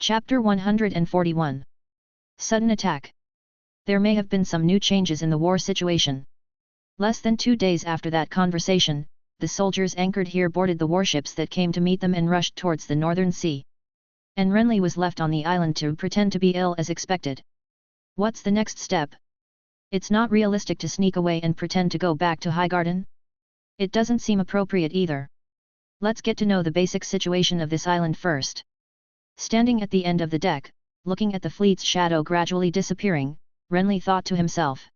Chapter 141. Sudden Attack. There may have been some new changes in the war situation. Less than 2 days after that conversation, the soldiers anchored here boarded the warships that came to meet them and rushed towards the northern sea. And Renly was left on the island to pretend to be ill as expected. What's the next step? It's not realistic to sneak away and pretend to go back to Highgarden. It doesn't seem appropriate either. Let's get to know the basic situation of this island first. Standing at the end of the deck, looking at the fleet's shadow gradually disappearing, Renly thought to himself.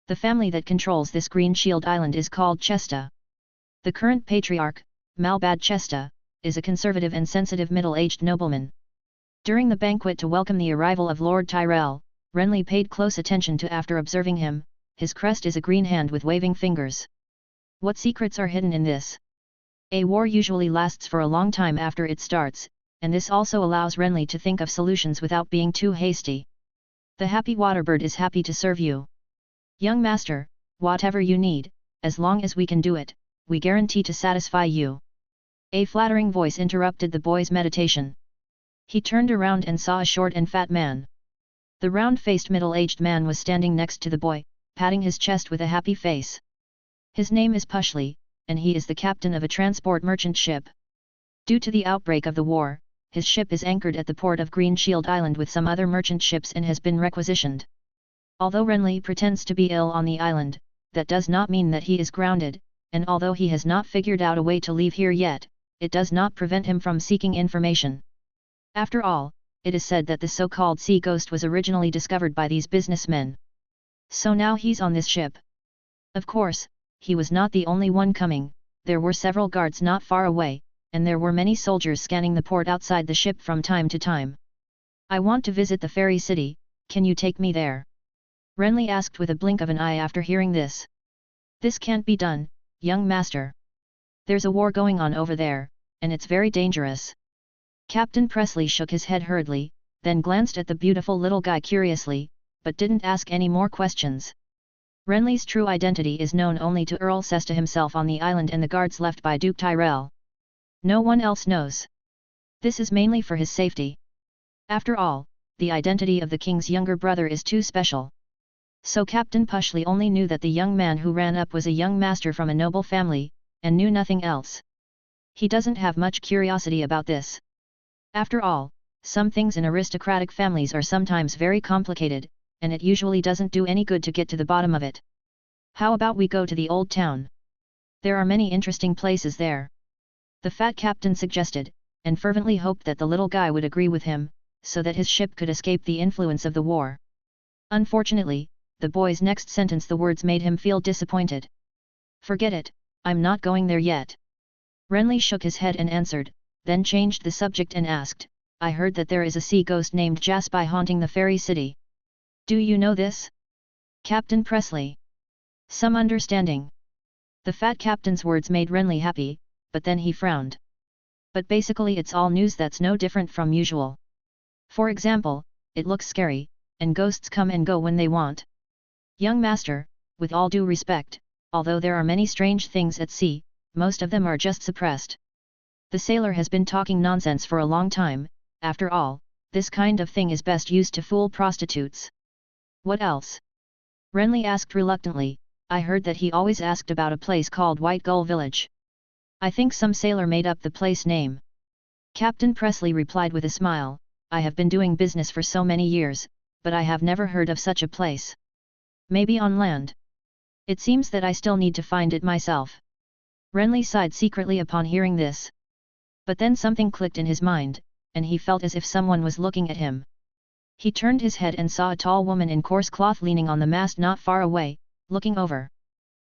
The family that controls this Green Shield Island is called Chesta. The current patriarch, Malbad Chesta, is a conservative and sensitive middle-aged nobleman. During the banquet to welcome the arrival of Lord Tyrell, Renly paid close attention to after observing him. His crest is a green hand with waving fingers. What secrets are hidden in this? A war usually lasts for a long time after it starts, and this also allows Renly to think of solutions without being too hasty. The happy waterbird is happy to serve you. Young master, whatever you need, as long as we can do it, we guarantee to satisfy you. A flattering voice interrupted the boy's meditation. He turned around and saw a short and fat man. The round-faced middle-aged man was standing next to the boy, patting his chest with a happy face. His name is Pushly, and he is the captain of a transport merchant ship. Due to the outbreak of the war, his ship is anchored at the port of Green Shield Island with some other merchant ships and has been requisitioned. Although Renly pretends to be ill on the island, that does not mean that he is grounded, and although he has not figured out a way to leave here yet, it does not prevent him from seeking information. After all, it is said that the so-called sea ghost was originally discovered by these businessmen. So now he's on this ship. Of course, he was not the only one coming, there were several guards not far away, and there were many soldiers scanning the port outside the ship from time to time. I want to visit the fairy city, can you take me there? Renly asked with a blink of an eye after hearing this. This can't be done, young master. There's a war going on over there, and it's very dangerous. Captain Presley shook his head hurriedly, then glanced at the beautiful little guy curiously, but didn't ask any more questions. Renly's true identity is known only to Earl Cesta himself on the island and the guards left by Duke Tyrell. No one else knows. This is mainly for his safety. After all, the identity of the king's younger brother is too special. So Captain Pushly only knew that the young man who ran up was a young master from a noble family, and knew nothing else. He doesn't have much curiosity about this. After all, some things in aristocratic families are sometimes very complicated, and it usually doesn't do any good to get to the bottom of it. How about we go to the old town? There are many interesting places there. The fat captain suggested, and fervently hoped that the little guy would agree with him, so that his ship could escape the influence of the war. Unfortunately, the boy's next sentence the words made him feel disappointed. Forget it, I'm not going there yet. Renly shook his head and answered, then changed the subject and asked, I heard that there is a sea ghost named Jaspi haunting the fairy city. Do you know this? Captain Presley. Some understanding. The fat captain's words made Renly happy, but then he frowned. But basically it's all news that's no different from usual. For example, it looks scary, and ghosts come and go when they want. Young master, with all due respect, although there are many strange things at sea, most of them are just suppressed. The sailor has been talking nonsense for a long time, after all, this kind of thing is best used to fool prostitutes. What else? Renly asked reluctantly, I heard that he always asked about a place called White Gull Village. I think some sailor made up the place name. Captain Presley replied with a smile, I have been doing business for so many years, but I have never heard of such a place. Maybe on land. It seems that I still need to find it myself. Renly sighed secretly upon hearing this. But then something clicked in his mind, and he felt as if someone was looking at him. He turned his head and saw a tall woman in coarse cloth leaning on the mast not far away, looking over.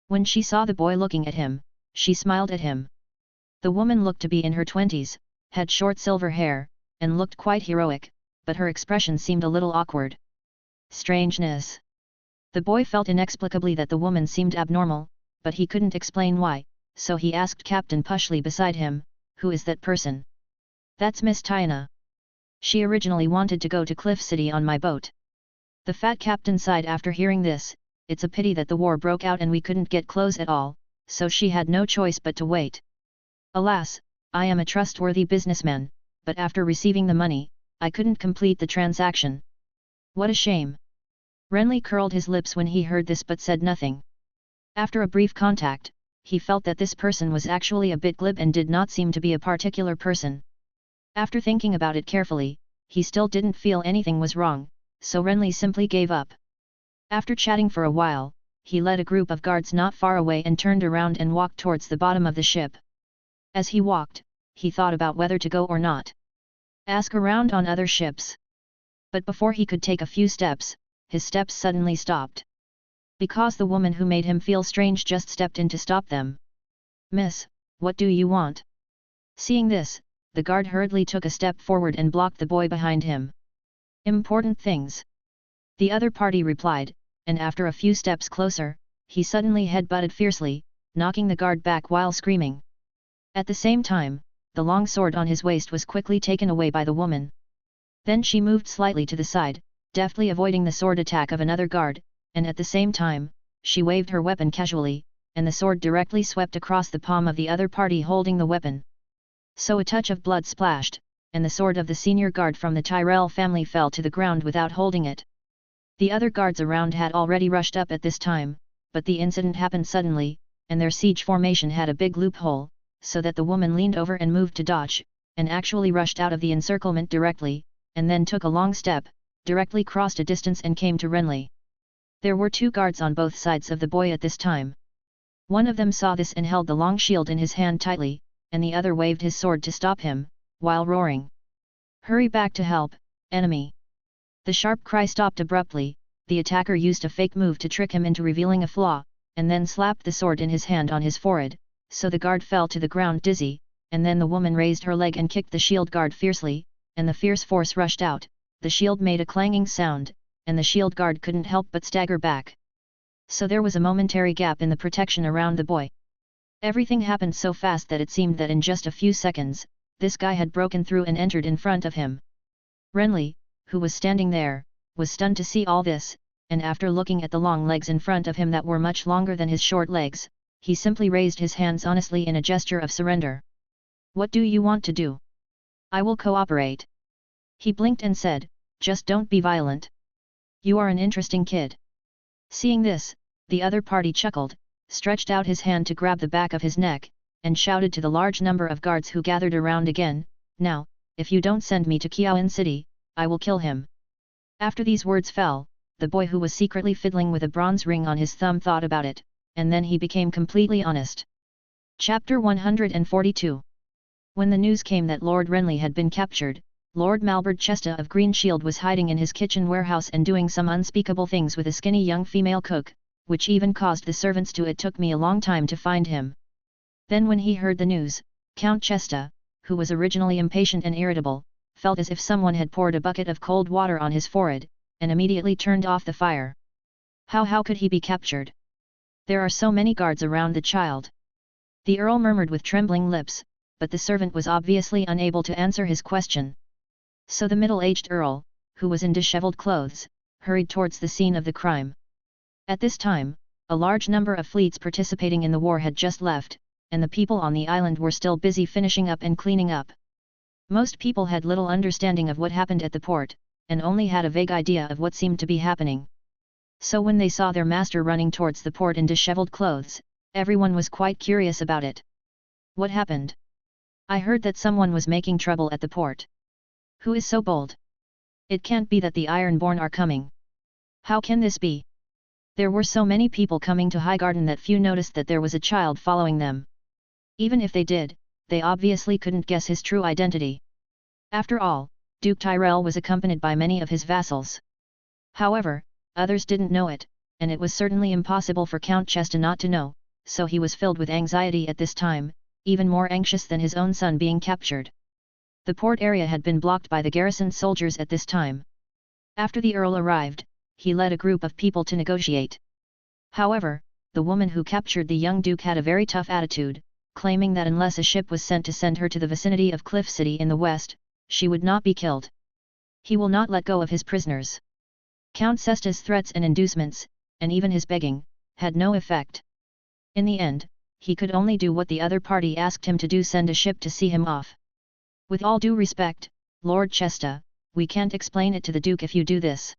When she saw the boy looking at him, she smiled at him. The woman looked to be in her 20s, had short silver hair, and looked quite heroic, but her expression seemed a little awkward. Strangeness. The boy felt inexplicably that the woman seemed abnormal, but he couldn't explain why, so he asked Captain Pushly beside him, who is that person? That's Miss Tiana. She originally wanted to go to Cliff City on my boat. The fat captain sighed after hearing this, it's a pity that the war broke out and we couldn't get clothes at all, so she had no choice but to wait. Alas, I am a trustworthy businessman, but after receiving the money, I couldn't complete the transaction. What a shame. Renly curled his lips when he heard this but said nothing. After a brief contact, he felt that this person was actually a bit glib and did not seem to be a particular person. After thinking about it carefully, he still didn't feel anything was wrong, so Renly simply gave up. After chatting for a while, he led a group of guards not far away and turned around and walked towards the bottom of the ship. As he walked, he thought about whether to go or not. Ask around on other ships. But before he could take a few steps, his steps suddenly stopped. Because the woman who made him feel strange just stepped in to stop them. Miss, what do you want? Seeing this, the guard hurriedly took a step forward and blocked the boy behind him. Important things. The other party replied, and after a few steps closer, he suddenly head-butted fiercely, knocking the guard back while screaming. At the same time, the long sword on his waist was quickly taken away by the woman. Then she moved slightly to the side, deftly avoiding the sword attack of another guard, and at the same time, she waved her weapon casually, and the sword directly swept across the palm of the other party holding the weapon. So a touch of blood splashed, and the sword of the senior guard from the Tyrell family fell to the ground without holding it. The other guards around had already rushed up at this time, but the incident happened suddenly, and their siege formation had a big loophole, so that the woman leaned over and moved to dodge, and actually rushed out of the encirclement directly, and then took a long step, directly crossed a distance and came to Renly. There were 2 guards on both sides of the boy at this time. One of them saw this and held the long shield in his hand tightly, and the other waved his sword to stop him, while roaring. Hurry back to help, enemy! The sharp cry stopped abruptly. The attacker used a fake move to trick him into revealing a flaw, and then slapped the sword in his hand on his forehead, so the guard fell to the ground dizzy, and then the woman raised her leg and kicked the shield guard fiercely, and the fierce force rushed out. The shield made a clanging sound, and the shield guard couldn't help but stagger back. So there was a momentary gap in the protection around the boy. Everything happened so fast that it seemed that in just a few seconds, this guy had broken through and entered in front of him. Renly, who was standing there, was stunned to see all this, and after looking at the long legs in front of him that were much longer than his short legs, he simply raised his hands honestly in a gesture of surrender. What do you want to do? I will cooperate. He blinked and said, just don't be violent. You are an interesting kid. Seeing this, the other party chuckled, stretched out his hand to grab the back of his neck, and shouted to the large number of guards who gathered around again, now, if you don't send me to Kiaoin City, I will kill him. After these words fell, the boy who was secretly fiddling with a bronze ring on his thumb thought about it, and then he became completely honest. Chapter 142. When the news came that Lord Renly had been captured, Lord Malbard Chesta of Green Shield was hiding in his kitchen warehouse and doing some unspeakable things with a skinny young female cook, which even caused the servants to. It took me a long time to find him. Then when he heard the news, Count Chesta, who was originally impatient and irritable, felt as if someone had poured a bucket of cold water on his forehead, and immediately turned off the fire. How could he be captured? There are so many guards around the child. The Earl murmured with trembling lips, but the servant was obviously unable to answer his question. So the middle-aged Earl, who was in disheveled clothes, hurried towards the scene of the crime. At this time, a large number of fleets participating in the war had just left, and the people on the island were still busy finishing up and cleaning up. Most people had little understanding of what happened at the port, and only had a vague idea of what seemed to be happening. So when they saw their master running towards the port in disheveled clothes, everyone was quite curious about it. What happened? I heard that someone was making trouble at the port. Who is so bold? It can't be that the Ironborn are coming. How can this be? There were so many people coming to Highgarden that few noticed that there was a child following them. Even if they did, they obviously couldn't guess his true identity. After all, Duke Tyrell was accompanied by many of his vassals. However, others didn't know it, and it was certainly impossible for Count Chesta not to know, so he was filled with anxiety at this time, even more anxious than his own son being captured. The port area had been blocked by the garrison soldiers at this time. After the Earl arrived, he led a group of people to negotiate. However, the woman who captured the young duke had a very tough attitude, claiming that unless a ship was sent to send her to the vicinity of Cliff City in the west, she would not be killed. He will not let go of his prisoners. Count Cesta's threats and inducements, and even his begging, had no effect. In the end, he could only do what the other party asked him to do: send a ship to see him off. With all due respect, Lord Chesta, we can't explain it to the Duke if you do this.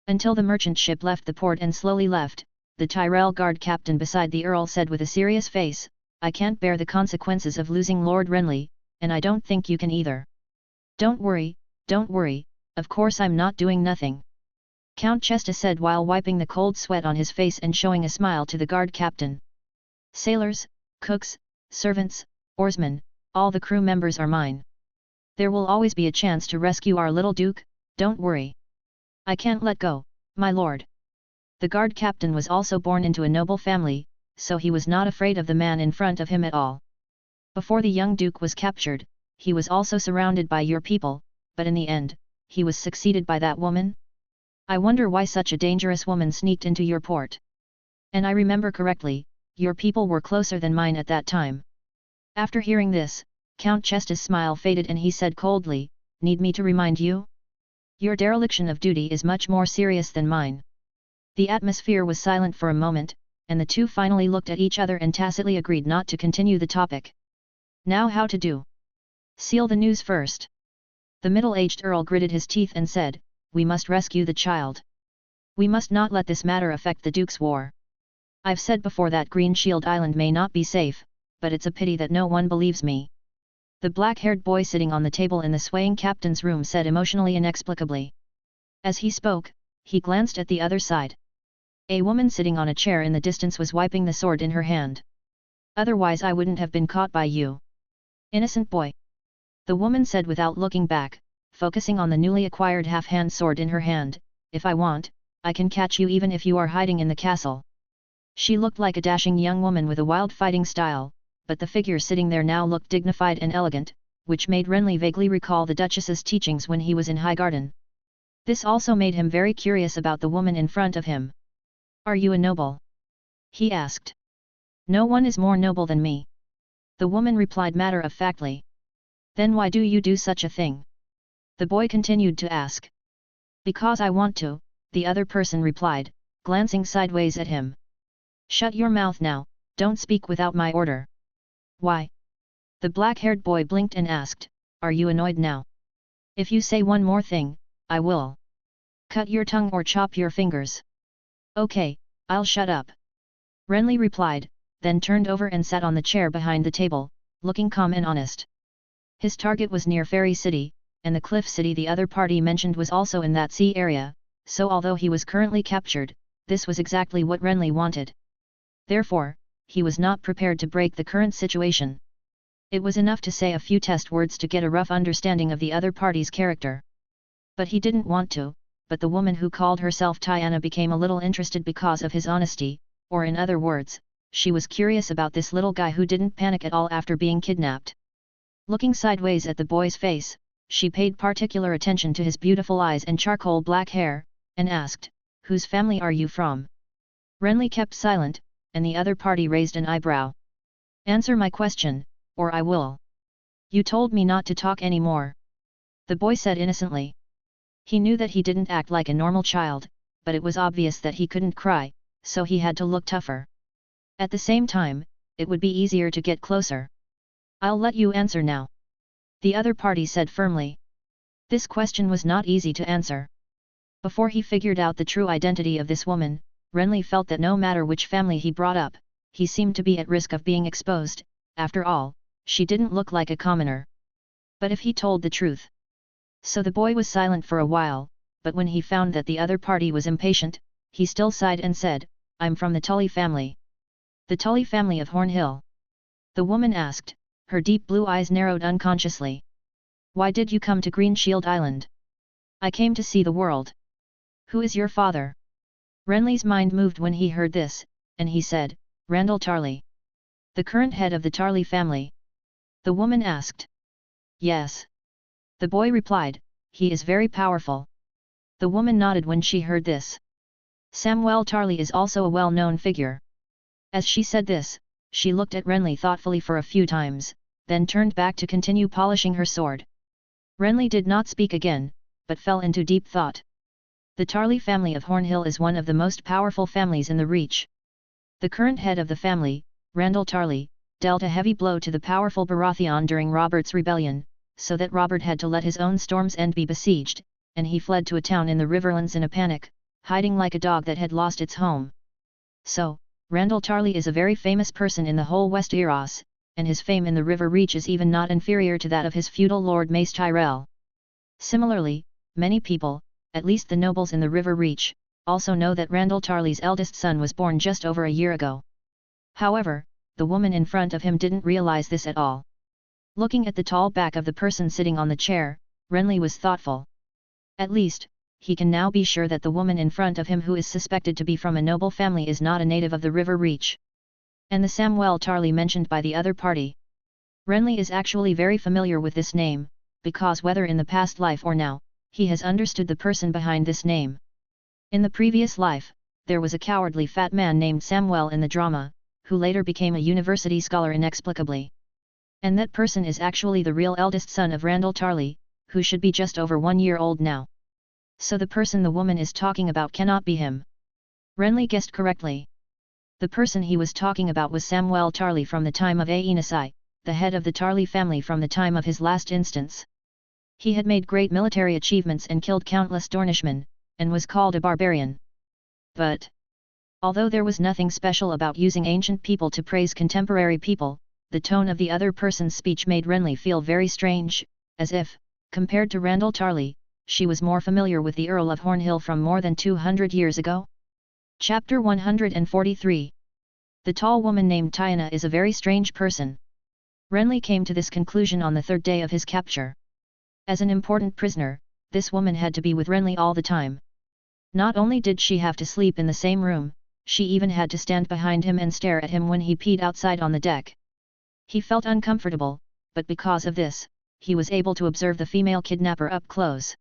Until the merchant ship left the port and slowly left, the Tyrell guard captain beside the Earl said with a serious face, I can't bear the consequences of losing Lord Renly, and I don't think you can either. Don't worry, of course I'm not doing nothing. Count Chesta said while wiping the cold sweat on his face and showing a smile to the guard captain. Sailors, cooks, servants, oarsmen, all the crew members are mine. There will always be a chance to rescue our little Duke, don't worry. I can't let go, my lord. The guard captain was also born into a noble family, so he was not afraid of the man in front of him at all. Before the young Duke was captured, he was also surrounded by your people, but in the end, he was succeeded by that woman? I wonder why such a dangerous woman sneaked into your port. And I remember correctly, your people were closer than mine at that time. After hearing this, Count Chesta's smile faded and he said coldly, need me to remind you? Your dereliction of duty is much more serious than mine. The atmosphere was silent for a moment, and the two finally looked at each other and tacitly agreed not to continue the topic. Now how to do? Seal the news first. The middle-aged Earl gritted his teeth and said, we must rescue the child. We must not let this matter affect the Duke's war. I've said before that Green Shield Island may not be safe, but it's a pity that no one believes me. The black-haired boy sitting on the table in the swaying captain's room said emotionally inexplicably. As he spoke, he glanced at the other side. A woman sitting on a chair in the distance was wiping the sword in her hand. Otherwise I wouldn't have been caught by you. Innocent boy. The woman said without looking back, focusing on the newly acquired half-hand sword in her hand, if I want, I can catch you even if you are hiding in the castle. She looked like a dashing young woman with a wild fighting style, but the figure sitting there now looked dignified and elegant, which made Renly vaguely recall the Duchess's teachings when he was in Highgarden. This also made him very curious about the woman in front of him. Are you a noble? He asked. No one is more noble than me. The woman replied matter-of-factly. Then why do you do such a thing? The boy continued to ask. Because I want to, the other person replied, glancing sideways at him. Shut your mouth now, don't speak without my order. Why? The black-haired boy blinked and asked, are you annoyed now? If you say one more thing, I will cut your tongue or chop your fingers. Okay, I'll shut up. Renly replied, then turned over and sat on the chair behind the table, looking calm and honest. His target was near Fairy City, and the Cliff City the other party mentioned was also in that sea area, so although he was currently captured, this was exactly what Renly wanted. Therefore, he was not prepared to break the current situation. It was enough to say a few test words to get a rough understanding of the other party's character. But he didn't want to, but the woman who called herself Tiana became a little interested because of his honesty, or in other words, she was curious about this little guy who didn't panic at all after being kidnapped. Looking sideways at the boy's face, she paid particular attention to his beautiful eyes and charcoal black hair, and asked, whose family are you from? Renly kept silent, and the other party raised an eyebrow. Answer my question, or I will. You told me not to talk anymore. The boy said innocently. He knew that he didn't act like a normal child, but it was obvious that he couldn't cry, so he had to look tougher. At the same time, it would be easier to get closer. I'll let you answer now. The other party said firmly. This question was not easy to answer. Before he figured out the true identity of this woman, Renly felt that no matter which family he brought up, he seemed to be at risk of being exposed. After all, she didn't look like a commoner. But if he told the truth? So the boy was silent for a while, but when he found that the other party was impatient, he still sighed and said, I'm from the Tully family. The Tully family of Hornhill? The woman asked, her deep blue eyes narrowed unconsciously. Why did you come to Green Shield Island? I came to see the world. Who is your father? Renly's mind moved when he heard this, and he said, Randall Tarly. The current head of the Tarly family. The woman asked. Yes. The boy replied, he is very powerful. The woman nodded when she heard this. Samwell Tarly is also a well-known figure. As she said this, she looked at Renly thoughtfully for a few times, then turned back to continue polishing her sword. Renly did not speak again, but fell into deep thought. The Tarly family of Hornhill is one of the most powerful families in the Reach. The current head of the family, Randall Tarly, dealt a heavy blow to the powerful Baratheon during Robert's rebellion, so that Robert had to let his own Storm's End be besieged, and he fled to a town in the Riverlands in a panic, hiding like a dog that had lost its home. So, Randall Tarley is a very famous person in the whole Westeros, and his fame in the River Reach is even not inferior to that of his feudal lord Mace Tyrell. Similarly, many people, at least the nobles in the River Reach, also know that Randall Tarley's eldest son was born just over a year ago. However, the woman in front of him didn't realize this at all. Looking at the tall back of the person sitting on the chair, Renly was thoughtful. At least, he can now be sure that the woman in front of him who is suspected to be from a noble family is not a native of the River Reach. And the Samwell Tarley mentioned by the other party. Renly is actually very familiar with this name, because whether in the past life or now, he has understood the person behind this name. In the previous life, there was a cowardly fat man named Samwell in the drama, who later became a university scholar inexplicably. And that person is actually the real eldest son of Randall Tarley, who should be just over 1 year old now. So the person the woman is talking about cannot be him. Renly guessed correctly. The person he was talking about was Samwell Tarley from the time of Aenasai, the head of the Tarley family from the time of his last instance. He had made great military achievements and killed countless Dornishmen, and was called a barbarian. But, although there was nothing special about using ancient people to praise contemporary people, the tone of the other person's speech made Renly feel very strange, as if, compared to Randall Tarley, she was more familiar with the Earl of Hornhill from more than 200 years ago. Chapter 143. The tall woman named Tyenna is a very strange person. Renly came to this conclusion on the third day of his capture. As an important prisoner, this woman had to be with Renly all the time. Not only did she have to sleep in the same room, she even had to stand behind him and stare at him when he peed outside on the deck. He felt uncomfortable, but because of this, he was able to observe the female kidnapper up close.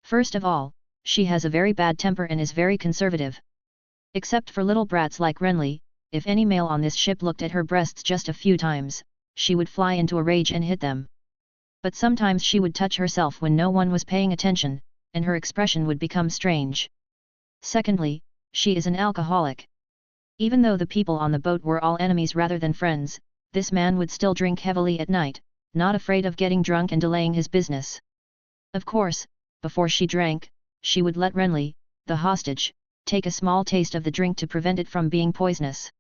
First of all, she has a very bad temper and is very conservative. Except for little brats like Renly, if any male on this ship looked at her breasts just a few times, she would fly into a rage and hit them. But sometimes she would touch herself when no one was paying attention, and her expression would become strange. Secondly, she is an alcoholic. Even though the people on the boat were all enemies rather than friends, this man would still drink heavily at night, not afraid of getting drunk and delaying his business. Of course, before she drank, she would let Renly, the hostage, take a small taste of the drink to prevent it from being poisonous.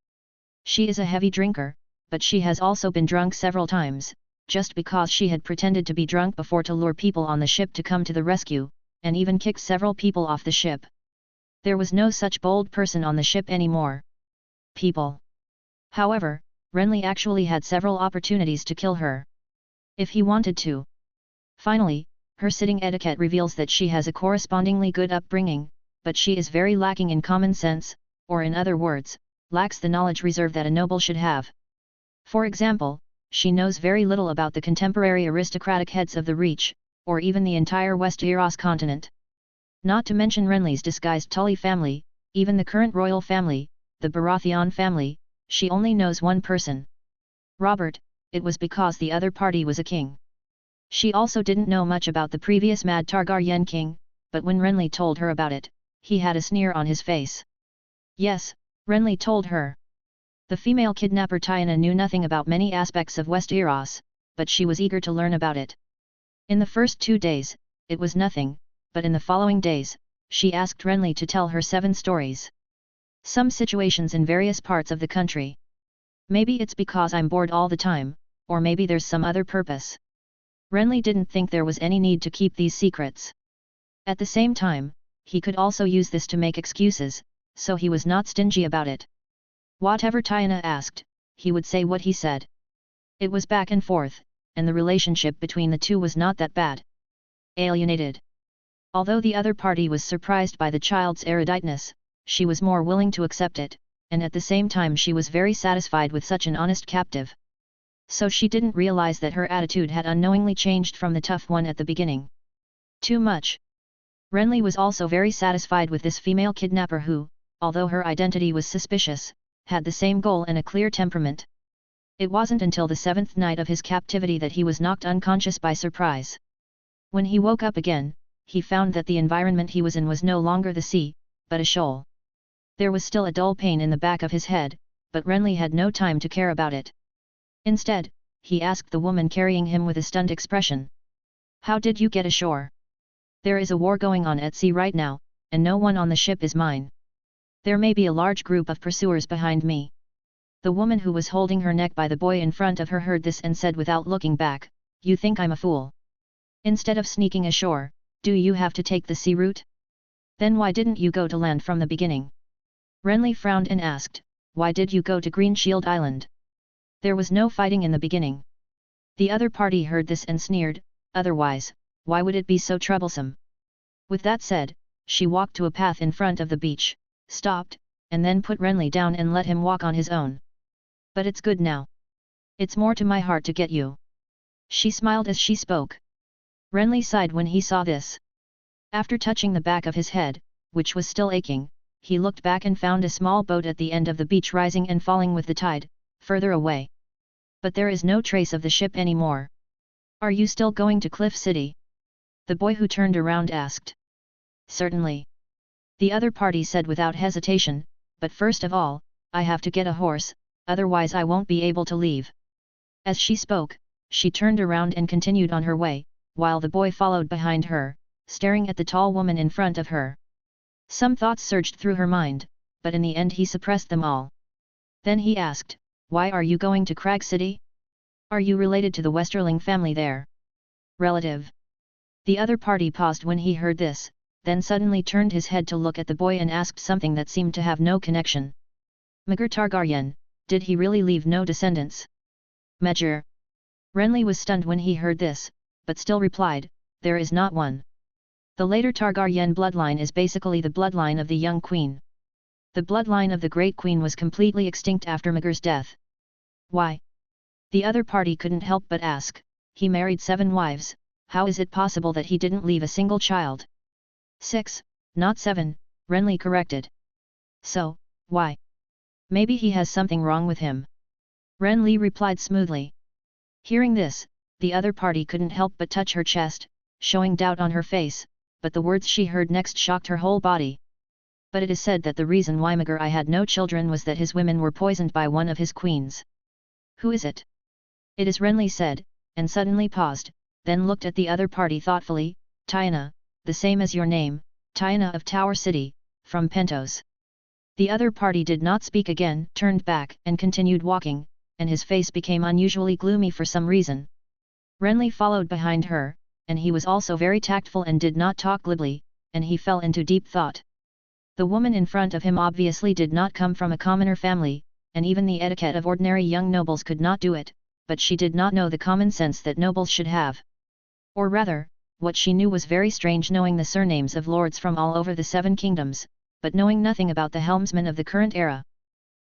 She is a heavy drinker, but she has also been drunk several times, just because she had pretended to be drunk before to lure people on the ship to come to the rescue, and even kicked several people off the ship. There was no such bold person on the ship anymore. People. However, Renly actually had several opportunities to kill her, if he wanted to. Finally, her sitting etiquette reveals that she has a correspondingly good upbringing, but she is very lacking in common sense, or in other words, lacks the knowledge reserve that a noble should have. For example, she knows very little about the contemporary aristocratic heads of the Reach, or even the entire Westeros continent. Not to mention Renly's disguised Tully family, even the current royal family, the Baratheon family, she only knows one person. Robert. It was because the other party was a king. She also didn't know much about the previous Mad Targaryen king, but when Renly told her about it, he had a sneer on his face. Yes, Renly told her. The female kidnapper Tyenna knew nothing about many aspects of Westeros, but she was eager to learn about it. In the first 2 days, it was nothing, but in the following days, she asked Renly to tell her 7 stories. Some situations in various parts of the country. Maybe it's because I'm bored all the time, or maybe there's some other purpose. Renly didn't think there was any need to keep these secrets. At the same time, he could also use this to make excuses, so he was not stingy about it. Whatever Tyenna asked, he would say what he said. It was back and forth, and the relationship between the two was not that bad. Alienated. Although the other party was surprised by the child's eruditeness, she was more willing to accept it, and at the same time she was very satisfied with such an honest captive. So she didn't realize that her attitude had unknowingly changed from the tough one at the beginning. Too much. Renly was also very satisfied with this female kidnapper who, although her identity was suspicious, had the same goal and a clear temperament. It wasn't until the 7th night of his captivity that he was knocked unconscious by surprise. When he woke up again, he found that the environment he was in was no longer the sea, but a shoal. There was still a dull pain in the back of his head, but Renly had no time to care about it. Instead, he asked the woman carrying him with a stunned expression, How did you get ashore? There is a war going on at sea right now, and no one on the ship is mine. There may be a large group of pursuers behind me. The woman who was holding her neck by the boy in front of her heard this and said without looking back, "You think I'm a fool? Instead of sneaking ashore, do you have to take the sea route? Then why didn't you go to land from the beginning?" Renly frowned and asked, "Why did you go to Green Shield Island? There was no fighting in the beginning." The other party heard this and sneered, "Otherwise, why would it be so troublesome?" With that said, she walked to a path in front of the beach, stopped, and then put Renly down and let him walk on his own. "But it's good now. It's more to my heart to get you." She smiled as she spoke. Renly sighed when he saw this. After touching the back of his head, which was still aching, he looked back and found a small boat at the end of the beach rising and falling with the tide, further away. But there is no trace of the ship anymore. "Are you still going to Cliff City?" the boy who turned around asked. "Certainly," the other party said without hesitation, "but first of all, I have to get a horse, otherwise I won't be able to leave." As she spoke, she turned around and continued on her way, while the boy followed behind her, staring at the tall woman in front of her. Some thoughts surged through her mind, but in the end he suppressed them all. Then he asked, "Why are you going to Crag City? Are you related to the Westerling family there?" "Relative." The other party paused when he heard this, then suddenly turned his head to look at the boy and asked something that seemed to have no connection. "Maegor Targaryen, did he really leave no descendants?" "Maegor." Renly was stunned when he heard this, but still replied, "There is not one. The later Targaryen bloodline is basically the bloodline of the young queen. The bloodline of the Great Queen was completely extinct after Maegor's death." "Why?" The other party couldn't help but ask. "He married 7 wives, how is it possible that he didn't leave a single child?" 6, not 7, Renly corrected. "So, why? Maybe he has something wrong with him." Renly replied smoothly. Hearing this, the other party couldn't help but touch her chest, showing doubt on her face, but the words she heard next shocked her whole body. "But it is said that the reason why Maegor I had no children was that his women were poisoned by one of his queens." "Who is it?" "It is," Renly said, and suddenly paused, then looked at the other party thoughtfully. "Tyenna, the same as your name, Tyenna of Tower City, from Pentos." The other party did not speak again, turned back and continued walking, and his face became unusually gloomy for some reason. Renly followed behind her, and he was also very tactful and did not talk glibly, and he fell into deep thought. The woman in front of him obviously did not come from a commoner family, and even the etiquette of ordinary young nobles could not do it, but she did not know the common sense that nobles should have. Or rather, what she knew was very strange, knowing the surnames of lords from all over the 7 kingdoms, but knowing nothing about the helmsmen of the current era.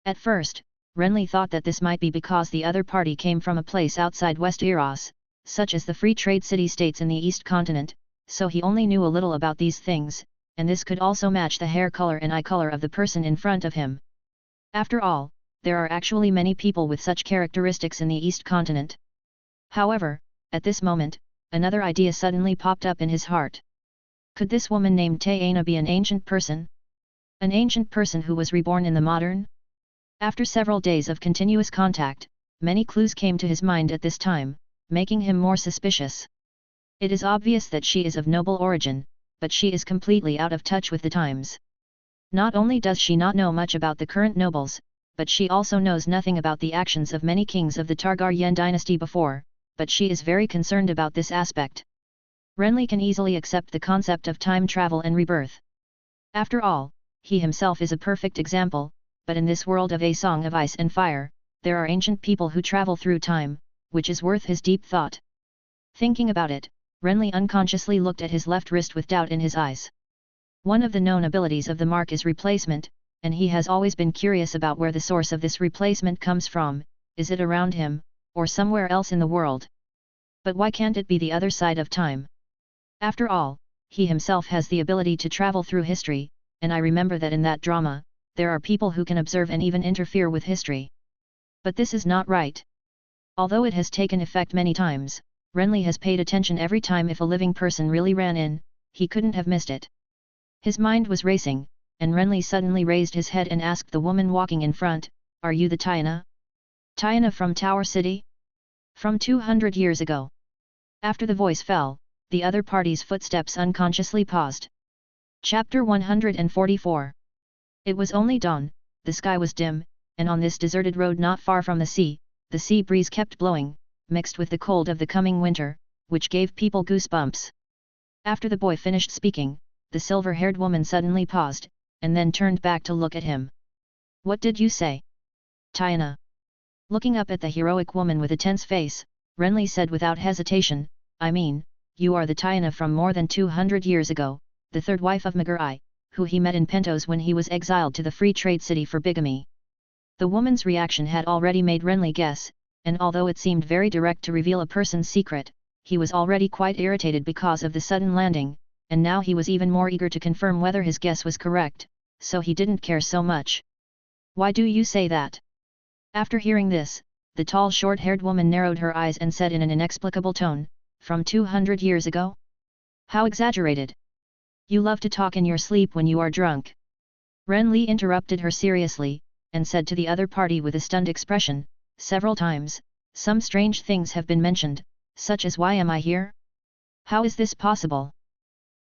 At first, Renly thought that this might be because the other party came from a place outside Westeros, such as the free trade city-states in the East Continent, so he only knew a little about these things, and this could also match the hair color and eye color of the person in front of him. After all, there are actually many people with such characteristics in the East Continent. However, at this moment, another idea suddenly popped up in his heart. Could this woman named Tyenna be an ancient person? An ancient person who was reborn in the modern? After several days of continuous contact, many clues came to his mind at this time, making him more suspicious. It is obvious that she is of noble origin, but she is completely out of touch with the times. Not only does she not know much about the current nobles, but she also knows nothing about the actions of many kings of the Targaryen dynasty before, but she is very concerned about this aspect. Renly can easily accept the concept of time travel and rebirth. After all, he himself is a perfect example, but in this world of A Song of Ice and Fire, there are ancient people who travel through time, which is worth his deep thought. Thinking about it, Renly unconsciously looked at his left wrist with doubt in his eyes. One of the known abilities of the mark is replacement, and he has always been curious about where the source of this replacement comes from. Is it around him, or somewhere else in the world? But why can't it be the other side of time? After all, he himself has the ability to travel through history, and I remember that in that drama, there are people who can observe and even interfere with history. But this is not right. Although it has taken effect many times, Renly has paid attention every time. If a living person really ran in, he couldn't have missed it. His mind was racing, and Renly suddenly raised his head and asked the woman walking in front, "Are you the Tyenna? Tyenna from Tower City? From 200 years ago?" After the voice fell, the other party's footsteps unconsciously paused. Chapter 144. It was only dawn, the sky was dim, and on this deserted road not far from the sea breeze kept blowing, mixed with the cold of the coming winter, which gave people goosebumps. After the boy finished speaking, the silver-haired woman suddenly paused, and then turned back to look at him. "What did you say?" "Tiana." Looking up at the heroic woman with a tense face, Renly said without hesitation, "I mean, you are the Tiana from more than 200 years ago, the third wife of Maguire, who he met in Pentos when he was exiled to the Free Trade City for bigamy." The woman's reaction had already made Renly guess, and although it seemed very direct to reveal a person's secret, he was already quite irritated because of the sudden landing, and now he was even more eager to confirm whether his guess was correct, so he didn't care so much. "Why do you say that?" After hearing this, the tall short-haired woman narrowed her eyes and said in an inexplicable tone, "From 200 years ago? How exaggerated! You love to talk in your sleep when you are drunk." Renly interrupted her seriously, and said to the other party with a stunned expression, "Several times, some strange things have been mentioned, such as why am I here? How is this possible?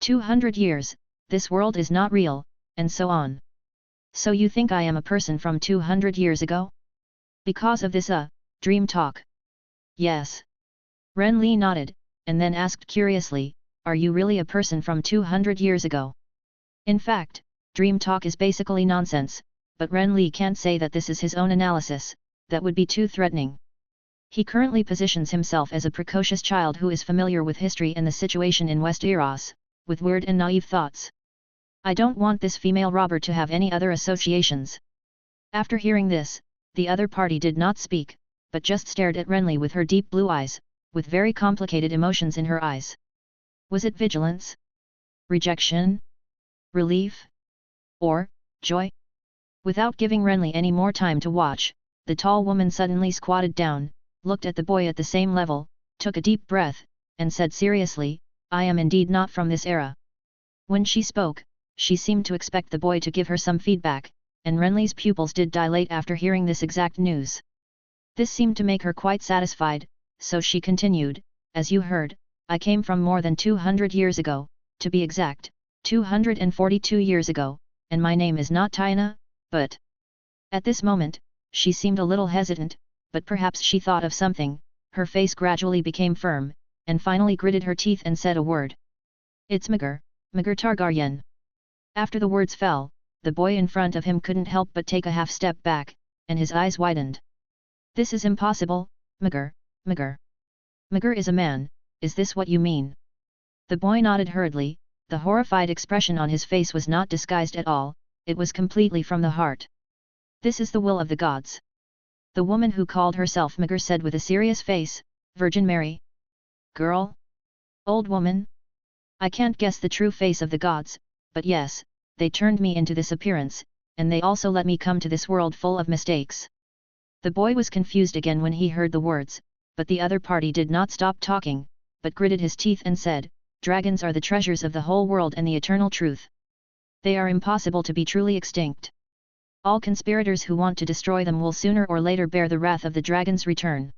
200 years, this world is not real, and so on. So you think I am a person from 200 years ago? Because of this dream talk?" "Yes." Renly nodded, and then asked curiously, "Are you really a person from 200 years ago?" In fact, dream talk is basically nonsense, but Renly can't say that this is his own analysis, that would be too threatening. He currently positions himself as a precocious child who is familiar with history and the situation in Westeros, with weird and naive thoughts. "I don't want this female robber to have any other associations." After hearing this, the other party did not speak, but just stared at Renly with her deep blue eyes, with very complicated emotions in her eyes. Was it vigilance? Rejection? Relief? Or joy? Without giving Renly any more time to watch, the tall woman suddenly squatted down, looked at the boy at the same level, took a deep breath, and said seriously, "I am indeed not from this era." When she spoke, she seemed to expect the boy to give her some feedback, and Renly's pupils did dilate after hearing this exact news. This seemed to make her quite satisfied, so she continued, "As you heard, I came from more than 200 years ago, to be exact, 242 years ago, and my name is not Tiana, but..." At this moment, she seemed a little hesitant, but perhaps she thought of something, her face gradually became firm, and finally gritted her teeth and said a word. "It's Maguire Targaryen." After the words fell, the boy in front of him couldn't help but take a half step back, and his eyes widened. "This is impossible, Maguire. Maguire is a man, is this what you mean?" The boy nodded hurriedly, the horrified expression on his face was not disguised at all, it was completely from the heart. "This is the will of the gods." The woman who called herself Maguire said with a serious face, "Virgin Mary? Girl? Old woman? I can't guess the true face of the gods, but yes, they turned me into this appearance, and they also let me come to this world full of mistakes." The boy was confused again when he heard the words, but the other party did not stop talking, but gritted his teeth and said, "Dragons are the treasures of the whole world and the eternal truth. They are impossible to be truly extinct. All conspirators who want to destroy them will sooner or later bear the wrath of the dragon's return.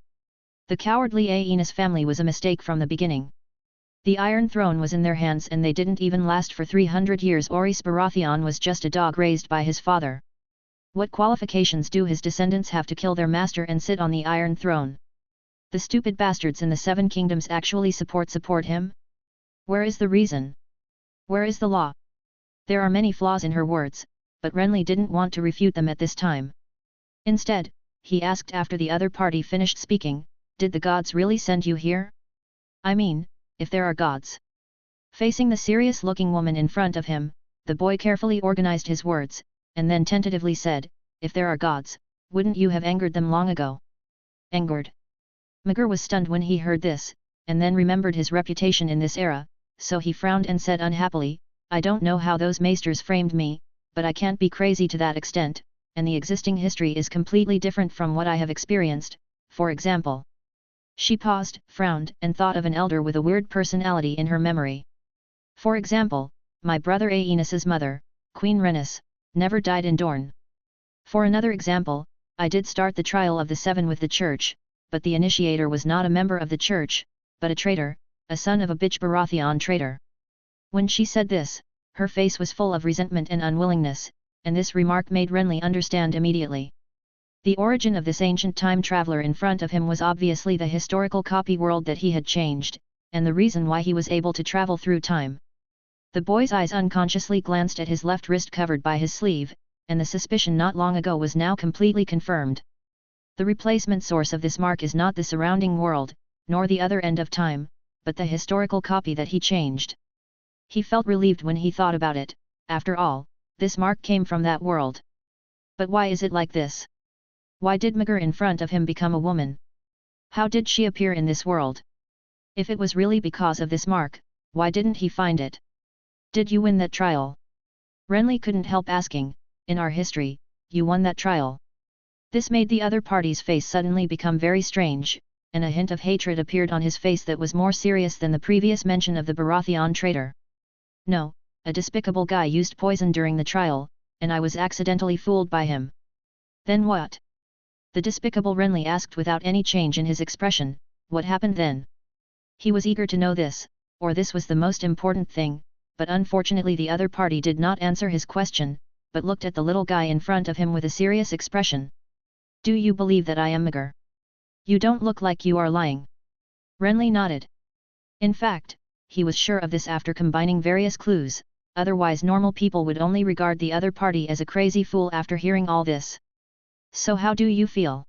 The cowardly Aeneas family was a mistake from the beginning. The Iron Throne was in their hands and they didn't even last for 300 years. Orys Baratheon was just a dog raised by his father. What qualifications do his descendants have to kill their master and sit on the Iron Throne? The stupid bastards in the Seven Kingdoms actually support him? Where is the reason? Where is the law?" There are many flaws in her words, but Renly didn't want to refute them at this time. Instead, he asked after the other party finished speaking, "Did the gods really send you here? I mean, if there are gods." Facing the serious-looking woman in front of him, the boy carefully organized his words, and then tentatively said, "If there are gods, wouldn't you have angered them long ago?" Angered? Maguire was stunned when he heard this, and then remembered his reputation in this era, so he frowned and said unhappily, "I don't know how those maesters framed me, but I can't be crazy to that extent, and the existing history is completely different from what I have experienced, for example." She paused, frowned, and thought of an elder with a weird personality in her memory. "For example, my brother Aeneas's mother, Queen Rhaenys, never died in Dorne. For another example, I did start the trial of the Seven with the Church, but the initiator was not a member of the Church, but a traitor, a son of a bitch Baratheon traitor. When she said this, her face was full of resentment and unwillingness, and this remark made Renly understand immediately. The origin of this ancient time traveler in front of him was obviously the historical copy world that he had changed, and the reason why he was able to travel through time. The boy's eyes unconsciously glanced at his left wrist covered by his sleeve, and the suspicion not long ago was now completely confirmed. The replacement source of this mark is not the surrounding world, nor the other end of time, but the historical copy that he changed. He felt relieved when he thought about it. After all, this mark came from that world. But why is it like this? Why did Mgr in front of him become a woman? How did she appear in this world? If it was really because of this mark, why didn't he find it? Did you win that trial? Renly couldn't help asking. In our history, you won that trial. This made the other party's face suddenly become very strange, and a hint of hatred appeared on his face that was more serious than the previous mention of the Baratheon traitor. No, a despicable guy used poison during the trial, and I was accidentally fooled by him. Then what? The despicable Renly asked without any change in his expression. What happened then? He was eager to know this, or this was the most important thing, but unfortunately the other party did not answer his question, but looked at the little guy in front of him with a serious expression. Do you believe that I am Mgr? You don't look like you are lying. Renly nodded. In fact, he was sure of this after combining various clues, otherwise normal people would only regard the other party as a crazy fool after hearing all this. So how do you feel?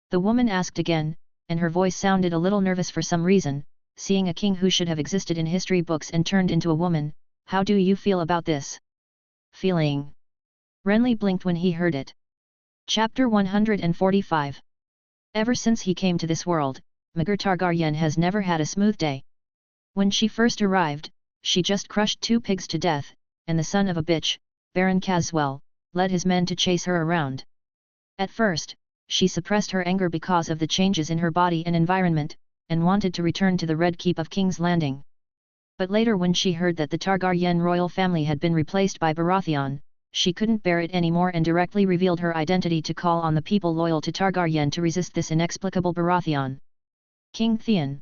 The woman asked again, and her voice sounded a little nervous for some reason, seeing a king who should have existed in history books and turned into a woman. How do you feel about this? Feeling. Renly blinked when he heard it. Chapter 145. Ever since he came to this world, Mgr Targaryen has never had a smooth day. When she first arrived, she just crushed 2 pigs to death, and the son of a bitch, Baron Caswell, led his men to chase her around. At first, she suppressed her anger because of the changes in her body and environment, and wanted to return to the Red Keep of King's Landing. But later when she heard that the Targaryen royal family had been replaced by Baratheon, she couldn't bear it anymore and directly revealed her identity to call on the people loyal to Targaryen to resist this inexplicable Baratheon. King Theon.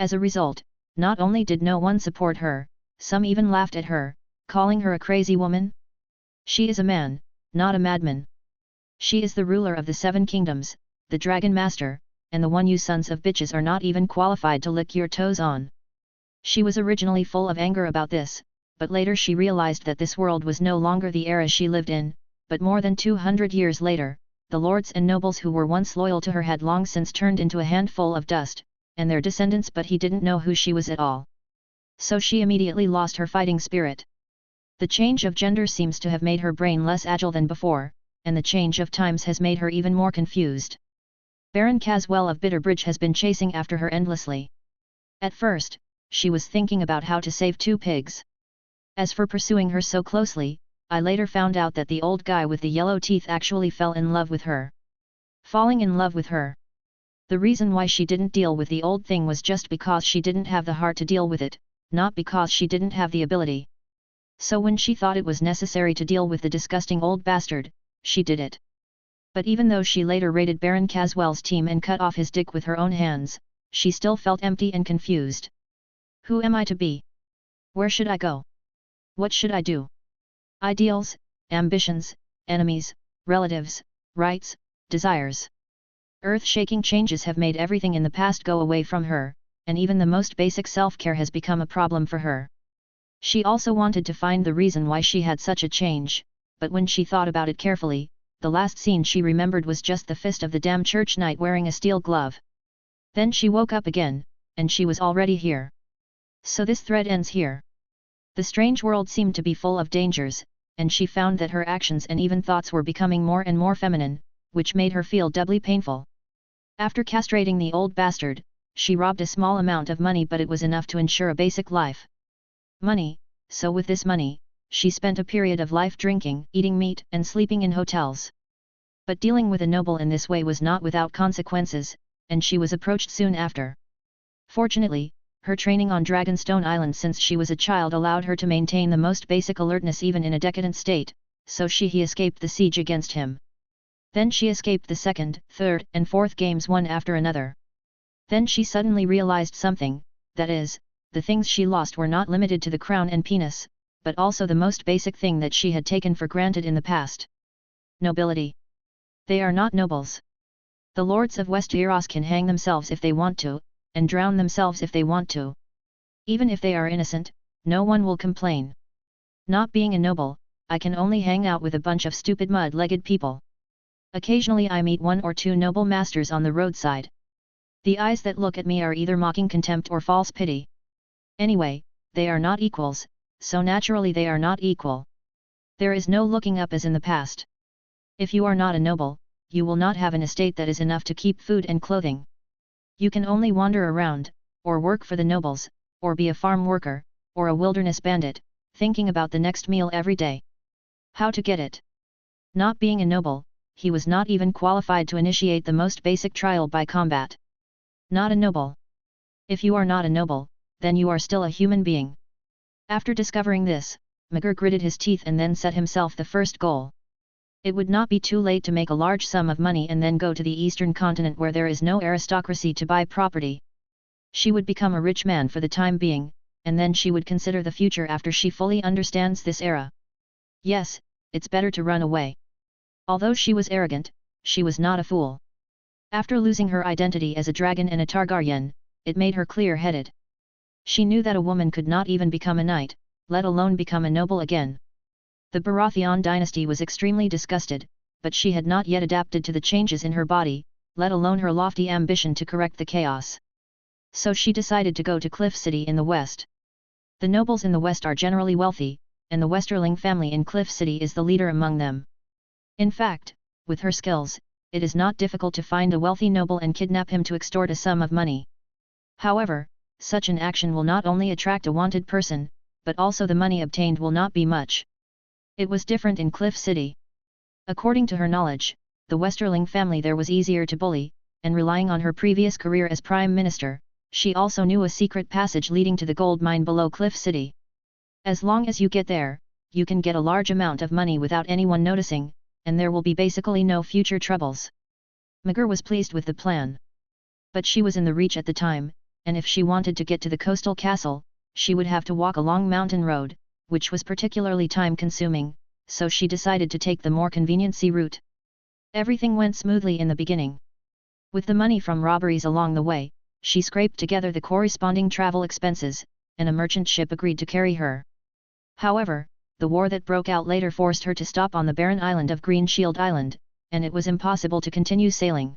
As a result, not only did no one support her, some even laughed at her, calling her a crazy woman. She is a man, not a madman. She is the ruler of the 7 kingdoms, the Dragon Master, and the one you sons of bitches are not even qualified to lick your toes on. She was originally full of anger about this, but later she realized that this world was no longer the era she lived in, but more than 200 years later, the lords and nobles who were once loyal to her had long since turned into a handful of dust, and their descendants, but he didn't know who she was at all. So she immediately lost her fighting spirit. The change of gender seems to have made her brain less agile than before, and the change of times has made her even more confused. Baron Caswell of Bitterbridge has been chasing after her endlessly. At first, she was thinking about how to save 2 pigs. As for pursuing her so closely, I later found out that the old guy with the yellow teeth actually fell in love with her. Falling in love with her. The reason why she didn't deal with the old thing was just because she didn't have the heart to deal with it, not because she didn't have the ability. So when she thought it was necessary to deal with the disgusting old bastard, she did it. But even though she later raided Baron Caswell's team and cut off his dick with her own hands, she still felt empty and confused. Who am I to be? Where should I go? What should I do? Ideals, ambitions, enemies, relatives, rights, desires. Earth-shaking changes have made everything in the past go away from her, and even the most basic self-care has become a problem for her. She also wanted to find the reason why she had such a change, but when she thought about it carefully, the last scene she remembered was just the fist of the damn church knight wearing a steel glove. Then she woke up again, and she was already here. So this thread ends here. The strange world seemed to be full of dangers, and she found that her actions and even thoughts were becoming more and more feminine, which made her feel doubly painful. After castrating the old bastard, she robbed a small amount of money, but it was enough to ensure a basic life. Money, so with this money, she spent a period of life drinking, eating meat, and sleeping in hotels. But dealing with a noble in this way was not without consequences, and she was approached soon after. Fortunately, her training on Dragonstone Island since she was a child allowed her to maintain the most basic alertness even in a decadent state, so he escaped the siege against him. Then she escaped the 2nd, 3rd, and 4th games one after another. Then she suddenly realized something, that is, the things she lost were not limited to the crown and penis, but also the most basic thing that she had taken for granted in the past. Nobility. They are not nobles. The lords of Westeros can hang themselves if they want to, and drown themselves if they want to. Even if they are innocent, no one will complain. Not being a noble, I can only hang out with a bunch of stupid mud-legged people. Occasionally I meet one or two noble masters on the roadside. The eyes that look at me are either mocking contempt or false pity. Anyway, they are not equals, so naturally they are not equal. There is no looking up as in the past. If you are not a noble, you will not have an estate that is enough to keep food and clothing. You can only wander around, or work for the nobles, or be a farm worker, or a wilderness bandit, thinking about the next meal every day. How to get it? Not being a noble, he was not even qualified to initiate the most basic trial by combat. Not a noble. If you are not a noble, then you are still a human being. After discovering this, McGregor gritted his teeth and then set himself the first goal. It would not be too late to make a large sum of money and then go to the eastern continent where there is no aristocracy to buy property. She would become a rich man for the time being, and then she would consider the future after she fully understands this era. Yes, it's better to run away. Although she was arrogant, she was not a fool. After losing her identity as a dragon and a Targaryen, it made her clear-headed. She knew that a woman could not even become a knight, let alone become a noble again. The Baratheon dynasty was extremely disgusted, but she had not yet adapted to the changes in her body, let alone her lofty ambition to correct the chaos. So she decided to go to Cliff City in the west. The nobles in the west are generally wealthy, and the Westerling family in Cliff City is the leader among them. In fact, with her skills, it is not difficult to find a wealthy noble and kidnap him to extort a sum of money. However, such an action will not only attract a wanted person, but also the money obtained will not be much. It was different in Cliff City. According to her knowledge, the Westerling family there was easier to bully, and relying on her previous career as Prime Minister, she also knew a secret passage leading to the gold mine below Cliff City. As long as you get there, you can get a large amount of money without anyone noticing, and there will be basically no future troubles. McGregor was pleased with the plan. But she was in the reach at the time, and if she wanted to get to the coastal castle, she would have to walk a long mountain road, which was particularly time-consuming, so she decided to take the more convenient sea route. Everything went smoothly in the beginning. With the money from robberies along the way, she scraped together the corresponding travel expenses, and a merchant ship agreed to carry her. However, the war that broke out later forced her to stop on the barren island of Green Shield Island, and it was impossible to continue sailing.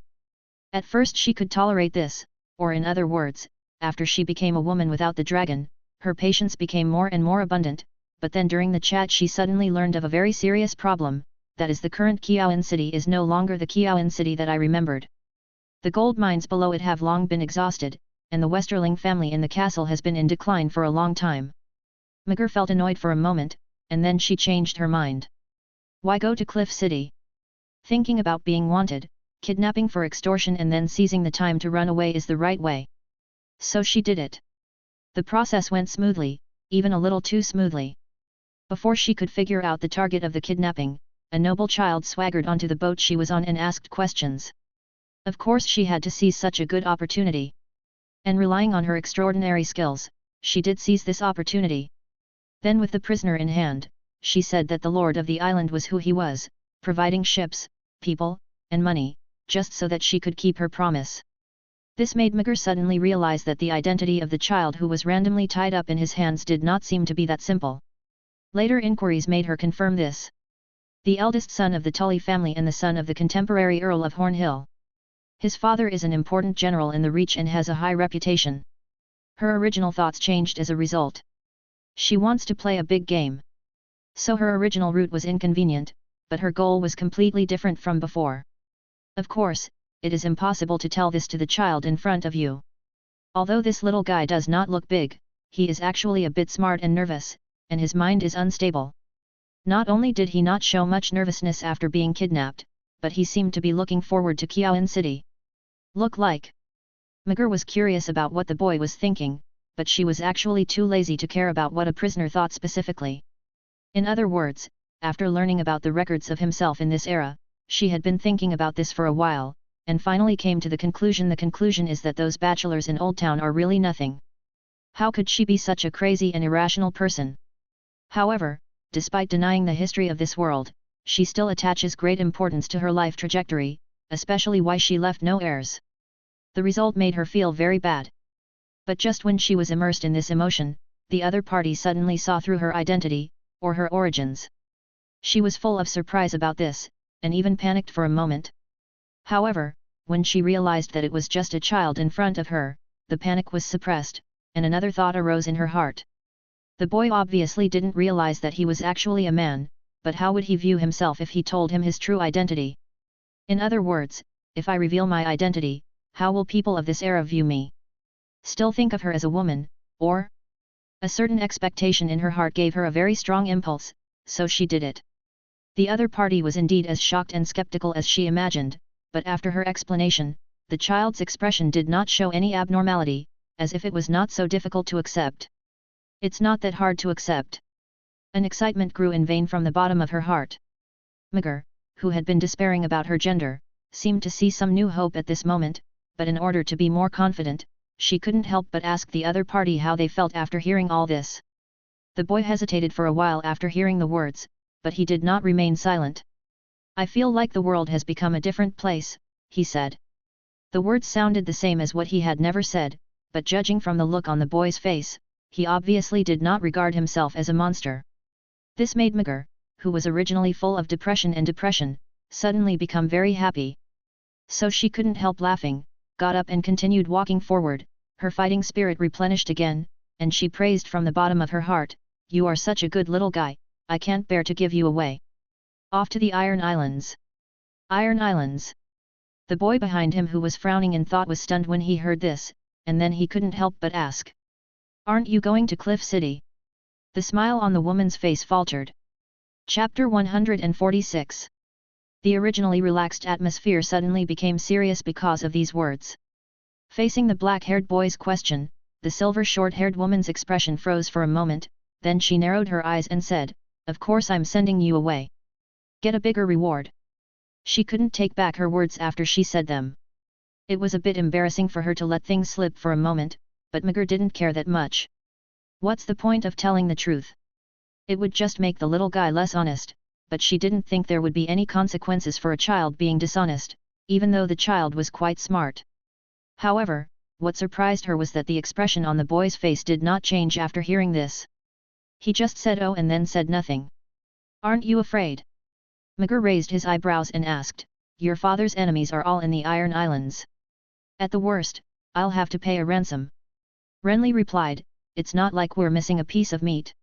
At first she could tolerate this, or in other words, after she became a woman without the dragon, her patience became more and more abundant, but then during the chat she suddenly learned of a very serious problem, that is the current Kiawan city is no longer the Kiawan city that I remembered. The gold mines below it have long been exhausted, and the Westerling family in the castle has been in decline for a long time. McGregor felt annoyed for a moment, and then she changed her mind. Why go to Cliff City? Thinking about being wanted, kidnapping for extortion and then seizing the time to run away is the right way. So she did it. The process went smoothly, even a little too smoothly. Before she could figure out the target of the kidnapping, a noble child swaggered onto the boat she was on and asked questions. Of course she had to seize such a good opportunity. And relying on her extraordinary skills, she did seize this opportunity. Then with the prisoner in hand, she said that the lord of the island was who he was, providing ships, people, and money, just so that she could keep her promise. This made McGregor suddenly realize that the identity of the child who was randomly tied up in his hands did not seem to be that simple. Later inquiries made her confirm this. The eldest son of the Tully family and the son of the contemporary Earl of Hornhill. His father is an important general in the Reach and has a high reputation. Her original thoughts changed as a result. She wants to play a big game. So her original route was inconvenient, but her goal was completely different from before. Of course, it is impossible to tell this to the child in front of you. Although this little guy does not look big, he is actually a bit smart and nervous, and his mind is unstable. Not only did he not show much nervousness after being kidnapped, but he seemed to be looking forward to Kiawan City. Look like. McGregor was curious about what the boy was thinking, but she was actually too lazy to care about what a prisoner thought specifically. In other words, after learning about the records of himself in this era, she had been thinking about this for a while, and finally came to the conclusion is that those bachelors in Old Town are really nothing. How could she be such a crazy and irrational person? However, despite denying the history of this world, she still attaches great importance to her life trajectory, especially why she left no heirs. The result made her feel very bad. But just when she was immersed in this emotion, the other party suddenly saw through her identity, or her origins. She was full of surprise about this, and even panicked for a moment. However, when she realized that it was just a child in front of her, the panic was suppressed, and another thought arose in her heart. The boy obviously didn't realize that he was actually a man, but how would he view himself if he told him his true identity? In other words, if I reveal my identity, how will people of this era view me? Still think of her as a woman, or? A certain expectation in her heart gave her a very strong impulse, so she did it. The other party was indeed as shocked and skeptical as she imagined, but after her explanation, the child's expression did not show any abnormality, as if it was not so difficult to accept. It's not that hard to accept. An excitement grew in vain from the bottom of her heart. Mugger, who had been despairing about her gender, seemed to see some new hope at this moment, but in order to be more confident, she couldn't help but ask the other party how they felt after hearing all this. The boy hesitated for a while after hearing the words, but he did not remain silent. I feel like the world has become a different place, he said. The words sounded the same as what he had never said, but judging from the look on the boy's face, he obviously did not regard himself as a monster. This made Mugger, who was originally full of depression, suddenly become very happy. So she couldn't help laughing, got up and continued walking forward, her fighting spirit replenished again, and she praised from the bottom of her heart, "You are such a good little guy, I can't bear to give you away." Off to the Iron Islands. Iron Islands. The boy behind him who was frowning in thought was stunned when he heard this, and then he couldn't help but ask. "Aren't you going to Cliff City?" The smile on the woman's face faltered. Chapter 146. The originally relaxed atmosphere suddenly became serious because of these words. Facing the black-haired boy's question, the silver short-haired woman's expression froze for a moment, then she narrowed her eyes and said, "Of course I'm sending you away. Get a bigger reward." She couldn't take back her words after she said them. It was a bit embarrassing for her to let things slip for a moment, but Mugger didn't care that much. What's the point of telling the truth? It would just make the little guy less honest, but she didn't think there would be any consequences for a child being dishonest, even though the child was quite smart. However, what surprised her was that the expression on the boy's face did not change after hearing this. He just said "oh" and then said nothing. "Aren't you afraid?" Mugger raised his eyebrows and asked, "Your father's enemies are all in the Iron Islands. At the worst, I'll have to pay a ransom." Renly replied, "It's not like we're missing a piece of meat.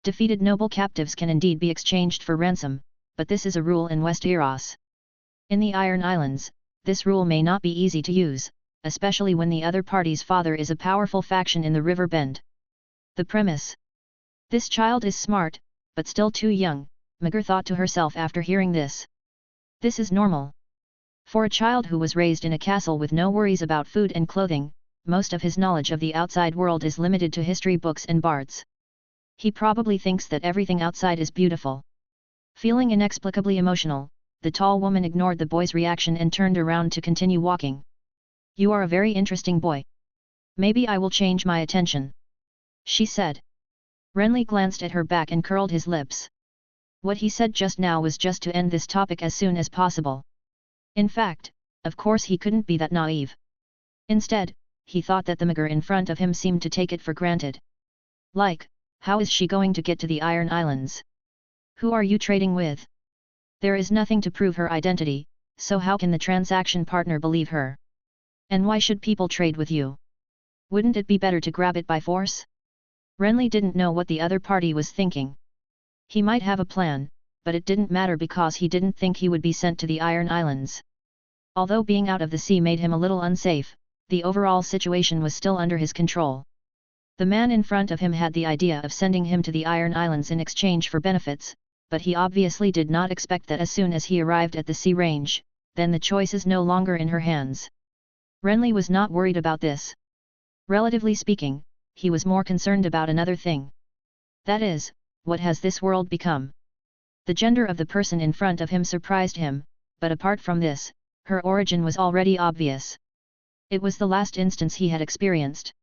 Defeated noble captives can indeed be exchanged for ransom, but this is a rule in Westeros. In the Iron Islands, this rule may not be easy to use, especially when the other party's father is a powerful faction in the river bend." The premise. This child is smart, but still too young, Mugger thought to herself after hearing this. This is normal. For a child who was raised in a castle with no worries about food and clothing, most of his knowledge of the outside world is limited to history books and bards. He probably thinks that everything outside is beautiful. Feeling inexplicably emotional, the tall woman ignored the boy's reaction and turned around to continue walking. "You are a very interesting boy. Maybe I will change my attention," she said. Renly glanced at her back and curled his lips. What he said just now was just to end this topic as soon as possible. In fact, of course he couldn't be that naive. Instead, he thought that the Mugger in front of him seemed to take it for granted. Like, how is she going to get to the Iron Islands? Who are you trading with? There is nothing to prove her identity, so how can the transaction partner believe her? And why should people trade with you? Wouldn't it be better to grab it by force? Renly didn't know what the other party was thinking. He might have a plan, but it didn't matter because he didn't think he would be sent to the Iron Islands. Although being out of the sea made him a little unsafe, the overall situation was still under his control. The man in front of him had the idea of sending him to the Iron Islands in exchange for benefits, but he obviously did not expect that as soon as he arrived at the sea range, then the choice is no longer in her hands. Renly was not worried about this. Relatively speaking, he was more concerned about another thing. That is, what has this world become? The gender of the person in front of him surprised him, but apart from this, her origin was already obvious. It was the last instance he had experienced.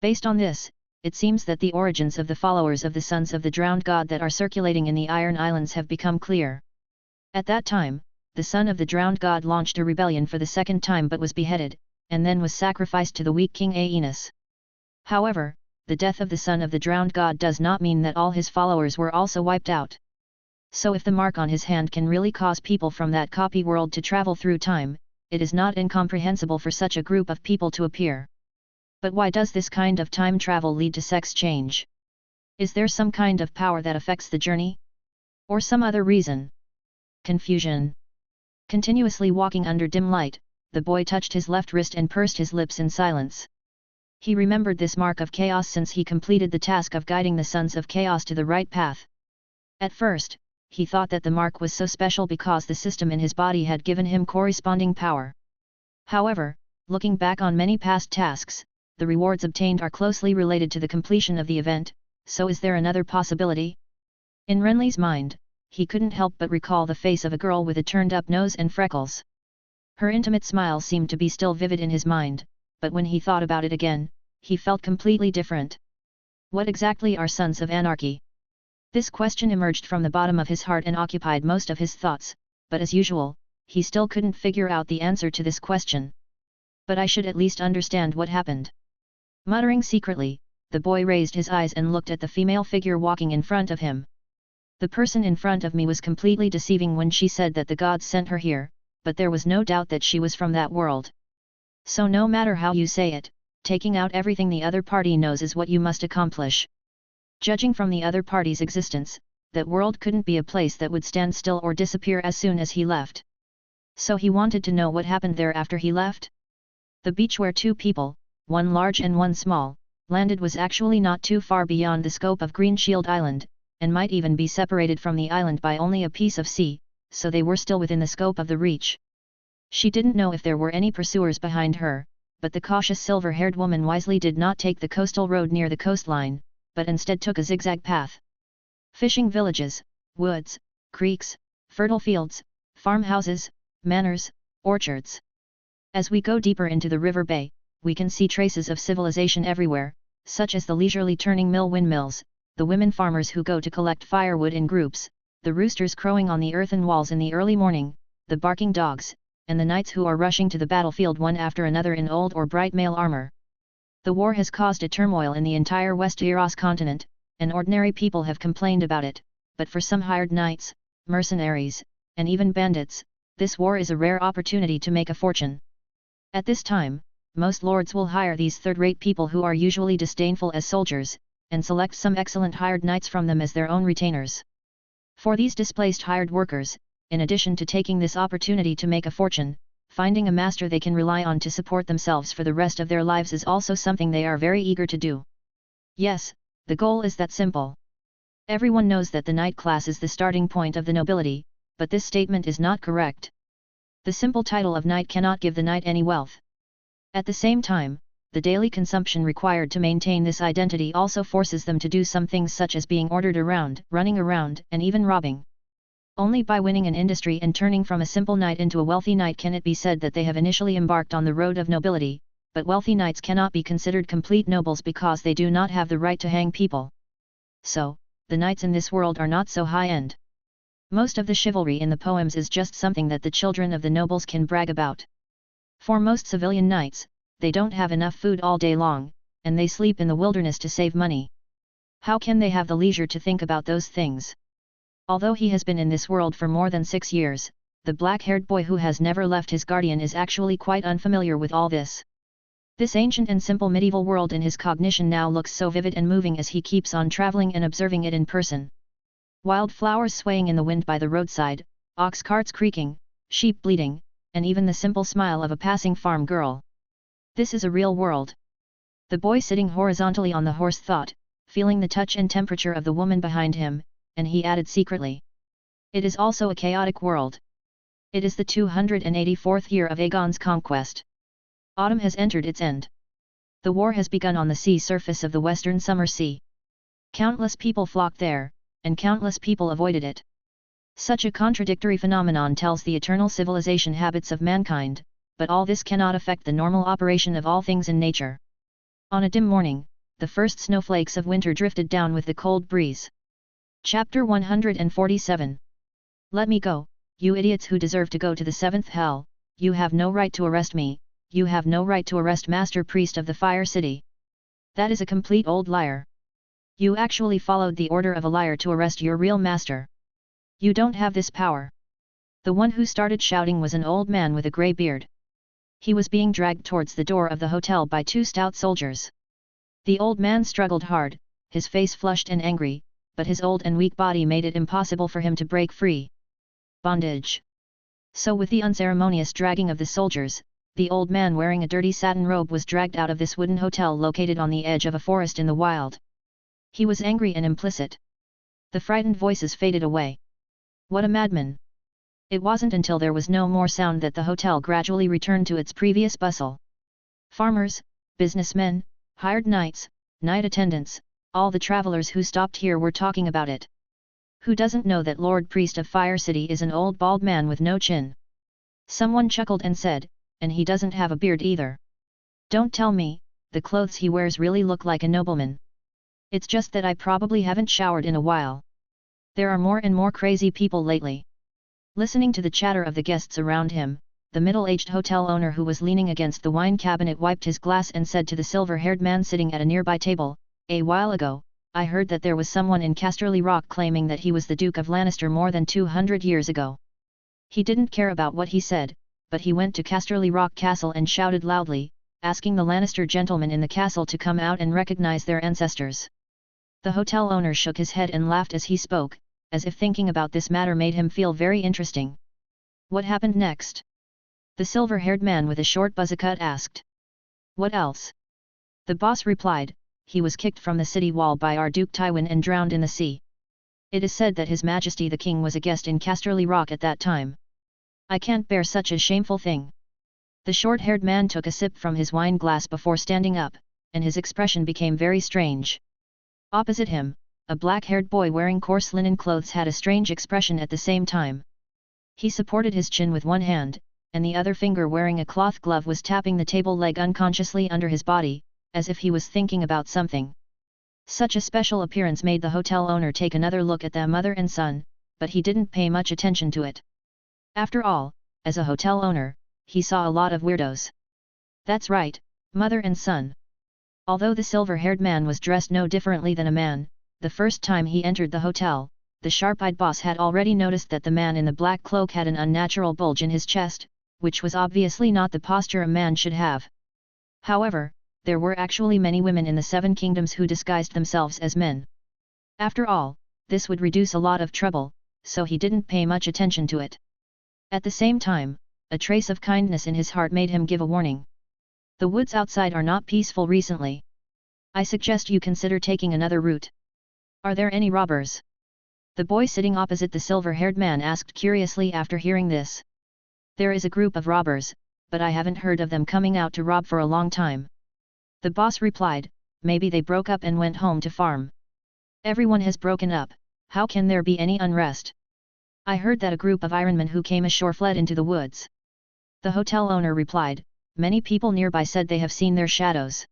Based on this, it seems that the origins of the followers of the Sons of the Drowned God that are circulating in the Iron Islands have become clear. At that time, the son of the Drowned God launched a rebellion for the second time but was beheaded, and then was sacrificed to the weak King Aeneas. However, the death of the son of the Drowned God does not mean that all his followers were also wiped out. So if the mark on his hand can really cause people from that copy world to travel through time, it is not incomprehensible for such a group of people to appear. But why does this kind of time travel lead to sex change? Is there some kind of power that affects the journey? Or some other reason? Confusion. Continuously walking under dim light, the boy touched his left wrist and pursed his lips in silence. He remembered this mark of chaos since he completed the task of guiding the sons of chaos to the right path. At first, he thought that the mark was so special because the system in his body had given him corresponding power. However, looking back on many past tasks, the rewards obtained are closely related to the completion of the event, so is there another possibility? In Renly's mind, he couldn't help but recall the face of a girl with a turned-up nose and freckles. Her intimate smile seemed to be still vivid in his mind, but when he thought about it again, he felt completely different. What exactly are Sons of Anarchy? This question emerged from the bottom of his heart and occupied most of his thoughts, but as usual, he still couldn't figure out the answer to this question. But I should at least understand what happened. Muttering secretly, the boy raised his eyes and looked at the female figure walking in front of him. The person in front of me was completely deceiving when she said that the gods sent her here, but there was no doubt that she was from that world. So no matter how you say it, taking out everything the other party knows is what you must accomplish. Judging from the other party's existence, that world couldn't be a place that would stand still or disappear as soon as he left. So he wanted to know what happened there after he left? The beach where two people, one large and one small, landed was actually not too far beyond the scope of Green Shield Island, and might even be separated from the island by only a piece of sea, so they were still within the scope of the reach. She didn't know if there were any pursuers behind her, but the cautious silver-haired woman wisely did not take the coastal road near the coastline, but instead took a zigzag path. Fishing villages, woods, creeks, fertile fields, farmhouses, manors, orchards. As we go deeper into the river bay, we can see traces of civilization everywhere, such as the leisurely turning mill windmills, the women farmers who go to collect firewood in groups, the roosters crowing on the earthen walls in the early morning, the barking dogs, and the knights who are rushing to the battlefield one after another in old or bright mail armor. The war has caused a turmoil in the entire Westeros continent, and ordinary people have complained about it, but for some hired knights, mercenaries, and even bandits, this war is a rare opportunity to make a fortune. At this time, most lords will hire these third-rate people who are usually disdainful as soldiers, and select some excellent hired knights from them as their own retainers. For these displaced hired workers, in addition to taking this opportunity to make a fortune, finding a master they can rely on to support themselves for the rest of their lives is also something they are very eager to do. Yes, the goal is that simple. Everyone knows that the knight class is the starting point of the nobility, but this statement is not correct. The simple title of knight cannot give the knight any wealth. At the same time, the daily consumption required to maintain this identity also forces them to do some things such as being ordered around, running around, and even robbing. Only by winning an industry and turning from a simple knight into a wealthy knight can it be said that they have initially embarked on the road of nobility, but wealthy knights cannot be considered complete nobles because they do not have the right to hang people. So, the knights in this world are not so high-end. Most of the chivalry in the poems is just something that the children of the nobles can brag about. For most civilian knights, they don't have enough food all day long, and they sleep in the wilderness to save money. How can they have the leisure to think about those things? Although he has been in this world for more than 6 years, the black-haired boy who has never left his guardian is actually quite unfamiliar with all this. This ancient and simple medieval world in his cognition now looks so vivid and moving as he keeps on traveling and observing it in person. Wild flowers swaying in the wind by the roadside, ox carts creaking, sheep bleating, and even the simple smile of a passing farm girl. This is a real world. The boy sitting horizontally on the horse thought, feeling the touch and temperature of the woman behind him, and he added secretly. It is also a chaotic world. It is the 284th year of Aegon's conquest. Autumn has entered its end. The war has begun on the sea surface of the western summer sea. Countless people flocked there, and countless people avoided it. Such a contradictory phenomenon tells the eternal civilization habits of mankind, but all this cannot affect the normal operation of all things in nature. On a dim morning, the first snowflakes of winter drifted down with the cold breeze. Chapter 147. Let me go, you idiots who deserve to go to the seventh hell. You have no right to arrest me, you have no right to arrest Master Priest of the Fire City. That is a complete old liar. You actually followed the order of a liar to arrest your real master. You don't have this power. The one who started shouting was an old man with a grey beard. He was being dragged towards the door of the hotel by two stout soldiers. The old man struggled hard, his face flushed and angry, but his old and weak body made it impossible for him to break free. Bondage. So with the unceremonious dragging of the soldiers, the old man wearing a dirty satin robe was dragged out of this wooden hotel located on the edge of a forest in the wild. He was angry and implicit. The frightened voices faded away. What a madman! It wasn't until there was no more sound that the hotel gradually returned to its previous bustle. Farmers, businessmen, hired knights, night attendants, all the travelers who stopped here were talking about it. Who doesn't know that Lord Priest of Fire City is an old bald man with no chin? Someone chuckled and said, and he doesn't have a beard either. Don't tell me, the clothes he wears really look like a nobleman. It's just that I probably haven't showered in a while. There are more and more crazy people lately. Listening to the chatter of the guests around him, the middle-aged hotel owner who was leaning against the wine cabinet wiped his glass and said to the silver-haired man sitting at a nearby table, "A while ago, I heard that there was someone in Casterly Rock claiming that he was the Duke of Lannister more than 200 years ago." He didn't care about what he said, but he went to Casterly Rock Castle and shouted loudly, asking the Lannister gentlemen in the castle to come out and recognize their ancestors. The hotel owner shook his head and laughed as he spoke, as if thinking about this matter made him feel very interesting. What happened next? The silver-haired man with a short buzz-cut asked. What else? The boss replied, he was kicked from the city wall by our Duke Tywin and drowned in the sea. It is said that His Majesty the King was a guest in Casterly Rock at that time. I can't bear such a shameful thing. The short-haired man took a sip from his wine glass before standing up, and his expression became very strange. Opposite him, a black-haired boy wearing coarse linen clothes had a strange expression at the same time. He supported his chin with one hand, and the other finger wearing a cloth glove was tapping the table leg unconsciously under his body, as if he was thinking about something. Such a special appearance made the hotel owner take another look at the mother and son, but he didn't pay much attention to it. After all, as a hotel owner, he saw a lot of weirdos. That's right, mother and son. Although the silver-haired man was dressed no differently than a man, the first time he entered the hotel, the sharp-eyed boss had already noticed that the man in the black cloak had an unnatural bulge in his chest, which was obviously not the posture a man should have. However, there were actually many women in the Seven Kingdoms who disguised themselves as men. After all, this would reduce a lot of trouble, so he didn't pay much attention to it. At the same time, a trace of kindness in his heart made him give a warning. The woods outside are not peaceful recently. I suggest you consider taking another route. Are there any robbers? The boy sitting opposite the silver-haired man asked curiously after hearing this. There is a group of robbers, but I haven't heard of them coming out to rob for a long time. The boss replied, maybe they broke up and went home to farm. Everyone has broken up, how can there be any unrest? I heard that a group of Ironmen who came ashore fled into the woods. The hotel owner replied, many people nearby said they have seen their shadows.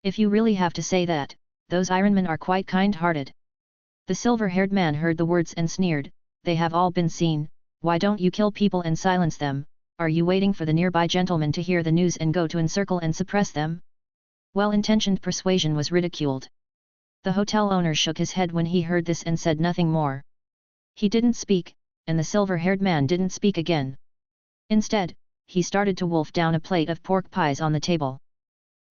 If you really have to say that, those Ironmen are quite kind-hearted. The silver-haired man heard the words and sneered, they have all been seen, why don't you kill people and silence them, are you waiting for the nearby gentlemen to hear the news and go to encircle and suppress them? Well-intentioned persuasion was ridiculed. The hotel owner shook his head when he heard this and said nothing more. He didn't speak, and the silver-haired man didn't speak again. Instead, he started to wolf down a plate of pork pies on the table.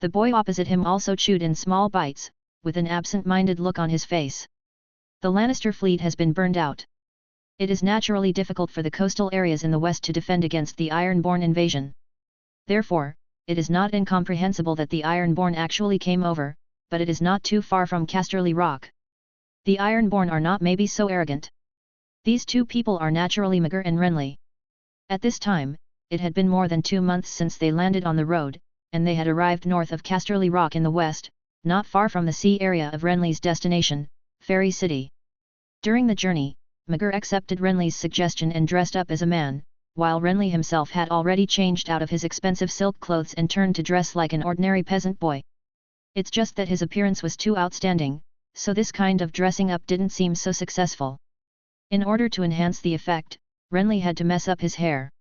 The boy opposite him also chewed in small bites, with an absent-minded look on his face. The Lannister fleet has been burned out. It is naturally difficult for the coastal areas in the west to defend against the Ironborn invasion. Therefore, it is not incomprehensible that the Ironborn actually came over, but it is not too far from Casterly Rock. The Ironborn are not maybe so arrogant. These two people are naturally Maegor and Renly. At this time, it had been more than 2 months since they landed on the road, and they had arrived north of Casterly Rock in the west, not far from the sea area of Renly's destination, Fairy City. During the journey, Maegor accepted Renly's suggestion and dressed up as a man, while Renly himself had already changed out of his expensive silk clothes and turned to dress like an ordinary peasant boy. It's just that his appearance was too outstanding, so this kind of dressing up didn't seem so successful. In order to enhance the effect, Renly had to mess up his hair.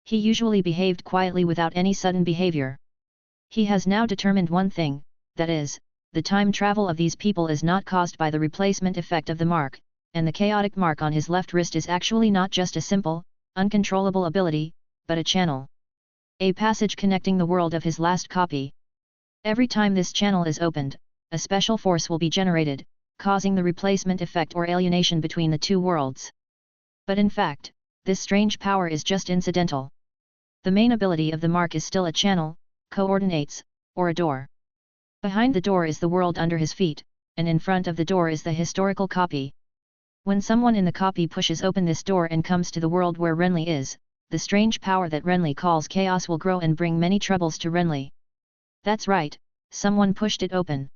He usually behaved quietly without any sudden behavior. He has now determined one thing, that is, the time travel of these people is not caused by the replacement effect of the mark, and the chaotic mark on his left wrist is actually not just a simple, uncontrollable ability, but a channel. A passage connecting the world of his last copy. Every time this channel is opened, a special force will be generated, causing the replacement effect or alienation between the two worlds. But in fact, this strange power is just incidental. The main ability of the mark is still a channel, coordinates, or a door. Behind the door is the world under his feet, and in front of the door is the historical copy. When someone in the copy pushes open this door and comes to the world where Renly is, the strange power that Renly calls chaos will grow and bring many troubles to Renly. That's right, someone pushed it open.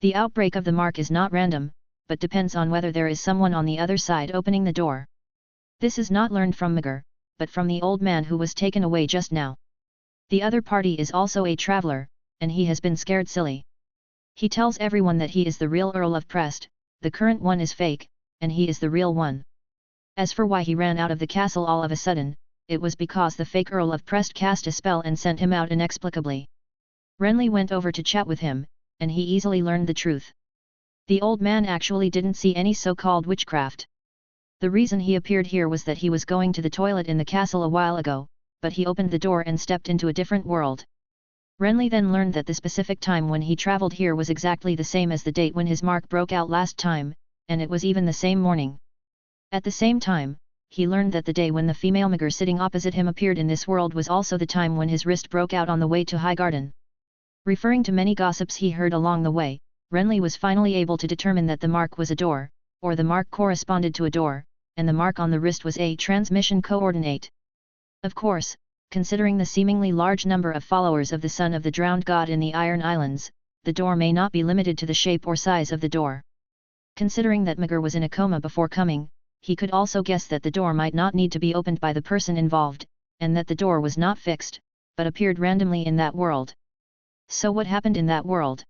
The outbreak of the mark is not random, but depends on whether there is someone on the other side opening the door. This is not learned from Migr, but from the old man who was taken away just now. The other party is also a traveler, and he has been scared silly. He tells everyone that he is the real Earl of Prest, the current one is fake, and he is the real one. As for why he ran out of the castle all of a sudden, it was because the fake Earl of Prest cast a spell and sent him out inexplicably. Renly went over to chat with him, and he easily learned the truth. The old man actually didn't see any so-called witchcraft. The reason he appeared here was that he was going to the toilet in the castle a while ago, but he opened the door and stepped into a different world. Renly then learned that the specific time when he traveled here was exactly the same as the date when his mark broke out last time, and it was even the same morning. At the same time, he learned that the day when the female Migr sitting opposite him appeared in this world was also the time when his wrist broke out on the way to Highgarden. Referring to many gossips he heard along the way, Renly was finally able to determine that the mark was a door, or the mark corresponded to a door, and the mark on the wrist was a transmission coordinate. Of course, considering the seemingly large number of followers of the son of the drowned god in the Iron Islands, the door may not be limited to the shape or size of the door. Considering that Migr was in a coma before coming, he could also guess that the door might not need to be opened by the person involved, and that the door was not fixed, but appeared randomly in that world. So what happened in that world?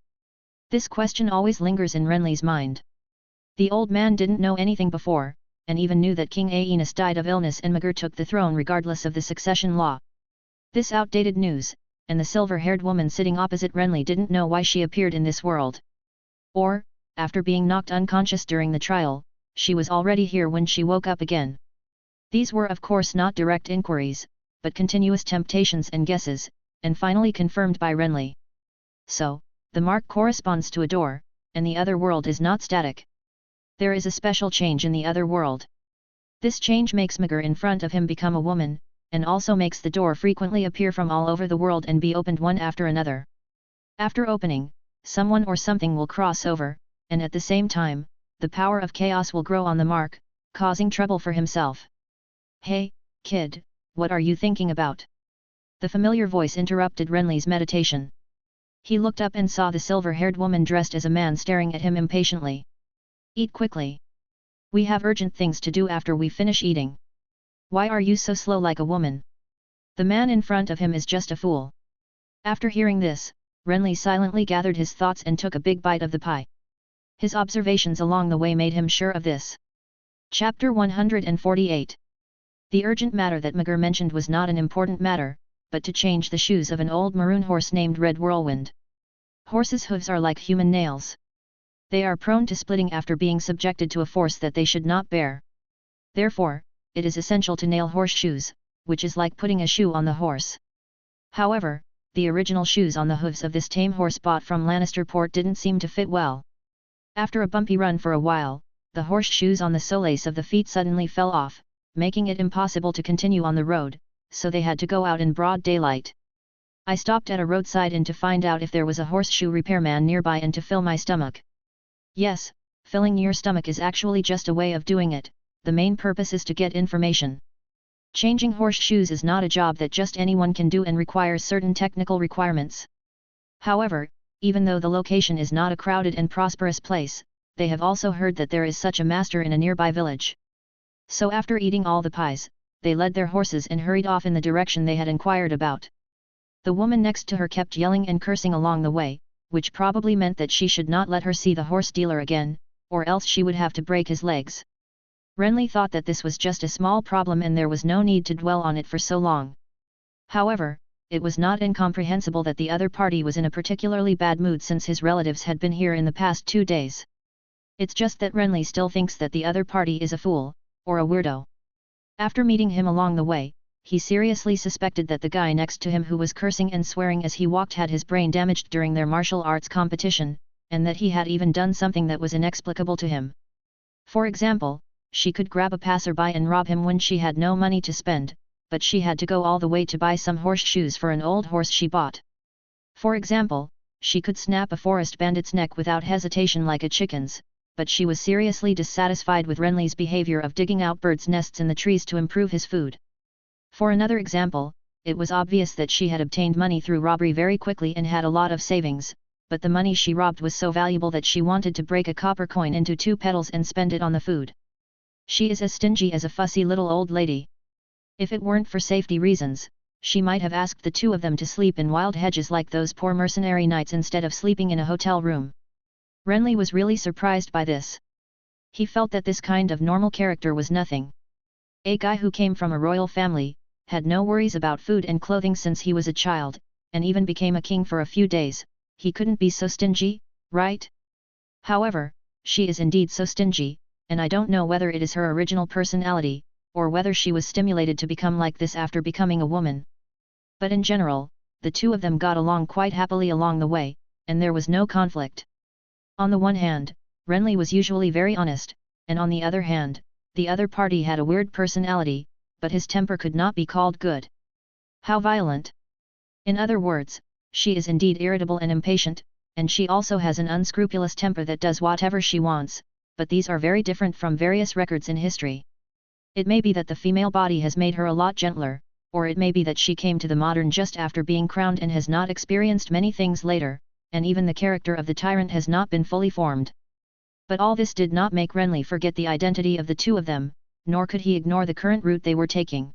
This question always lingers in Renly's mind. The old man didn't know anything before, and even knew that King Aenus died of illness and Migr took the throne regardless of the succession law. This outdated news, and the silver-haired woman sitting opposite Renly didn't know why she appeared in this world. Or, after being knocked unconscious during the trial, she was already here when she woke up again. These were of course not direct inquiries, but continuous temptations and guesses, and finally confirmed by Renly. So, the mark corresponds to a door, and the other world is not static. There is a special change in the other world. This change makes Migr in front of him become a woman, and also makes the door frequently appear from all over the world and be opened one after another. After opening, someone or something will cross over, and at the same time, the power of chaos will grow on the mark, causing trouble for himself. "Hey, kid, what are you thinking about?" The familiar voice interrupted Renly's meditation. He looked up and saw the silver-haired woman dressed as a man staring at him impatiently. "Eat quickly. We have urgent things to do after we finish eating. Why are you so slow like a woman?" The man in front of him is just a fool. After hearing this, Renly silently gathered his thoughts and took a big bite of the pie. His observations along the way made him sure of this. Chapter 148. The urgent matter that Migr mentioned was not an important matter, but to change the shoes of an old maroon horse named Red Whirlwind. Horses' hooves are like human nails. They are prone to splitting after being subjected to a force that they should not bear. Therefore, it is essential to nail horseshoes, which is like putting a shoe on the horse. However, the original shoes on the hooves of this tame horse bought from Lannisterport didn't seem to fit well. After a bumpy run for a while, the horseshoes on the soles of the feet suddenly fell off, making it impossible to continue on the road, so they had to go out in broad daylight. I stopped at a roadside inn to find out if there was a horseshoe repairman nearby and to fill my stomach. Yes, filling your stomach is actually just a way of doing it, the main purpose is to get information. Changing horseshoes is not a job that just anyone can do and requires certain technical requirements. However, even though the location is not a crowded and prosperous place, they have also heard that there is such a master in a nearby village. So after eating all the pies, they led their horses and hurried off in the direction they had inquired about. The woman next to her kept yelling and cursing along the way, which probably meant that she should not let her see the horse dealer again, or else she would have to break his legs. Renly thought that this was just a small problem and there was no need to dwell on it for so long. However, it was not incomprehensible that the other party was in a particularly bad mood since his relatives had been here in the past 2 days. It's just that Renly still thinks that the other party is a fool, or a weirdo. After meeting him along the way, he seriously suspected that the guy next to him who was cursing and swearing as he walked had his brain damaged during their martial arts competition, and that he had even done something that was inexplicable to him. For example, she could grab a passerby and rob him when she had no money to spend, but she had to go all the way to buy some horseshoes for an old horse she bought. For example, she could snap a forest bandit's neck without hesitation like a chicken's, but she was seriously dissatisfied with Renly's behavior of digging out birds' nests in the trees to improve his food. For another example, it was obvious that she had obtained money through robbery very quickly and had a lot of savings, but the money she robbed was so valuable that she wanted to break a copper coin into 2 petals and spend it on the food. She is as stingy as a fussy little old lady. If it weren't for safety reasons, she might have asked the 2 of them to sleep in wild hedges like those poor mercenary knights instead of sleeping in a hotel room. Renly was really surprised by this. He felt that this kind of normal character was nothing. A guy who came from a royal family, had no worries about food and clothing since he was a child, and even became a king for a few days, he couldn't be so stingy, right? However, she is indeed so stingy, and I don't know whether it is her original personality, or whether she was stimulated to become like this after becoming a woman. But in general, the 2 of them got along quite happily along the way, and there was no conflict. On the one hand, Renly was usually very honest, and on the other hand, the other party had a weird personality, but his temper could not be called good. How violent! In other words, she is indeed irritable and impatient, and she also has an unscrupulous temper that does whatever she wants, but these are very different from various records in history. It may be that the female body has made her a lot gentler, or it may be that she came to the modern just after being crowned and has not experienced many things later, and even the character of the tyrant has not been fully formed. But all this did not make Renly forget the identity of the 2 of them, nor could he ignore the current route they were taking.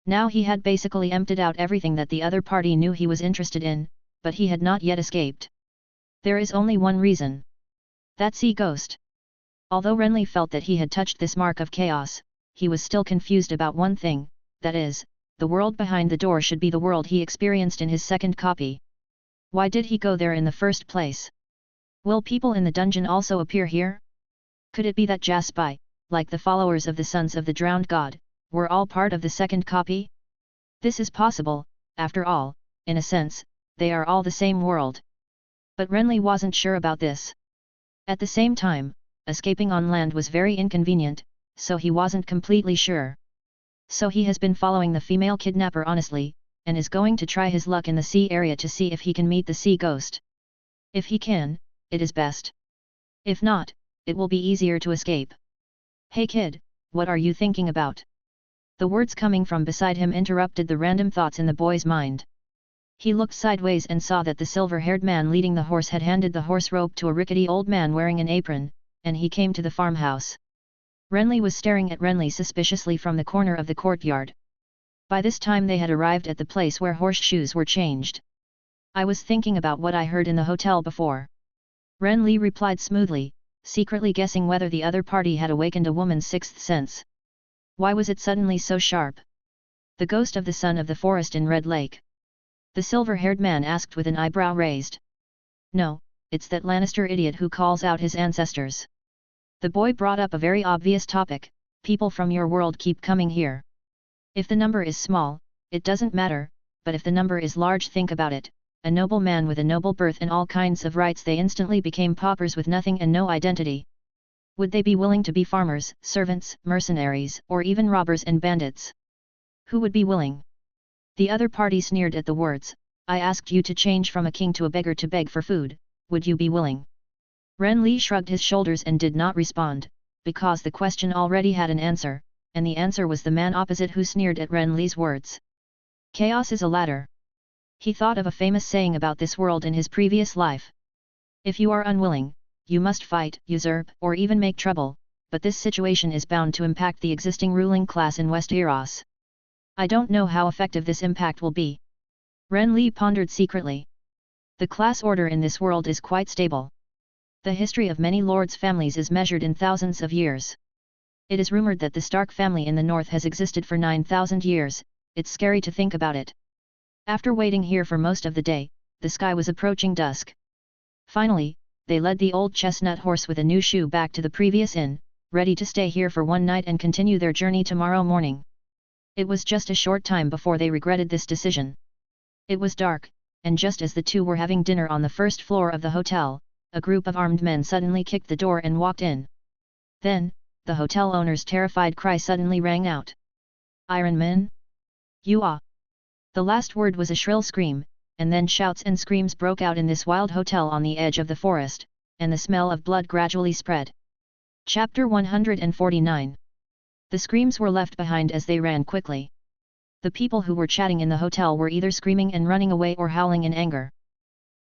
Now he had basically emptied out everything that the other party knew he was interested in, but he had not yet escaped. There is only one reason. That sea ghost. Although Renly felt that he had touched this mark of chaos, he was still confused about one thing, that is, the world behind the door should be the world he experienced in his second copy. Why did he go there in the first place? Will people in the dungeon also appear here? Could it be that Jaspi, like the followers of the Sons of the Drowned God, were all part of the second copy? This is possible, after all, in a sense, they are all the same world. But Renly wasn't sure about this. At the same time, escaping on land was very inconvenient, so he wasn't completely sure. So he has been following the female kidnapper honestly, and is going to try his luck in the sea area to see if he can meet the sea ghost. If he can, it is best. If not, it will be easier to escape. Hey kid, what are you thinking about? The words coming from beside him interrupted the random thoughts in the boy's mind. He looked sideways and saw that the silver-haired man leading the horse had handed the horse rope to a rickety old man wearing an apron, and he came to the farmhouse. Renly was staring at Renly suspiciously from the corner of the courtyard. By this time they had arrived at the place where horseshoes were changed. I was thinking about what I heard in the hotel before. Renly replied smoothly, secretly guessing whether the other party had awakened a woman's sixth sense. Why was it suddenly so sharp? The ghost of the son of the forest in Red Lake. The silver-haired man asked with an eyebrow raised. No, it's that Lannister idiot who calls out his ancestors. The boy brought up a very obvious topic, people from your world keep coming here. If the number is small, it doesn't matter, but if the number is large, think about it. A noble man with a noble birth and all kinds of rights, they instantly became paupers with nothing and no identity. Would they be willing to be farmers, servants, mercenaries, or even robbers and bandits? Who would be willing? The other party sneered at the words. I asked you to change from a king to a beggar to beg for food, would you be willing? Renly shrugged his shoulders and did not respond, because the question already had an answer, and the answer was the man opposite who sneered at Renly's words. Chaos is a ladder. He thought of a famous saying about this world in his previous life. If you are unwilling, you must fight, usurp, or even make trouble, but this situation is bound to impact the existing ruling class in Westeros. I don't know how effective this impact will be. Renly pondered secretly. The class order in this world is quite stable. The history of many lords' families is measured in thousands of years. It is rumored that the Stark family in the north has existed for 9,000 years, it's scary to think about it. After waiting here for most of the day, the sky was approaching dusk. Finally, they led the old chestnut horse with a new shoe back to the previous inn, ready to stay here for one night and continue their journey tomorrow morning. It was just a short time before they regretted this decision. It was dark, and just as the two were having dinner on the first floor of the hotel, a group of armed men suddenly kicked the door and walked in. Then, the hotel owner's terrified cry suddenly rang out. "Iron Men? You are!" The last word was a shrill scream, and then shouts and screams broke out in this wild hotel on the edge of the forest, and the smell of blood gradually spread. Chapter 149. The screams were left behind as they ran quickly. The people who were chatting in the hotel were either screaming and running away or howling in anger.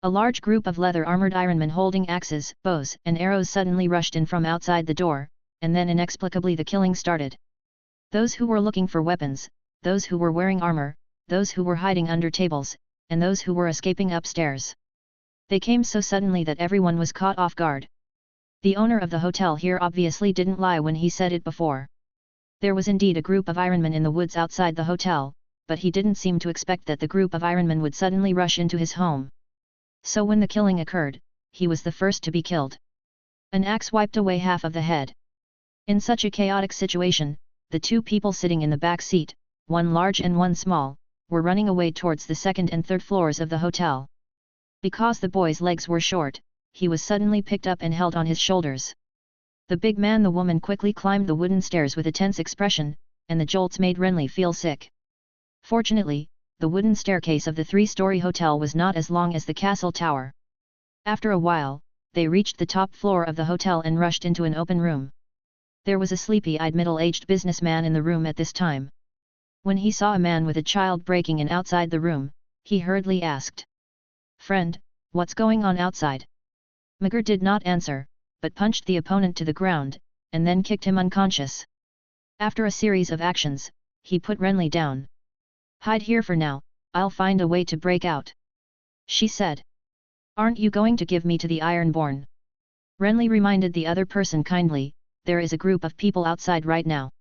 A large group of leather-armored ironmen holding axes, bows, and arrows suddenly rushed in from outside the door, and then inexplicably the killing started. Those who were looking for weapons, those who were wearing armor, those who were hiding under tables, and those who were escaping upstairs. They came so suddenly that everyone was caught off guard. The owner of the hotel here obviously didn't lie when he said it before. There was indeed a group of ironmen in the woods outside the hotel, but he didn't seem to expect that the group of ironmen would suddenly rush into his home. So when the killing occurred, he was the first to be killed. An axe wiped away half of the head. In such a chaotic situation, the two people sitting in the back seat, one large and one small, were running away towards the second and third floors of the hotel. Because the boy's legs were short, he was suddenly picked up and held on his shoulders. The big man and the woman quickly climbed the wooden stairs with a tense expression, and the jolts made Renly feel sick. Fortunately, the wooden staircase of the three-story hotel was not as long as the castle tower. After a while, they reached the top floor of the hotel and rushed into an open room. There was a sleepy-eyed middle-aged businessman in the room at this time. When he saw a man with a child breaking in outside the room, he hurriedly asked, "Friend, what's going on outside?" Migger did not answer, but punched the opponent to the ground, and then kicked him unconscious. After a series of actions, he put Renly down. "Hide here for now, I'll find a way to break out," she said. "Aren't you going to give me to the Ironborn?" Renly reminded the other person kindly, "There is a group of people outside right now."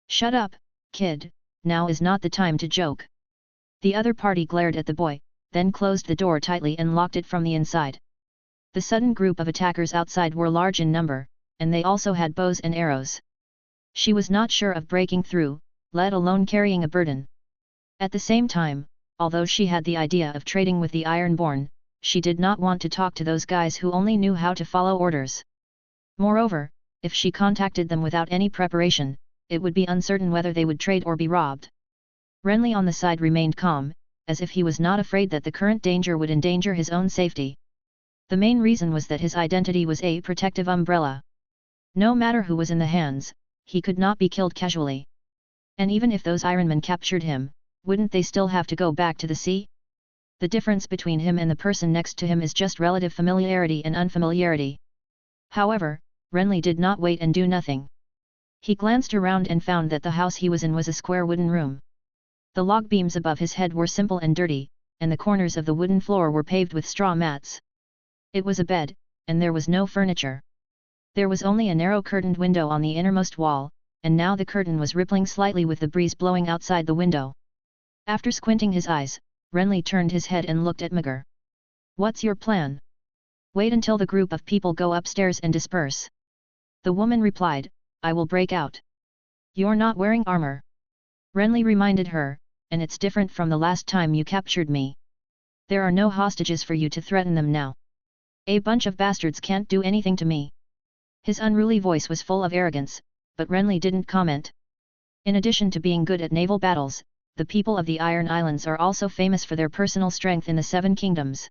"Shut up, kid, now is not the time to joke." The other party glared at the boy, then closed the door tightly and locked it from the inside. The sudden group of attackers outside were large in number, and they also had bows and arrows. She was not sure of breaking through, let alone carrying a burden. At the same time, although she had the idea of trading with the Ironborn, she did not want to talk to those guys who only knew how to follow orders. Moreover, if she contacted them without any preparation, it would be uncertain whether they would trade or be robbed. Renly on the side remained calm, as if he was not afraid that the current danger would endanger his own safety. The main reason was that his identity was a protective umbrella. No matter who was in the hands, he could not be killed casually. And even if those Ironmen captured him, wouldn't they still have to go back to the sea? The difference between him and the person next to him is just relative familiarity and unfamiliarity. However, Renly did not wait and do nothing. He glanced around and found that the house he was in was a square wooden room. The log beams above his head were simple and dirty, and the corners of the wooden floor were paved with straw mats. It was a bed, and there was no furniture. There was only a narrow curtained window on the innermost wall, and now the curtain was rippling slightly with the breeze blowing outside the window. After squinting his eyes, Renly turned his head and looked at Migger. "What's your plan?" "Wait until the group of people go upstairs and disperse." The woman replied, "I will break out." "You're not wearing armor," Renly reminded her, "and it's different from the last time you captured me. There are no hostages for you to threaten them now. A bunch of bastards can't do anything to me." His unruly voice was full of arrogance, but Renly didn't comment. In addition to being good at naval battles, the people of the Iron Islands are also famous for their personal strength in the Seven Kingdoms.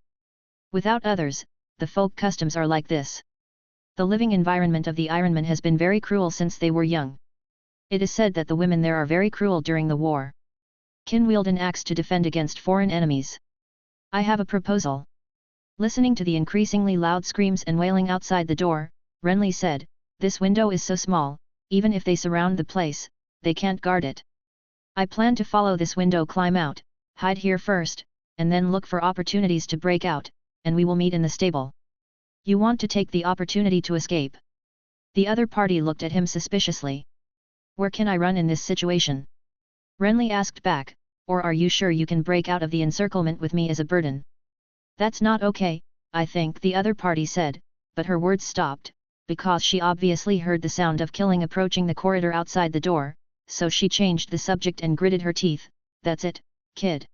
Without others, the folk customs are like this. The living environment of the Ironmen has been very cruel since they were young. It is said that the women there are very cruel during the war. Can wield an axe to defend against foreign enemies. "I have a proposal." Listening to the increasingly loud screams and wailing outside the door, Renly said, "This window is so small, even if they surround the place, they can't guard it. I plan to follow this window, climb out, hide here first, and then look for opportunities to break out, and we will meet in the stable. You want to take the opportunity to escape?" The other party looked at him suspiciously. "Where can I run in this situation?" Renly asked back, "Or are you sure you can break out of the encirclement with me as a burden?" "That's not okay, I think," the other party said, but her words stopped, because she obviously heard the sound of killing approaching the corridor outside the door, so she changed the subject and gritted her teeth. "That's it, kid.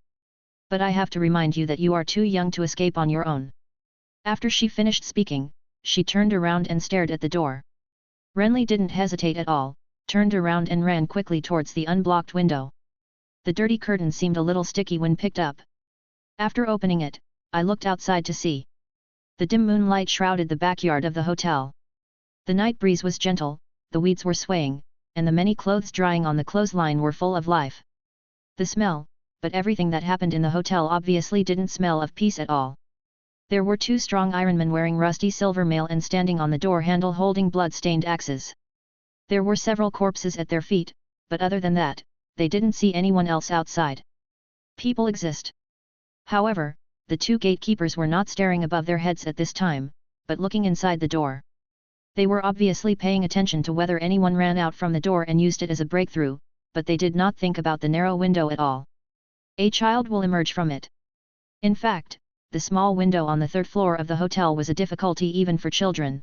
But I have to remind you that you are too young to escape on your own." After she finished speaking, she turned around and stared at the door. Renly didn't hesitate at all, turned around and ran quickly towards the unblocked window. The dirty curtain seemed a little sticky when picked up. After opening it, I looked outside to see. The dim moonlight shrouded the backyard of the hotel. The night breeze was gentle, the weeds were swaying, and the many clothes drying on the clothesline were full of life. The smell, but everything that happened in the hotel obviously didn't smell of peace at all. There were two strong ironmen wearing rusty silver mail and standing on the door handle holding blood-stained axes. There were several corpses at their feet, but other than that, they didn't see anyone else outside. People exist. However, the two gatekeepers were not staring above their heads at this time, but looking inside the door. They were obviously paying attention to whether anyone ran out from the door and used it as a breakthrough, but they did not think about the narrow window at all. A child will emerge from it. In fact, the small window on the third floor of the hotel was a difficulty even for children.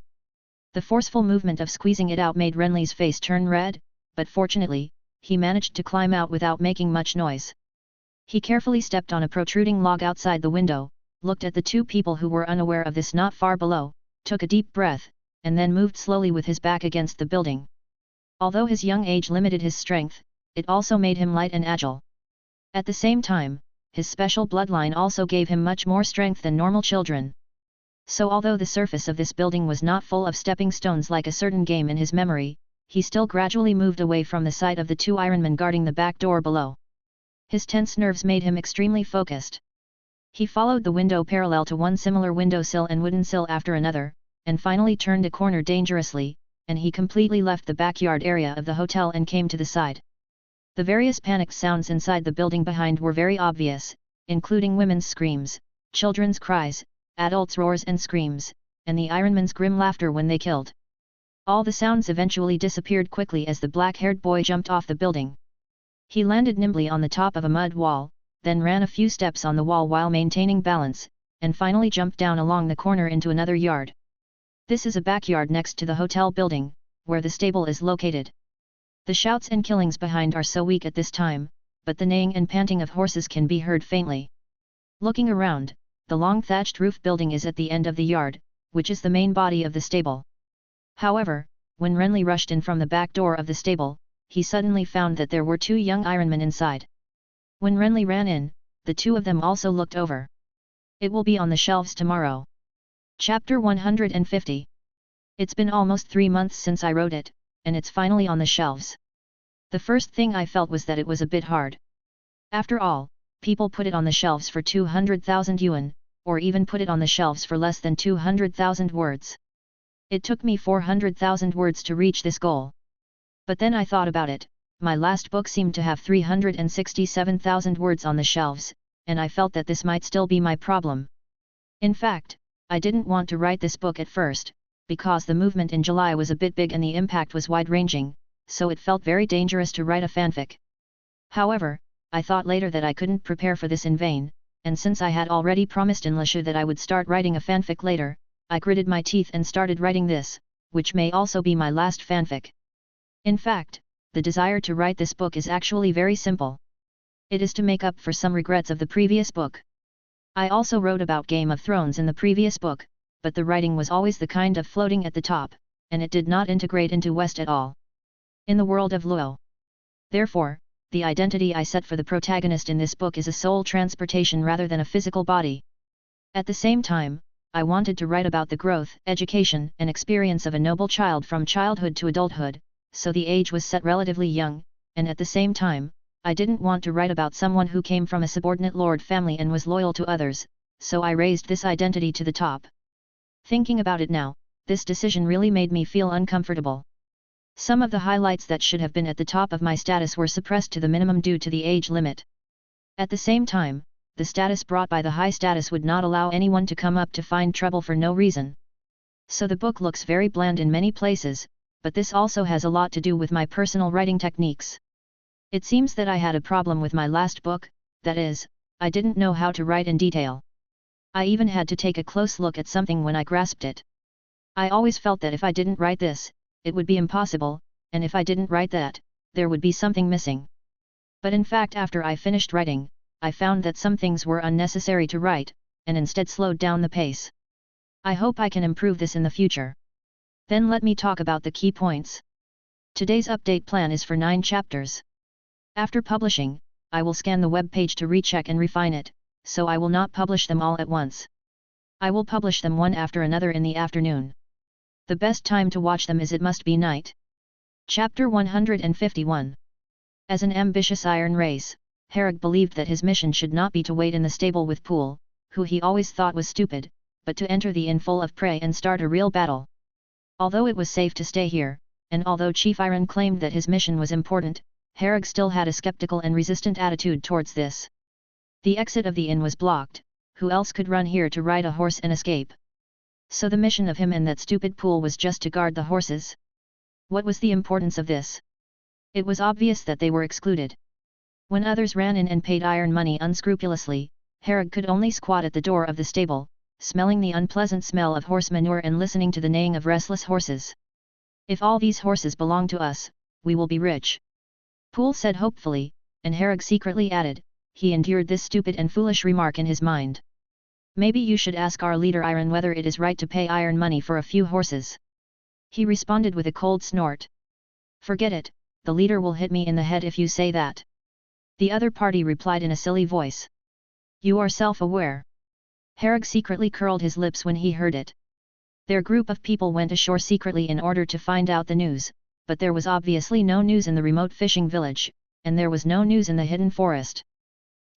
The forceful movement of squeezing it out made Renly's face turn red, but fortunately, he managed to climb out without making much noise. He carefully stepped on a protruding log outside the window, looked at the two people who were unaware of this not far below, took a deep breath, and then moved slowly with his back against the building. Although his young age limited his strength, it also made him light and agile. At the same time, his special bloodline also gave him much more strength than normal children. So although the surface of this building was not full of stepping stones like a certain game in his memory, he still gradually moved away from the sight of the two ironmen guarding the back door below. His tense nerves made him extremely focused. He followed the window parallel to one similar windowsill and wooden sill after another, and finally turned a corner dangerously, and he completely left the backyard area of the hotel and came to the side. The various panicked sounds inside the building behind were very obvious, including women's screams, children's cries, adults' roars and screams, and the ironmen's grim laughter when they killed. All the sounds eventually disappeared quickly as the black-haired boy jumped off the building. He landed nimbly on the top of a mud wall, then ran a few steps on the wall while maintaining balance, and finally jumped down along the corner into another yard. This is a backyard next to the hotel building, where the stable is located. The shouts and killings behind are so weak at this time, but the neighing and panting of horses can be heard faintly. Looking around, the long thatched roof building is at the end of the yard, which is the main body of the stable. However, when Renly rushed in from the back door of the stable, he suddenly found that there were two young ironmen inside. When Renly ran in, the two of them also looked over. It will be on the shelves tomorrow. Chapter 150. It's been almost 3 months since I wrote it, and it's finally on the shelves. The first thing I felt was that it was a bit hard. After all, people put it on the shelves for 200,000 yuan, or even put it on the shelves for less than 200,000 words. It took me 400,000 words to reach this goal. But then I thought about it, my last book seemed to have 367,000 words on the shelves, and I felt that this might still be my problem. In fact, I didn't want to write this book at first, because the movement in July was a bit big and the impact was wide-ranging, so it felt very dangerous to write a fanfic. However, I thought later that I couldn't prepare for this in vain, and since I had already promised in Lashu that I would start writing a fanfic later, I gritted my teeth and started writing this, which may also be my last fanfic. In fact, the desire to write this book is actually very simple. It is to make up for some regrets of the previous book. I also wrote about Game of Thrones in the previous book, but the writing was always the kind of floating at the top, and it did not integrate into West at all. In the world of Luo. Therefore, the identity I set for the protagonist in this book is a soul transportation rather than a physical body. At the same time, I wanted to write about the growth, education, and experience of a noble child from childhood to adulthood, so the age was set relatively young, and at the same time, I didn't want to write about someone who came from a subordinate lord family and was loyal to others, so I raised this identity to the top. Thinking about it now, this decision really made me feel uncomfortable. Some of the highlights that should have been at the top of my status were suppressed to the minimum due to the age limit. At the same time, the status brought by the high status would not allow anyone to come up to find trouble for no reason. So the book looks very bland in many places, but this also has a lot to do with my personal writing techniques. It seems that I had a problem with my last book, that is, I didn't know how to write in detail. I even had to take a close look at something when I grasped it. I always felt that if I didn't write this, it would be impossible, and if I didn't write that, there would be something missing. But in fact, after I finished writing, I found that some things were unnecessary to write, and instead slowed down the pace. I hope I can improve this in the future. Then let me talk about the key points. Today's update plan is for 9 chapters. After publishing, I will scan the web page to recheck and refine it, so I will not publish them all at once. I will publish them one after another in the afternoon. The best time to watch them is it must be night. Chapter 151. As an ambitious iron race, Herrick believed that his mission should not be to wait in the stable with Poole, who he always thought was stupid, but to enter the inn full of prey and start a real battle. Although it was safe to stay here, and although Chief Iron claimed that his mission was important, Herrick still had a skeptical and resistant attitude towards this. The exit of the inn was blocked, who else could run here to ride a horse and escape? So the mission of him and that stupid Poole was just to guard the horses? What was the importance of this? It was obvious that they were excluded. When others ran in and paid iron money unscrupulously, Herrick could only squat at the door of the stable, smelling the unpleasant smell of horse manure and listening to the neighing of restless horses. If all these horses belong to us, we will be rich. Poole said hopefully, and Herrick secretly added, he endured this stupid and foolish remark in his mind. Maybe you should ask our leader Iron whether it is right to pay iron money for a few horses. He responded with a cold snort. Forget it, the leader will hit me in the head if you say that. The other party replied in a silly voice. You are self-aware. Herrick secretly curled his lips when he heard it. Their group of people went ashore secretly in order to find out the news, but there was obviously no news in the remote fishing village, and there was no news in the hidden forest.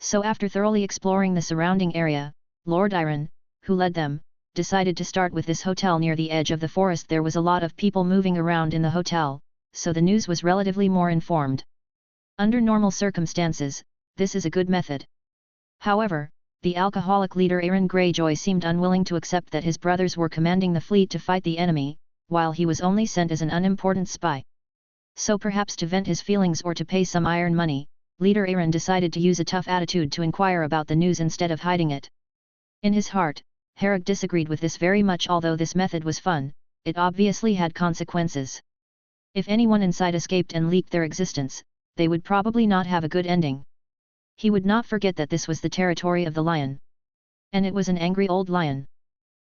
So after thoroughly exploring the surrounding area, Lord Iron, who led them, decided to start with this hotel near the edge of the forest. There was a lot of people moving around in the hotel, so the news was relatively more informed. Under normal circumstances, this is a good method. However, the alcoholic leader Aaron Greyjoy seemed unwilling to accept that his brothers were commanding the fleet to fight the enemy, while he was only sent as an unimportant spy. So perhaps to vent his feelings or to pay some iron money, leader Aaron decided to use a tough attitude to inquire about the news instead of hiding it. In his heart, Herrick disagreed with this very much. Although this method was fun, it obviously had consequences. If anyone inside escaped and leaked their existence, they would probably not have a good ending. He would not forget that this was the territory of the lion. And it was an angry old lion.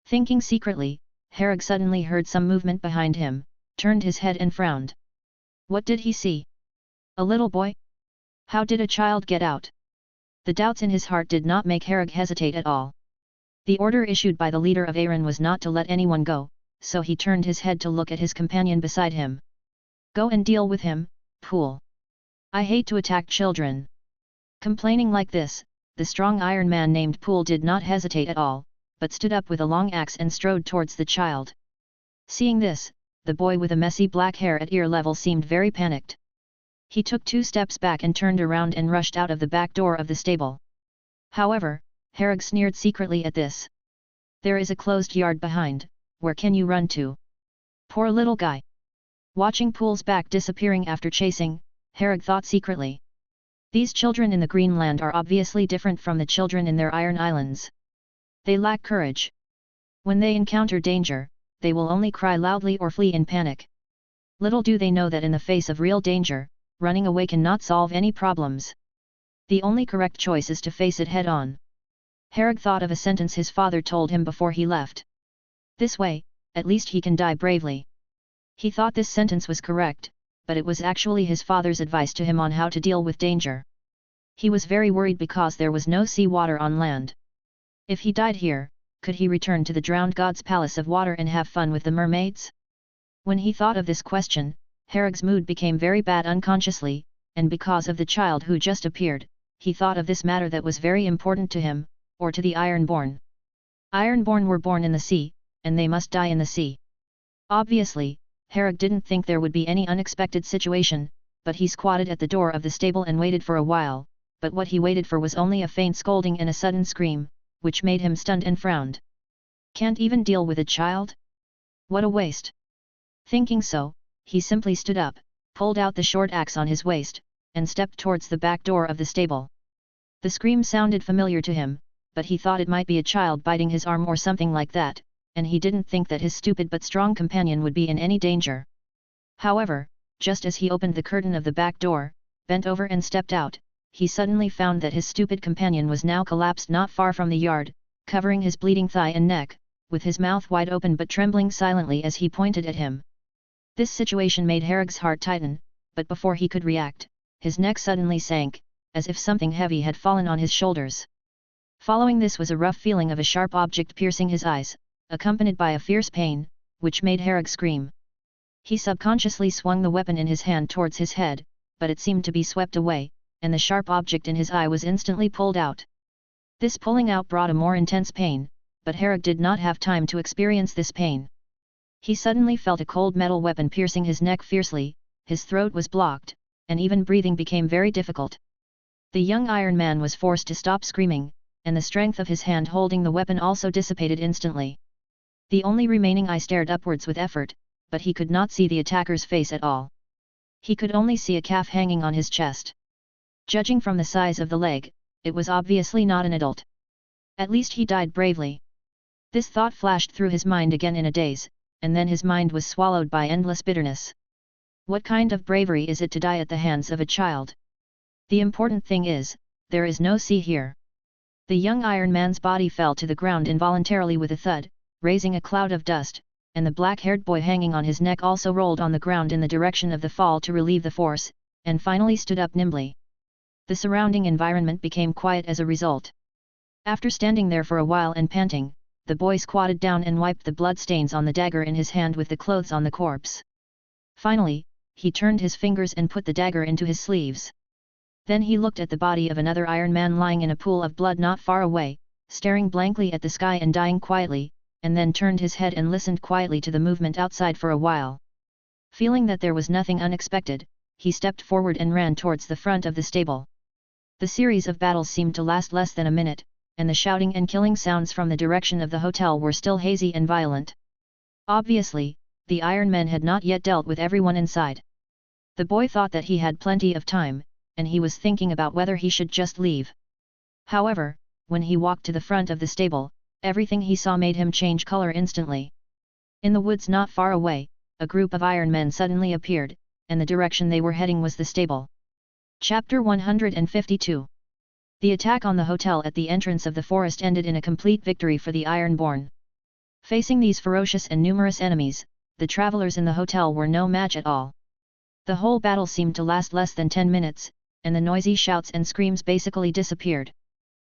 Thinking secretly, Herrick suddenly heard some movement behind him, turned his head and frowned. What did he see? A little boy? How did a child get out? The doubts in his heart did not make Herrick hesitate at all. The order issued by the leader of Aaron was not to let anyone go, so he turned his head to look at his companion beside him. Go and deal with him, Poole. I hate to attack children. Complaining like this, the strong iron man named Poole did not hesitate at all, but stood up with a long axe and strode towards the child. Seeing this, the boy with a messy black hair at ear level seemed very panicked. He took 2 steps back and turned around and rushed out of the back door of the stable. However, Herrick sneered secretly at this. There is a closed yard behind, where can you run to? Poor little guy. Watching Poole's back disappearing after chasing, Herrick thought secretly. These children in the Greenland are obviously different from the children in their Iron Islands. They lack courage. When they encounter danger, they will only cry loudly or flee in panic. Little do they know that in the face of real danger, running away cannot solve any problems. The only correct choice is to face it head-on. Herrick thought of a sentence his father told him before he left. This way, at least he can die bravely. He thought this sentence was correct, but it was actually his father's advice to him on how to deal with danger. He was very worried because there was no sea water on land. If he died here, could he return to the drowned god's palace of water and have fun with the mermaids? When he thought of this question, Herrick's mood became very bad unconsciously, and because of the child who just appeared, he thought of this matter that was very important to him, or to the Ironborn. Ironborn were born in the sea, and they must die in the sea. Obviously, Herrick didn't think there would be any unexpected situation, but he squatted at the door of the stable and waited for a while, but what he waited for was only a faint scolding and a sudden scream, which made him stunned and frowned. Can't even deal with a child? What a waste! Thinking so, he simply stood up, pulled out the short axe on his waist, and stepped towards the back door of the stable. The scream sounded familiar to him, but he thought it might be a child biting his arm or something like that, and he didn't think that his stupid but strong companion would be in any danger. However, just as he opened the curtain of the back door, bent over and stepped out, he suddenly found that his stupid companion was now collapsed not far from the yard, covering his bleeding thigh and neck, with his mouth wide open but trembling silently as he pointed at him. This situation made Harrog's heart tighten, but before he could react, his neck suddenly sank, as if something heavy had fallen on his shoulders. Following this was a rough feeling of a sharp object piercing his eyes, accompanied by a fierce pain, which made Harrog scream. He subconsciously swung the weapon in his hand towards his head, but it seemed to be swept away, and the sharp object in his eye was instantly pulled out. This pulling out brought a more intense pain, but Harrog did not have time to experience this pain. He suddenly felt a cold metal weapon piercing his neck fiercely, his throat was blocked, and even breathing became very difficult. The young Iron Man was forced to stop screaming, and the strength of his hand holding the weapon also dissipated instantly. The only remaining eye stared upwards with effort, but he could not see the attacker's face at all. He could only see a calf hanging on his chest. Judging from the size of the leg, it was obviously not an adult. At least he died bravely. This thought flashed through his mind again in a daze, and then his mind was swallowed by endless bitterness. What kind of bravery is it to die at the hands of a child? The important thing is, there is no sea here. The young Iron Man's body fell to the ground involuntarily with a thud, raising a cloud of dust, and the black-haired boy hanging on his neck also rolled on the ground in the direction of the fall to relieve the force, and finally stood up nimbly. The surrounding environment became quiet as a result. After standing there for a while and panting, the boy squatted down and wiped the blood stains on the dagger in his hand with the clothes on the corpse. Finally, he turned his fingers and put the dagger into his sleeves. Then he looked at the body of another Iron Man lying in a pool of blood not far away, staring blankly at the sky and dying quietly, and then turned his head and listened quietly to the movement outside for a while. Feeling that there was nothing unexpected, he stepped forward and ran towards the front of the stable. The series of battles seemed to last less than a minute, and the shouting and killing sounds from the direction of the hotel were still hazy and violent. Obviously, the Iron Men had not yet dealt with everyone inside. The boy thought that he had plenty of time, and he was thinking about whether he should just leave. However, when he walked to the front of the stable, everything he saw made him change color instantly. In the woods not far away, a group of Iron Men suddenly appeared, and the direction they were heading was the stable. Chapter 152. The attack on the hotel at the entrance of the forest ended in a complete victory for the Ironborn. Facing these ferocious and numerous enemies, the travelers in the hotel were no match at all. The whole battle seemed to last less than 10 minutes, and the noisy shouts and screams basically disappeared.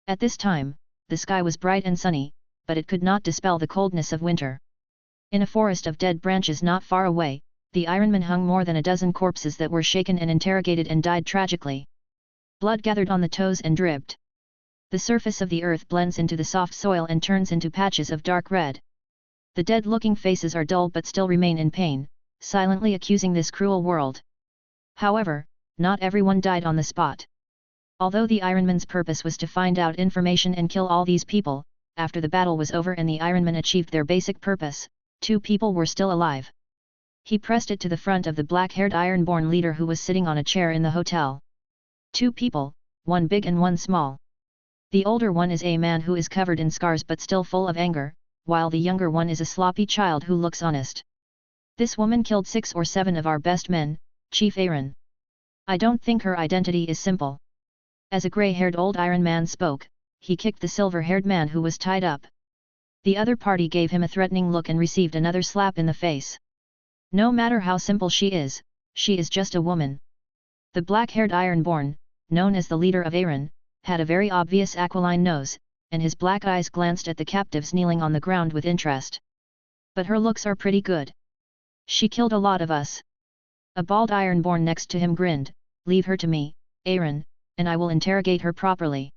At this time, the sky was bright and sunny, but it could not dispel the coldness of winter. In a forest of dead branches not far away, the Ironmen hung more than a dozen corpses that were shaken and interrogated and died tragically. Blood gathered on the toes and dripped. The surface of the earth blends into the soft soil and turns into patches of dark red. The dead-looking faces are dull but still remain in pain, silently accusing this cruel world. However, not everyone died on the spot. Although the Ironman's purpose was to find out information and kill all these people, after the battle was over and the Ironmen achieved their basic purpose, 2 people were still alive. He pressed it to the front of the black-haired Ironborn leader who was sitting on a chair in the hotel. 2 people, one big and one small. The older one is a man who is covered in scars but still full of anger, while the younger one is a sloppy child who looks honest. This woman killed 6 or 7 of our best men, Chief Aaron. I don't think her identity is simple. As a grey-haired old Iron Man spoke, he kicked the silver-haired man who was tied up. The other party gave him a threatening look and received another slap in the face. No matter how simple she is just a woman. The black-haired Ironborn, known as the leader of Aaron, had a very obvious aquiline nose, and his black eyes glanced at the captives kneeling on the ground with interest. But her looks are pretty good. She killed a lot of us. A bald Ironborn next to him grinned, "Leave her to me, Aaron, and I will interrogate her properly.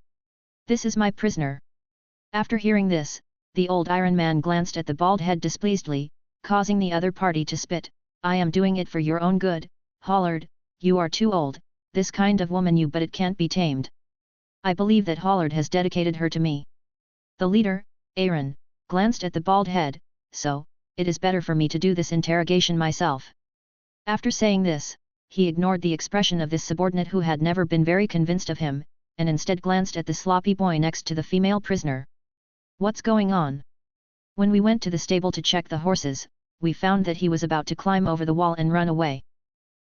This is my prisoner." After hearing this, the old Iron Man glanced at the bald head displeasedly, causing the other party to spit. "I am doing it for your own good," hollered, "you are too old, this kind of woman but it can't be tamed." I believe that Hollard has dedicated her to me. The leader, Aaron, glanced at the bald head, so, it is better for me to do this interrogation myself. After saying this, he ignored the expression of this subordinate who had never been very convinced of him, and instead glanced at the sloppy boy next to the female prisoner. What's going on? When we went to the stable to check the horses, we found that he was about to climb over the wall and run away.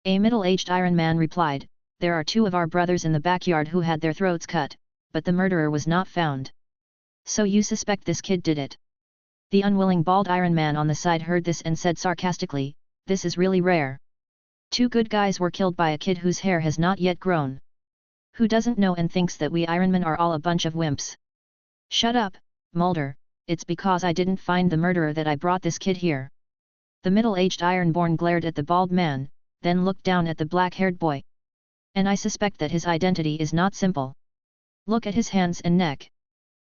A middle-aged iron man replied, there are 2 of our brothers in the backyard who had their throats cut, but the murderer was not found. So you suspect this kid did it? The unwilling bald iron man on the side heard this and said sarcastically, this is really rare. 2 good guys were killed by a kid whose hair has not yet grown. Who doesn't know and thinks that we ironmen are all a bunch of wimps? Shut up, Mulder, it's because I didn't find the murderer that I brought this kid here. The middle-aged ironborn glared at the bald man, then looked down at the black-haired boy. And I suspect that his identity is not simple. Look at his hands and neck.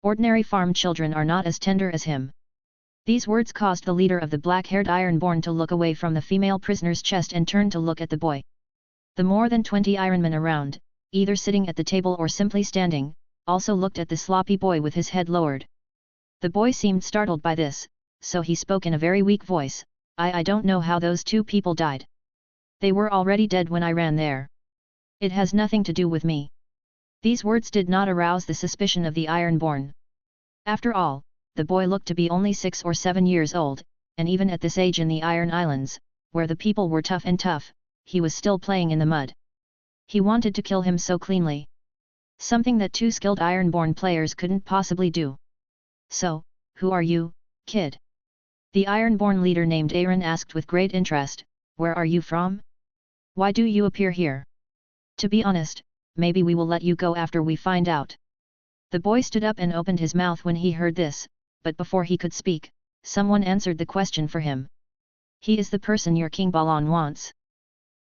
Ordinary farm children are not as tender as him. These words caused the leader of the black-haired ironborn to look away from the female prisoner's chest and turn to look at the boy. The more than 20 ironmen around, either sitting at the table or simply standing, also looked at the sloppy boy with his head lowered. The boy seemed startled by this, so he spoke in a very weak voice, I don't know how those 2 people died. They were already dead when I ran there. It has nothing to do with me. These words did not arouse the suspicion of the ironborn. After all, the boy looked to be only 6 or 7 years old, and even at this age in the Iron Islands, where the people were tough, he was still playing in the mud. He wanted to kill him so cleanly. Something that 2 skilled ironborn players couldn't possibly do. So, who are you, kid? The ironborn leader named Aaron asked with great interest, where are you from? Why do you appear here? To be honest, maybe we will let you go after we find out. The boy stood up and opened his mouth when he heard this, but before he could speak, someone answered the question for him. He is the person your King Balon wants.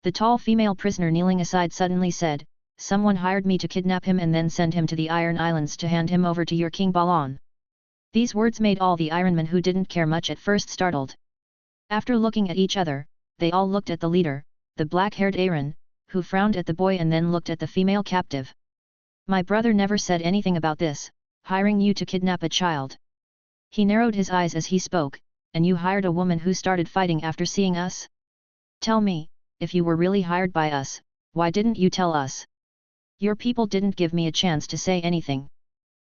The tall female prisoner kneeling aside suddenly said, someone hired me to kidnap him and then send him to the Iron Islands to hand him over to your King Balon. These words made all the ironmen who didn't care much at first startled. After looking at each other, they all looked at the leader, the black-haired Aaron, who frowned at the boy and then looked at the female captive. My brother never said anything about this, hiring you to kidnap a child. He narrowed his eyes as he spoke, and you hired a woman who started fighting after seeing us? Tell me, if you were really hired by us, why didn't you tell us? Your people didn't give me a chance to say anything.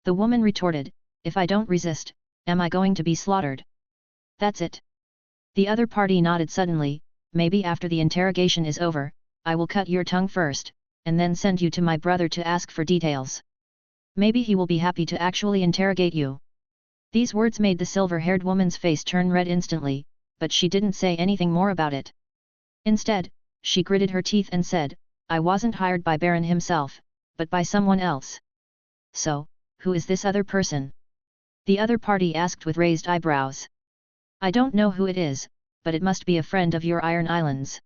The woman retorted, if I don't resist, am I going to be slaughtered? That's it. The other party nodded suddenly, maybe after the interrogation is over, I will cut your tongue first, and then send you to my brother to ask for details. Maybe he will be happy to actually interrogate you. These words made the silver-haired woman's face turn red instantly, but she didn't say anything more about it. Instead, she gritted her teeth and said, I wasn't hired by Baron himself, but by someone else. So, who is this other person? The other party asked with raised eyebrows. I don't know who it is, but it must be a friend of your Iron Islands.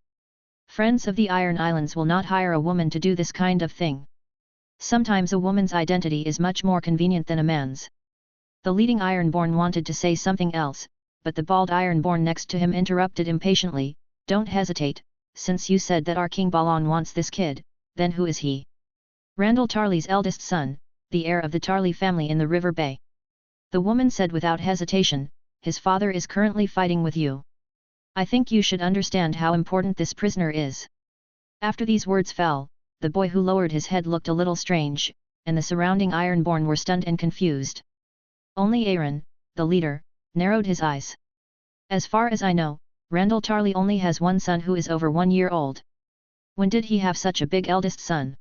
Friends of the Iron Islands will not hire a woman to do this kind of thing. Sometimes a woman's identity is much more convenient than a man's. The leading Ironborn wanted to say something else, but the bald Ironborn next to him interrupted impatiently, don't hesitate, since you said that our King Balon wants this kid, then who is he? Randall Tarley's eldest son, the heir of the Tarley family in the River Bay. The woman said without hesitation, his father is currently fighting with you. I think you should understand how important this prisoner is. After these words fell, the boy who lowered his head looked a little strange, and the surrounding Ironborn were stunned and confused. Only Aaron, the leader, narrowed his eyes. As far as I know, Randall Tarley only has one son who is over 1 year old. When did he have such a big eldest son?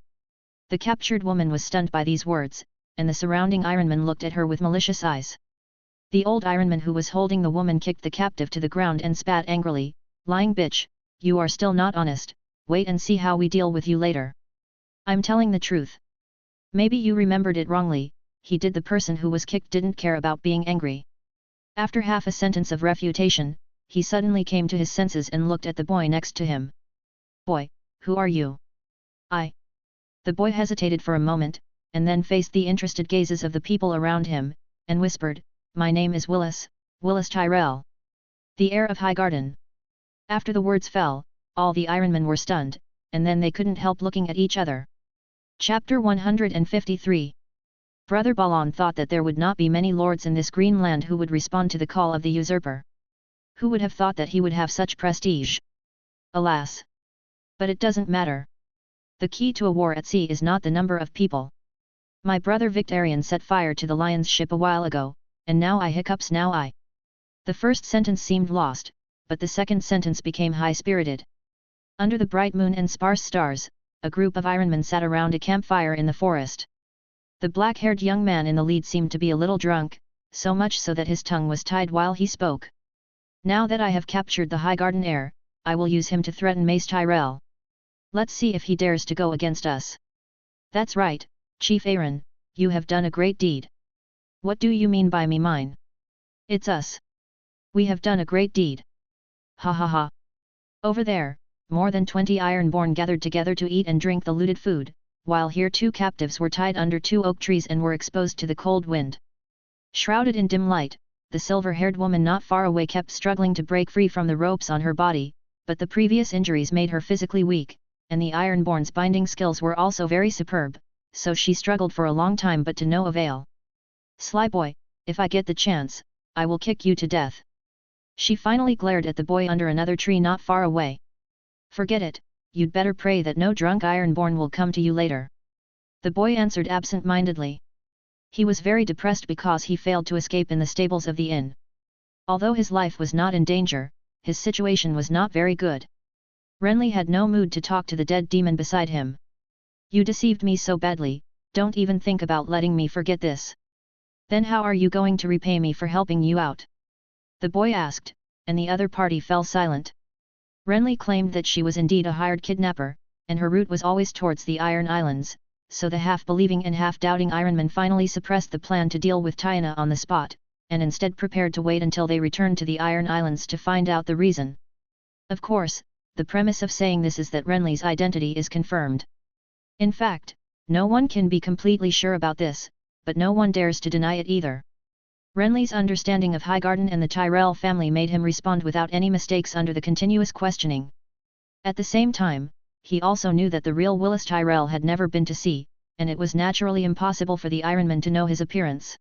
The captured woman was stunned by these words, and the surrounding Ironman looked at her with malicious eyes. The old Ironman who was holding the woman kicked the captive to the ground and spat angrily, lying bitch, you are still not honest, wait and see how we deal with you later. I'm telling the truth. Maybe you remembered it wrongly, he did. The person who was kicked didn't care about being angry. After half a sentence of refutation, he suddenly came to his senses and looked at the boy next to him. Boy, who are you? The boy hesitated for a moment, and then faced the interested gazes of the people around him, and whispered, my name is Willis Tyrell. The heir of Highgarden. After the words fell, all the Ironmen were stunned, and then they couldn't help looking at each other. Chapter 153. Brother Balan thought that there would not be many lords in this green land who would respond to the call of the usurper. Who would have thought that he would have such prestige? Alas! But it doesn't matter. The key to a war at sea is not the number of people. My brother Victorian set fire to the lion's ship a while ago, and now I hiccups now I. The first sentence seemed lost, but the second sentence became high-spirited. Under the bright moon and sparse stars, a group of ironmen sat around a campfire in the forest. The black-haired young man in the lead seemed to be a little drunk, so much so that his tongue was tied while he spoke. Now that I have captured the Highgarden heir, I will use him to threaten Mace Tyrell. Let's see if he dares to go against us. That's right, Chief Aaron, you have done a great deed. What do you mean by me mine? It's us. We have done a great deed. Ha ha ha. Over there, more than 20 Ironborn gathered together to eat and drink the looted food, while here 2 captives were tied under 2 oak trees and were exposed to the cold wind. Shrouded in dim light, the silver-haired woman not far away kept struggling to break free from the ropes on her body, but the previous injuries made her physically weak, and the Ironborn's binding skills were also very superb, so she struggled for a long time but to no avail. Sly boy, if I get the chance, I will kick you to death. She finally glared at the boy under another tree not far away. Forget it, you'd better pray that no drunk Ironborn will come to you later. The boy answered absent-mindedly. He was very depressed because he failed to escape in the stables of the inn. Although his life was not in danger, his situation was not very good. Renly had no mood to talk to the dead demon beside him. You deceived me so badly, don't even think about letting me forget this. Then how are you going to repay me for helping you out? The boy asked, and the other party fell silent. Renly claimed that she was indeed a hired kidnapper, and her route was always towards the Iron Islands, so the half-believing and half-doubting Ironman finally suppressed the plan to deal with Tiana on the spot, and instead prepared to wait until they returned to the Iron Islands to find out the reason. Of course, the premise of saying this is that Renly's identity is confirmed. In fact, no one can be completely sure about this, but no one dares to deny it either. Renly's understanding of Highgarden and the Tyrell family made him respond without any mistakes under the continuous questioning. At the same time, he also knew that the real Willis Tyrell had never been to sea, and it was naturally impossible for the Ironman to know his appearance.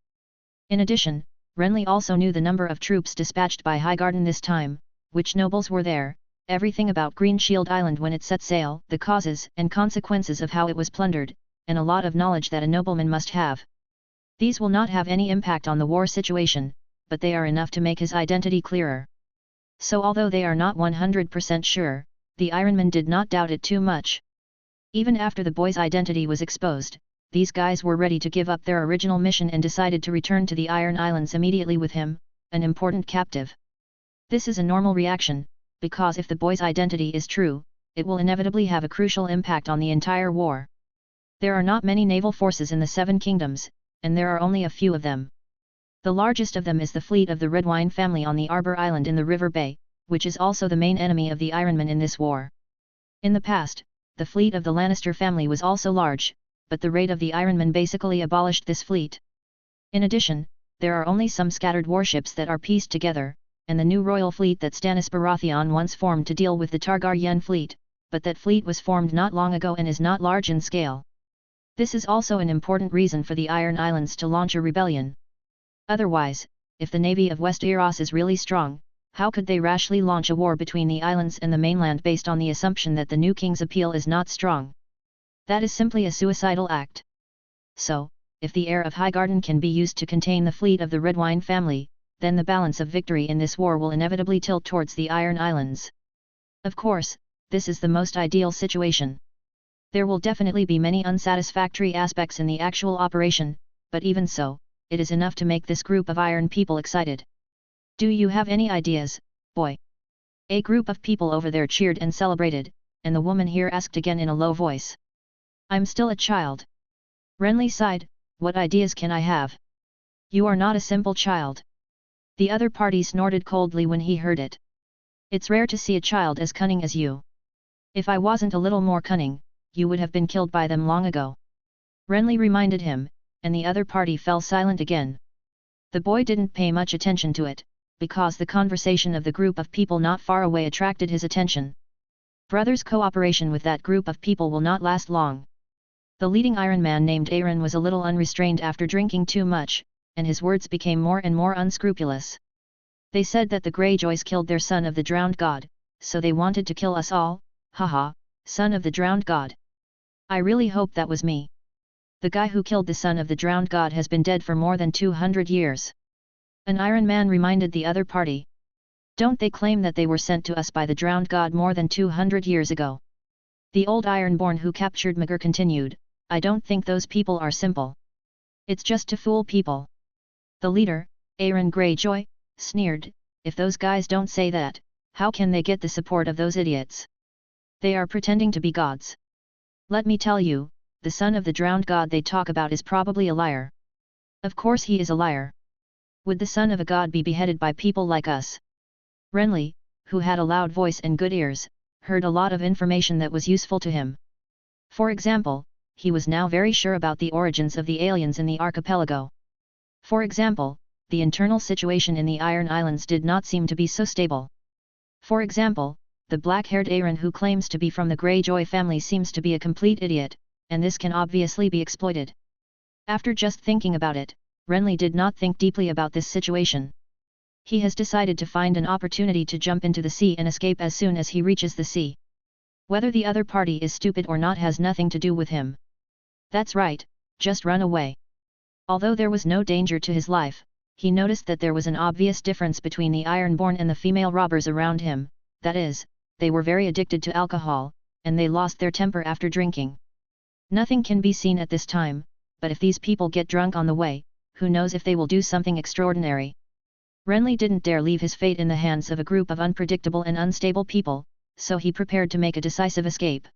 In addition, Renly also knew the number of troops dispatched by Highgarden this time, which nobles were there, everything about Green Shield Island when it set sail, the causes and consequences of how it was plundered, and a lot of knowledge that a nobleman must have. These will not have any impact on the war situation, but they are enough to make his identity clearer. So although they are not 100% sure, the Ironman did not doubt it too much. Even after the boy's identity was exposed, these guys were ready to give up their original mission and decided to return to the Iron Islands immediately with him, an important captive. This is a normal reaction, because if the boy's identity is true, it will inevitably have a crucial impact on the entire war. There are not many naval forces in the Seven Kingdoms, and there are only a few of them. The largest of them is the fleet of the Redwine family on the Arbor Island in the River Bay, which is also the main enemy of the Ironman in this war. In the past, the fleet of the Lannister family was also large, but the raid of the Ironman basically abolished this fleet. In addition, there are only some scattered warships that are pieced together, and the new royal fleet that Stannis Baratheon once formed to deal with the Targaryen fleet, but that fleet was formed not long ago and is not large in scale. This is also an important reason for the Iron Islands to launch a rebellion. Otherwise, if the navy of Westeros is really strong, how could they rashly launch a war between the islands and the mainland based on the assumption that the new king's appeal is not strong? That is simply a suicidal act. So, if the heir of Highgarden can be used to contain the fleet of the Redwine family, then the balance of victory in this war will inevitably tilt towards the Iron Islands. Of course, this is the most ideal situation. There will definitely be many unsatisfactory aspects in the actual operation, but even so, it is enough to make this group of Iron people excited. Do you have any ideas, boy? A group of people over there cheered and celebrated, and the woman here asked again in a low voice. I'm still a child. Renly sighed, what ideas can I have? You are not a simple child. The other party snorted coldly when he heard it. It's rare to see a child as cunning as you. If I wasn't a little more cunning, you would have been killed by them long ago. Renly reminded him, and the other party fell silent again. The boy didn't pay much attention to it, because the conversation of the group of people not far away attracted his attention. Brothers' cooperation with that group of people will not last long. The leading Iron Man named Aaron was a little unrestrained after drinking too much, and his words became more and more unscrupulous. They said that the Greyjoys killed their son of the drowned god, so they wanted to kill us all, haha, son of the drowned god. I really hope that was me. The guy who killed the son of the drowned god has been dead for more than 200 years. An Iron Man reminded the other party. Don't they claim that they were sent to us by the drowned god more than 200 years ago? The old Ironborn who captured Magor continued, I don't think those people are simple. It's just to fool people. The leader, Aaron Greyjoy, sneered, if those guys don't say that, how can they get the support of those idiots? They are pretending to be gods. Let me tell you, the son of the drowned god they talk about is probably a liar. Of course he is a liar. Would the son of a god be beheaded by people like us? Renly, who had a loud voice and good ears, heard a lot of information that was useful to him. For example, he was now very sure about the origins of the aliens in the archipelago. For example, the internal situation in the Iron Islands did not seem to be so stable. For example, the black-haired Aaron who claims to be from the Greyjoy family seems to be a complete idiot, and this can obviously be exploited. After just thinking about it, Renly did not think deeply about this situation. He has decided to find an opportunity to jump into the sea and escape as soon as he reaches the sea. Whether the other party is stupid or not has nothing to do with him. That's right, just run away. Although there was no danger to his life, he noticed that there was an obvious difference between the Ironborn and the female robbers around him, that is, they were very addicted to alcohol, and they lost their temper after drinking. Nothing can be seen at this time, but if these people get drunk on the way, who knows if they will do something extraordinary. Renly didn't dare leave his fate in the hands of a group of unpredictable and unstable people, so he prepared to make a decisive escape.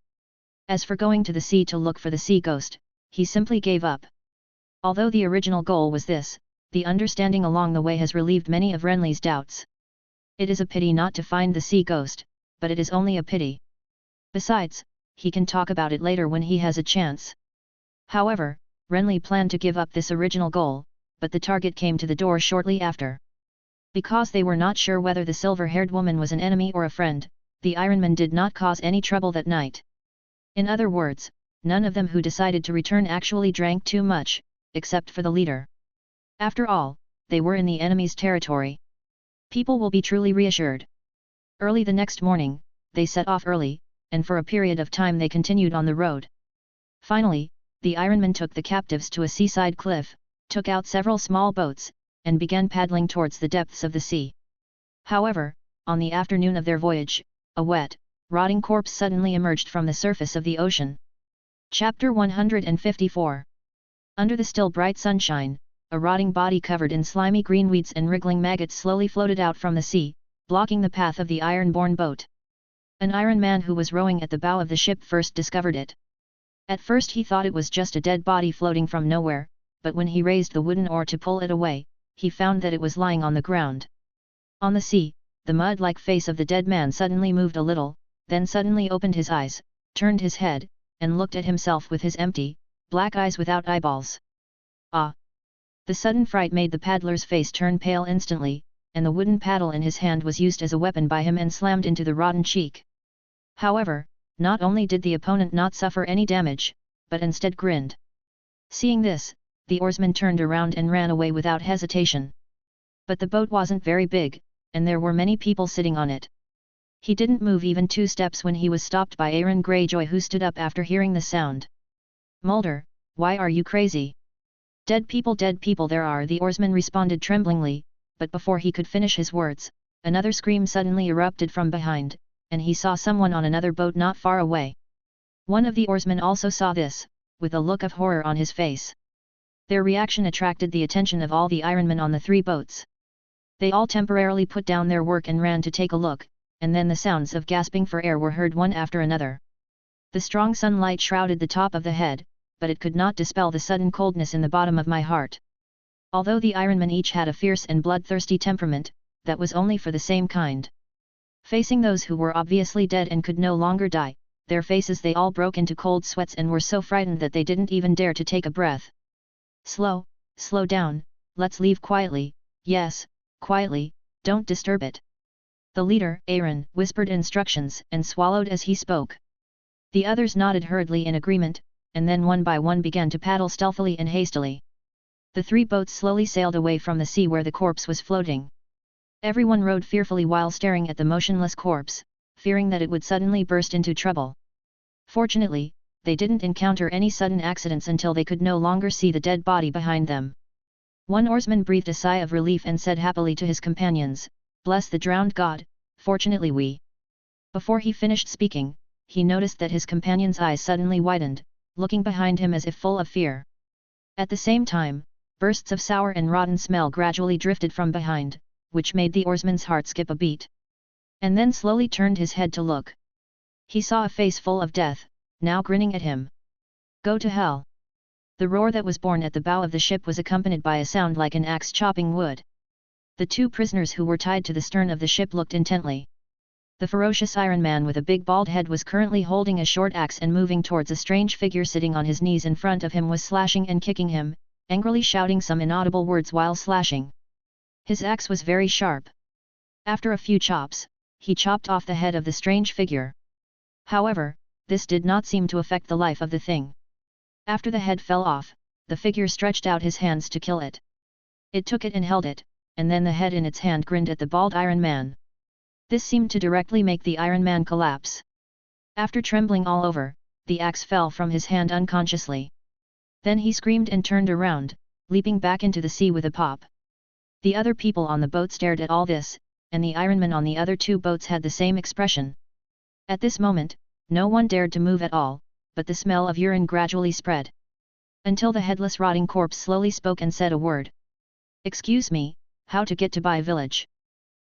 As for going to the sea to look for the sea ghost, he simply gave up. Although the original goal was this, the understanding along the way has relieved many of Renly's doubts. It is a pity not to find the sea ghost, but it is only a pity. Besides, he can talk about it later when he has a chance. However, Renly planned to give up this original goal, but the target came to the door shortly after. Because they were not sure whether the silver-haired woman was an enemy or a friend, the Ironmen did not cause any trouble that night. In other words, none of them who decided to return actually drank too much, except for the leader. After all, they were in the enemy's territory. People will be truly reassured. Early the next morning, they set off early, and for a period of time they continued on the road. Finally, the Ironmen took the captives to a seaside cliff, took out several small boats, and began paddling towards the depths of the sea. However, on the afternoon of their voyage, a wet, rotting corpse suddenly emerged from the surface of the ocean. Chapter 154. Under the still bright sunshine, a rotting body covered in slimy green weeds and wriggling maggots slowly floated out from the sea, blocking the path of the Ironborn boat. An Iron Man who was rowing at the bow of the ship first discovered it. At first he thought it was just a dead body floating from nowhere, but when he raised the wooden oar to pull it away, he found that it was lying on the ground. On the sea, the mud-like face of the dead man suddenly moved a little, then suddenly opened his eyes, turned his head, and looked at himself with his empty, black eyes without eyeballs. Ah! The sudden fright made the paddler's face turn pale instantly, and the wooden paddle in his hand was used as a weapon by him and slammed into the rotten cheek. However, not only did the opponent not suffer any damage, but instead grinned. Seeing this, the oarsman turned around and ran away without hesitation. But the boat wasn't very big, and there were many people sitting on it. He didn't move even 2 steps when he was stopped by Aaron Greyjoy, who stood up after hearing the sound. "Mulder, why are you crazy?" Dead people there are," the oarsman responded tremblingly, but before he could finish his words, another scream suddenly erupted from behind, and he saw someone on another boat not far away. One of the oarsmen also saw this, with a look of horror on his face. Their reaction attracted the attention of all the Ironmen on the 3 boats. They all temporarily put down their work and ran to take a look, and then the sounds of gasping for air were heard one after another. The strong sunlight shrouded the top of the head, but it could not dispel the sudden coldness in the bottom of my heart. Although the Ironmen each had a fierce and bloodthirsty temperament, that was only for the same kind. Facing those who were obviously dead and could no longer die, their faces they all broke into cold sweats and were so frightened that they didn't even dare to take a breath. Slow down, let's leave quietly, yes, quietly, don't disturb it." The leader, Aaron, whispered instructions and swallowed as he spoke. The others nodded hurriedly in agreement, and then one by one began to paddle stealthily and hastily. The 3 boats slowly sailed away from the sea where the corpse was floating. Everyone rowed fearfully while staring at the motionless corpse, fearing that it would suddenly burst into trouble. Fortunately, they didn't encounter any sudden accidents until they could no longer see the dead body behind them. One oarsman breathed a sigh of relief and said happily to his companions, "Bless the drowned god, fortunately we." Before he finished speaking, he noticed that his companion's eyes suddenly widened, looking behind him as if full of fear. At the same time, bursts of sour and rotten smell gradually drifted from behind, which made the oarsman's heart skip a beat. And then slowly turned his head to look. He saw a face full of death, now grinning at him. "Go to hell!" The roar that was born at the bow of the ship was accompanied by a sound like an axe chopping wood. The 2 prisoners who were tied to the stern of the ship looked intently. The ferocious Iron Man with a big bald head was currently holding a short axe and moving towards a strange figure sitting on his knees in front of him was slashing and kicking him, angrily shouting some inaudible words while slashing. His axe was very sharp. After a few chops, he chopped off the head of the strange figure. However, this did not seem to affect the life of the thing. After the head fell off, the figure stretched out his hands to kill it. It took it and held it, and then the head in its hand grinned at the bald Iron Man. This seemed to directly make the Iron Man collapse. After trembling all over, the axe fell from his hand unconsciously. Then he screamed and turned around, leaping back into the sea with a pop. The other people on the boat stared at all this, and the Ironman on the other 2 boats had the same expression. At this moment, no one dared to move at all, but the smell of urine gradually spread. Until the headless rotting corpse slowly spoke and said a word. "Excuse me, how to get to Bai village?"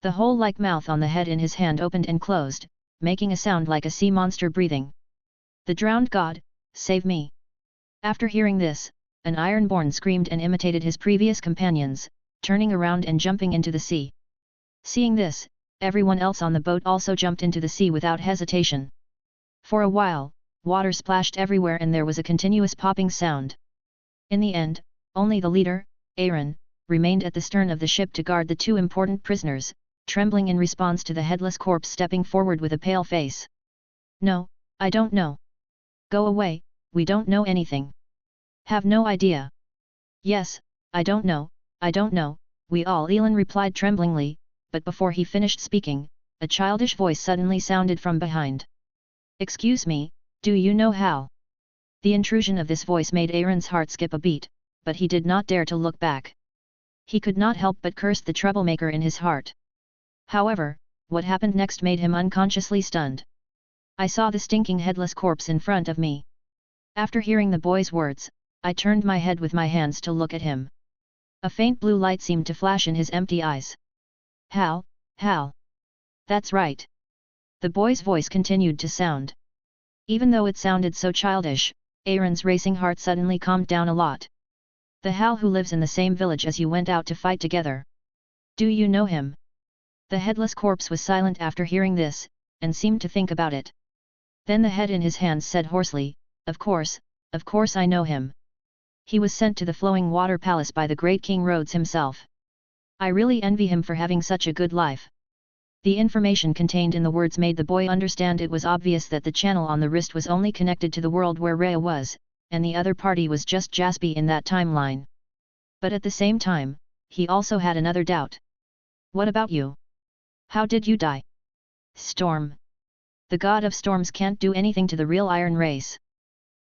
The hole-like mouth on the head in his hand opened and closed, making a sound like a sea monster breathing. "The drowned god, save me!" After hearing this, an Ironborn screamed and imitated his previous companions, turning around and jumping into the sea. Seeing this, everyone else on the boat also jumped into the sea without hesitation. For a while, water splashed everywhere and there was a continuous popping sound. In the end, only the leader, Aaron, remained at the stern of the ship to guard the 2 important prisoners, trembling in response to the headless corpse stepping forward with a pale face. "No, I don't know." "Go away, we don't know anything." "Have no idea." "Yes, I don't know, we all," Elon replied tremblingly, but before he finished speaking, a childish voice suddenly sounded from behind. "Excuse me, do you know how?" The intrusion of this voice made Aaron's heart skip a beat, but he did not dare to look back. He could not help but curse the troublemaker in his heart. However, what happened next made him unconsciously stunned. "I saw the stinking headless corpse in front of me." After hearing the boy's words, I turned my head with my hands to look at him. A faint blue light seemed to flash in his empty eyes. Hal. That's right." The boy's voice continued to sound. Even though it sounded so childish, Aaron's racing heart suddenly calmed down a lot. "The Hal who lives in the same village as you went out to fight together. Do you know him?" The headless corpse was silent after hearing this, and seemed to think about it. Then the head in his hands said hoarsely, of course I know him. He was sent to the flowing water palace by the great King Rhodes himself. I really envy him for having such a good life." The information contained in the words made the boy understand it was obvious that the channel on the wrist was only connected to the world where Rhea was, and the other party was just Jaspi in that timeline. But at the same time, he also had another doubt. "What about you? How did you die?" "Storm. The god of storms can't do anything to the real iron race."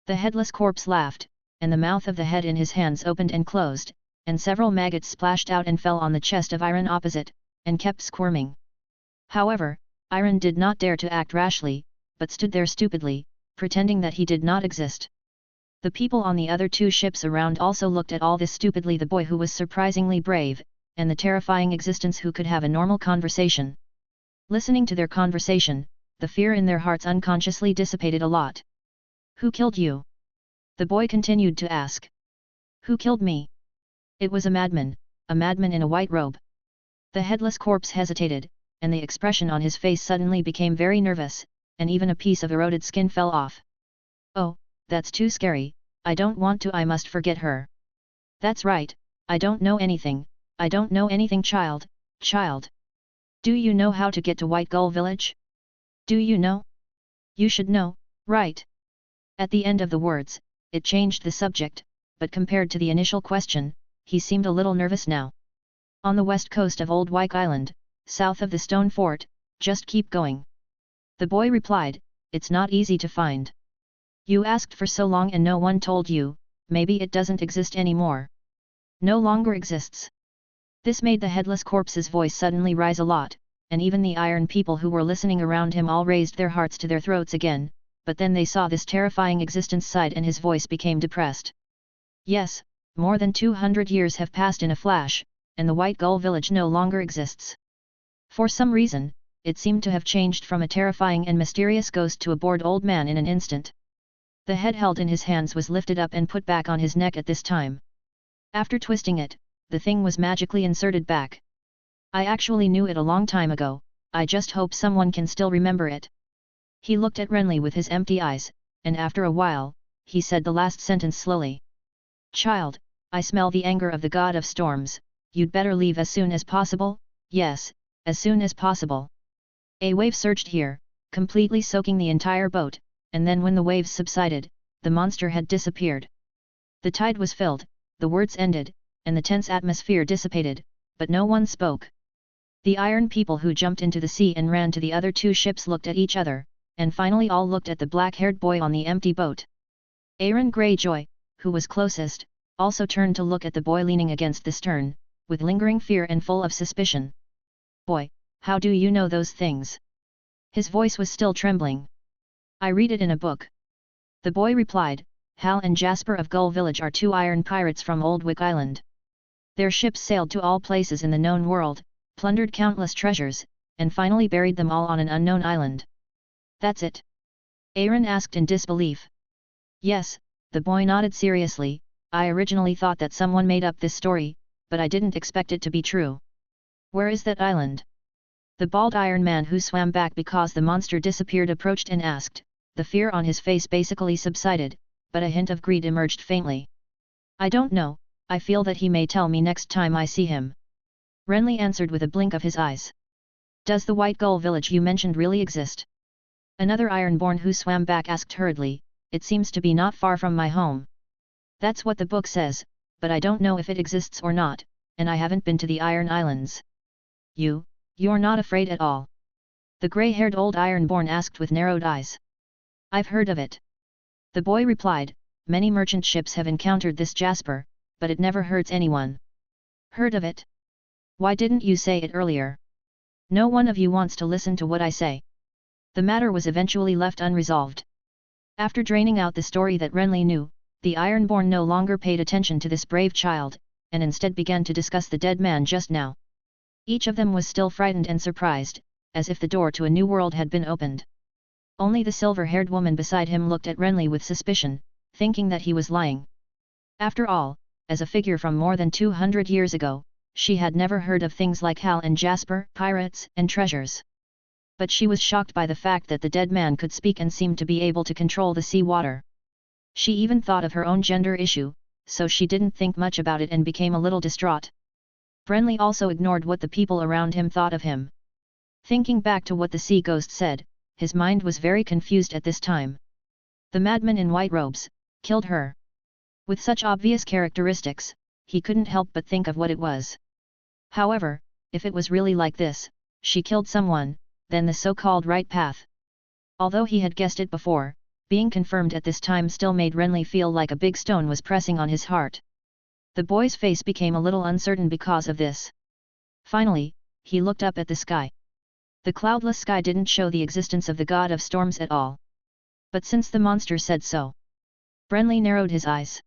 The headless corpse laughed, and the mouth of the head in his hands opened and closed, and several maggots splashed out and fell on the chest of Iron opposite, and kept squirming. However, Iron did not dare to act rashly, but stood there stupidly, pretending that he did not exist. The people on the other 2 ships around also looked at all this stupidly, the boy who was surprisingly brave, and the terrifying existence who could have a normal conversation. Listening to their conversation, the fear in their hearts unconsciously dissipated a lot. "Who killed you?" the boy continued to ask. "Who killed me?" "It was a madman in a white robe." The headless corpse hesitated, and the expression on his face suddenly became very nervous, and even a piece of eroded skin fell off. "Oh, that's too scary, I don't want to, I must forget her." "That's right, I don't know anything, child. Do you know how to get to White Gull Village? Do you know? You should know, right?" At the end of the words, it changed the subject, but compared to the initial question, he seemed a little nervous now. On the west coast of Old Wyke Island, south of the stone fort, just keep going. The boy replied, it's not easy to find. You asked for so long and no one told you, maybe it doesn't exist anymore. No longer exists. This made the headless corpse's voice suddenly rise a lot, and even the iron people who were listening around him all raised their hearts to their throats again, but then they saw this terrifying existence side and his voice became depressed. Yes, more than 200 years have passed in a flash, and the White Gull village no longer exists. For some reason, it seemed to have changed from a terrifying and mysterious ghost to a bored old man in an instant. The head held in his hands was lifted up and put back on his neck at this time. After twisting it, the thing was magically inserted back. I actually knew it a long time ago, I just hope someone can still remember it. He looked at Renly with his empty eyes, and after a while, he said the last sentence slowly. Child, I smell the anger of the god of storms, you'd better leave as soon as possible, yes, as soon as possible. A wave surged here, completely soaking the entire boat, and then when the waves subsided, the monster had disappeared. The tide was filled, the words ended, and the tense atmosphere dissipated, but no one spoke. The iron people who jumped into the sea and ran to the other two ships looked at each other, and finally all looked at the black-haired boy on the empty boat. Aaron Greyjoy, who was closest, also turned to look at the boy leaning against the stern, with lingering fear and full of suspicion. Boy, how do you know those things? His voice was still trembling. I read it in a book. The boy replied, Hal and Jasper of Gull Village are two iron pirates from Old Wyke Island. Their ships sailed to all places in the known world, plundered countless treasures, and finally buried them all on an unknown island. That's it? Aaron asked in disbelief. Yes, the boy nodded seriously, I originally thought that someone made up this story, but I didn't expect it to be true. Where is that island? The bald Iron Man who swam back because the monster disappeared approached and asked, the fear on his face basically subsided, but a hint of greed emerged faintly. I don't know, I feel that he may tell me next time I see him. Renly answered with a blink of his eyes. Does the White Gull village you mentioned really exist? Another Ironborn who swam back asked hurriedly, it seems to be not far from my home. That's what the book says, but I don't know if it exists or not, and I haven't been to the Iron Islands. You're not afraid at all? The grey-haired old Ironborn asked with narrowed eyes. I've heard of it. The boy replied, many merchant ships have encountered this Jasper, but it never hurts anyone. Heard of it? Why didn't you say it earlier? No one of you wants to listen to what I say. The matter was eventually left unresolved. After draining out the story that Renly knew, the Ironborn no longer paid attention to this brave child, and instead began to discuss the dead man just now. Each of them was still frightened and surprised, as if the door to a new world had been opened. Only the silver-haired woman beside him looked at Renly with suspicion, thinking that he was lying. After all, as a figure from more than 200 years ago, she had never heard of things like Hal and Jasper, pirates, and treasures. But she was shocked by the fact that the dead man could speak and seemed to be able to control the sea water. She even thought of her own gender issue, so she didn't think much about it and became a little distraught. Renly also ignored what the people around him thought of him. Thinking back to what the sea ghost said, his mind was very confused at this time. The madman in white robes killed her. With such obvious characteristics, he couldn't help but think of what it was. However, if it was really like this, she killed someone, then the so-called right path. Although he had guessed it before, being confirmed at this time still made Renly feel like a big stone was pressing on his heart. The boy's face became a little uncertain because of this. Finally, he looked up at the sky. The cloudless sky didn't show the existence of the god of storms at all. But since the monster said so, Renly narrowed his eyes.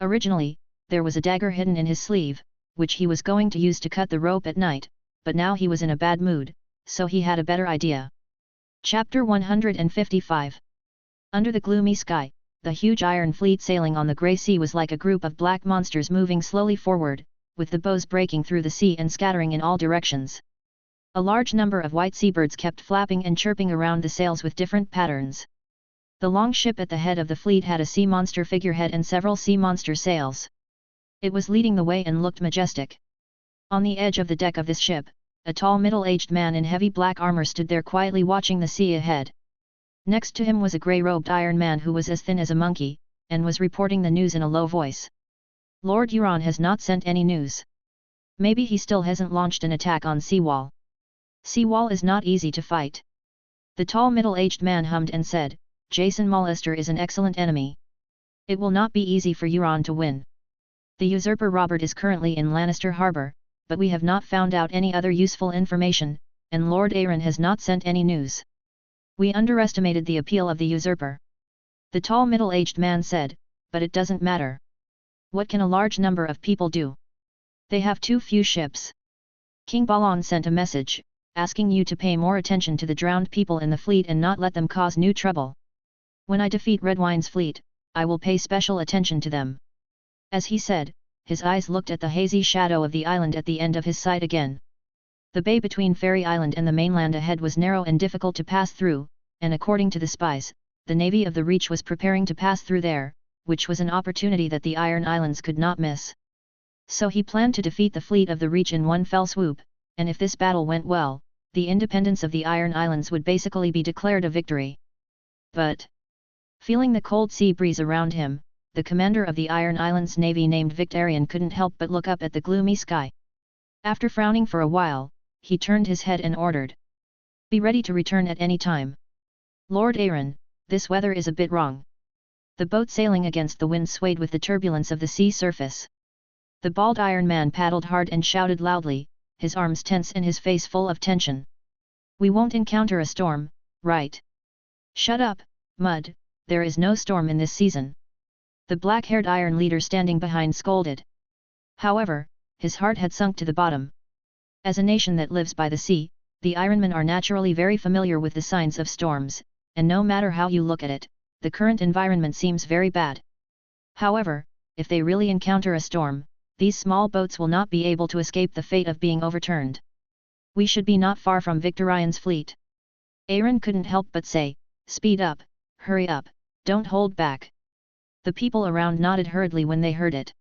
Originally, there was a dagger hidden in his sleeve, which he was going to use to cut the rope at night, but now he was in a bad mood, so he had a better idea. Chapter 155. Under the gloomy sky, the huge iron fleet sailing on the grey sea was like a group of black monsters moving slowly forward, with the bows breaking through the sea and scattering in all directions. A large number of white seabirds kept flapping and chirping around the sails with different patterns. The long ship at the head of the fleet had a sea monster figurehead and several sea monster sails. It was leading the way and looked majestic. On the edge of the deck of this ship, a tall middle-aged man in heavy black armor stood there quietly watching the sea ahead. Next to him was a grey-robed Iron Man who was as thin as a monkey, and was reporting the news in a low voice. Lord Euron has not sent any news. Maybe he still hasn't launched an attack on Seawall. Seawall is not easy to fight. The tall middle-aged man hummed and said, Jason Mullister is an excellent enemy. It will not be easy for Euron to win. The usurper Robert is currently in Lannister Harbor, but we have not found out any other useful information, and Lord Aeron has not sent any news. We underestimated the appeal of the usurper. The tall middle-aged man said, but it doesn't matter. What can a large number of people do? They have too few ships. King Balon sent a message, asking you to pay more attention to the drowned people in the fleet and not let them cause new trouble. When I defeat Redwine's fleet, I will pay special attention to them. As he said, his eyes looked at the hazy shadow of the island at the end of his sight again. The bay between Fairy Island and the mainland ahead was narrow and difficult to pass through, and according to the spies, the navy of the Reach was preparing to pass through there, which was an opportunity that the Iron Islands could not miss. So he planned to defeat the fleet of the Reach in one fell swoop, and if this battle went well, the independence of the Iron Islands would basically be declared a victory. But, feeling the cold sea breeze around him, the commander of the Iron Islands Navy named Victarion couldn't help but look up at the gloomy sky. After frowning for a while, he turned his head and ordered. Be ready to return at any time. Lord Aeron, this weather is a bit wrong. The boat sailing against the wind swayed with the turbulence of the sea surface. The bald Iron Man paddled hard and shouted loudly, his arms tense and his face full of tension. We won't encounter a storm, right? Shut up, Mud, there is no storm in this season. The black-haired Iron leader standing behind scolded. However, his heart had sunk to the bottom. As a nation that lives by the sea, the Ironmen are naturally very familiar with the signs of storms, and no matter how you look at it, the current environment seems very bad. However, if they really encounter a storm, these small boats will not be able to escape the fate of being overturned. We should be not far from Victorion's fleet. Aeron couldn't help but say, speed up, hurry up, don't hold back. The people around nodded hurriedly when they heard it.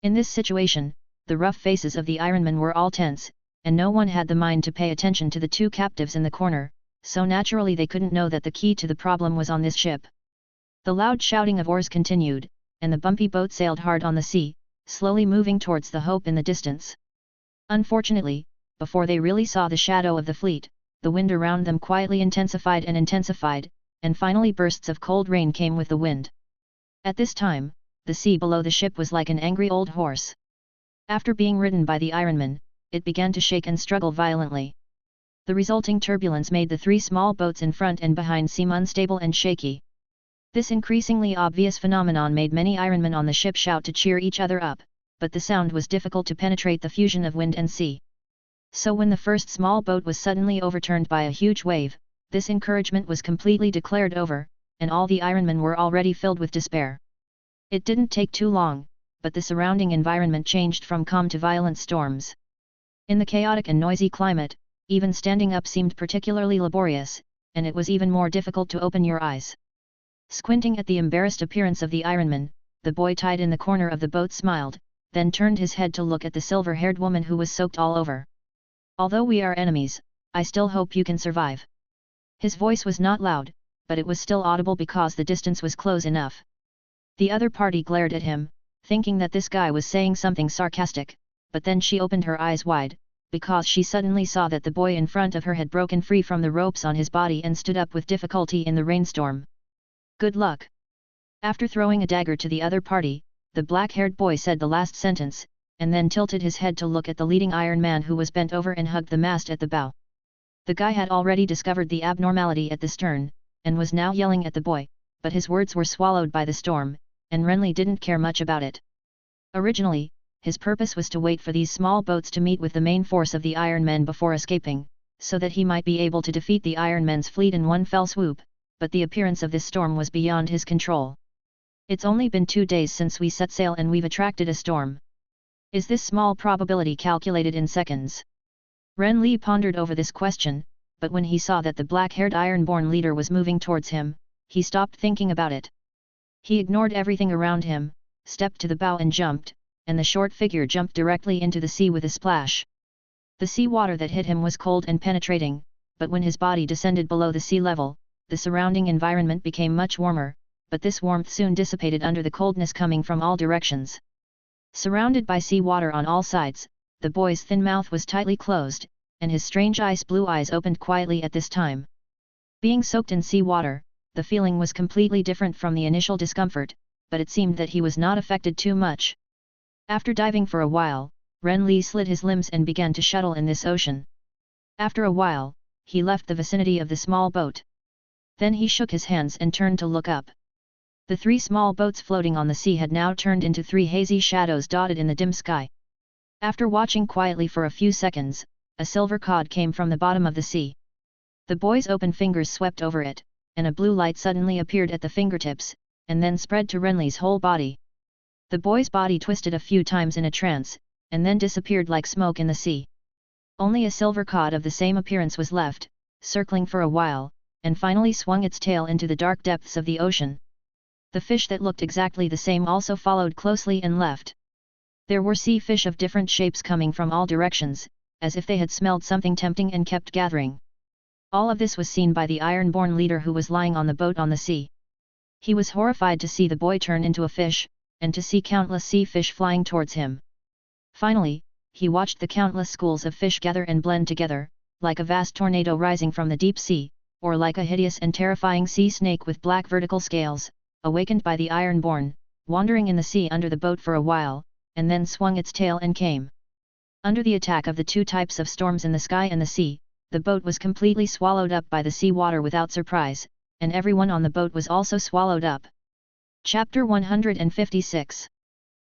In this situation, the rough faces of the Ironmen were all tense, and no one had the mind to pay attention to the two captives in the corner, so naturally they couldn't know that the key to the problem was on this ship. The loud shouting of oars continued, and the bumpy boat sailed hard on the sea, slowly moving towards the Hope in the distance. Unfortunately, before they really saw the shadow of the fleet, the wind around them quietly intensified, and finally bursts of cold rain came with the wind. At this time, the sea below the ship was like an angry old horse. After being ridden by the Ironmen, it began to shake and struggle violently. The resulting turbulence made the three small boats in front and behind seem unstable and shaky. This increasingly obvious phenomenon made many Ironmen on the ship shout to cheer each other up, but the sound was difficult to penetrate the fusion of wind and sea. So when the first small boat was suddenly overturned by a huge wave, this encouragement was completely declared over, and all the Ironmen were already filled with despair. It didn't take too long, but the surrounding environment changed from calm to violent storms. In the chaotic and noisy climate, even standing up seemed particularly laborious, and it was even more difficult to open your eyes. Squinting at the embarrassed appearance of the Ironman, the boy tied in the corner of the boat smiled, then turned his head to look at the silver-haired woman who was soaked all over. Although we are enemies, I still hope you can survive. His voice was not loud, but it was still audible because the distance was close enough. The other party glared at him, thinking that this guy was saying something sarcastic, but then she opened her eyes wide, because she suddenly saw that the boy in front of her had broken free from the ropes on his body and stood up with difficulty in the rainstorm. Good luck. After throwing a dagger to the other party, the black-haired boy said the last sentence, and then tilted his head to look at the leading Iron Man who was bent over and hugged the mast at the bow. The guy had already discovered the abnormality at the stern, and was now yelling at the boy, but his words were swallowed by the storm, and Renly didn't care much about it. Originally, his purpose was to wait for these small boats to meet with the main force of the Iron Men before escaping, so that he might be able to defeat the Iron Men's fleet in one fell swoop, but the appearance of this storm was beyond his control. It's only been 2 days since we set sail and we've attracted a storm. Is this small probability calculated in seconds? Renly pondered over this question, but when he saw that the black-haired Ironborn leader was moving towards him, he stopped thinking about it. He ignored everything around him, stepped to the bow and jumped, and the short figure jumped directly into the sea with a splash. The sea water that hit him was cold and penetrating, but when his body descended below the sea level, the surrounding environment became much warmer, but this warmth soon dissipated under the coldness coming from all directions. Surrounded by sea water on all sides, the boy's thin mouth was tightly closed, and his strange ice blue eyes opened quietly at this time. Being soaked in sea water, the feeling was completely different from the initial discomfort, but it seemed that he was not affected too much. After diving for a while, Renly slid his limbs and began to shuttle in this ocean. After a while, he left the vicinity of the small boat. Then he shook his hands and turned to look up. The 3 small boats floating on the sea had now turned into 3 hazy shadows dotted in the dim sky. After watching quietly for a few seconds, a silver cod came from the bottom of the sea. The boy's open fingers swept over it, and a blue light suddenly appeared at the fingertips, and then spread to Renly's whole body. The boy's body twisted a few times in a trance, and then disappeared like smoke in the sea. Only a silver cod of the same appearance was left, circling for a while, and finally swung its tail into the dark depths of the ocean. The fish that looked exactly the same also followed closely and left. There were sea fish of different shapes coming from all directions, as if they had smelled something tempting and kept gathering. All of this was seen by the iron-born leader who was lying on the boat on the sea. He was horrified to see the boy turn into a fish, and to see countless sea fish flying towards him. Finally, he watched the countless schools of fish gather and blend together, like a vast tornado rising from the deep sea, or like a hideous and terrifying sea snake with black vertical scales, awakened by the iron-born, wandering in the sea under the boat for a while, and then swung its tail and came. Under the attack of the 2 types of storms in the sky and the sea, the boat was completely swallowed up by the sea water without surprise, and everyone on the boat was also swallowed up. Chapter 156.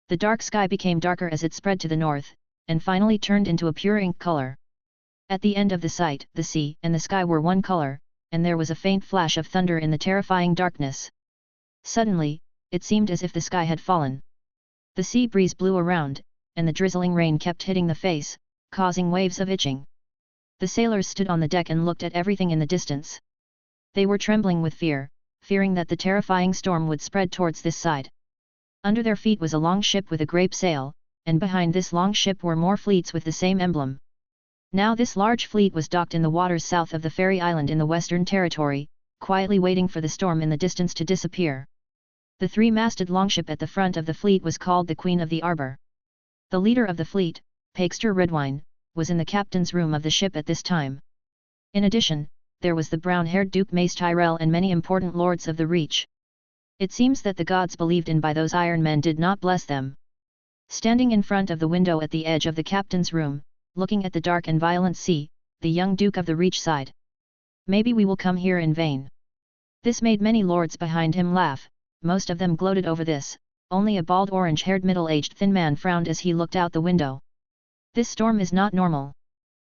The dark sky became darker as it spread to the north, and finally turned into a pure ink color. At the end of the sight, the sea and the sky were one color, and there was a faint flash of thunder in the terrifying darkness. Suddenly, it seemed as if the sky had fallen. The sea breeze blew around, and the drizzling rain kept hitting the face, causing waves of itching. The sailors stood on the deck and looked at everything in the distance. They were trembling with fear, fearing that the terrifying storm would spread towards this side. Under their feet was a long ship with a grape sail, and behind this long ship were more fleets with the same emblem. Now this large fleet was docked in the waters south of the fairy island in the Western Territory, quietly waiting for the storm in the distance to disappear. The 3-masted longship at the front of the fleet was called the Queen of the Arbor. The leader of the fleet, Pakester Redwine, was in the captain's room of the ship at this time. In addition, there was the brown-haired Duke Mace Tyrell and many important lords of the Reach. It seems that the gods believed in by those iron men did not bless them. Standing in front of the window at the edge of the captain's room, looking at the dark and violent sea, the young Duke of the Reach sighed. Maybe we will come here in vain. This made many lords behind him laugh. Most of them gloated over this, only a bald orange-haired middle-aged thin man frowned as he looked out the window. This storm is not normal.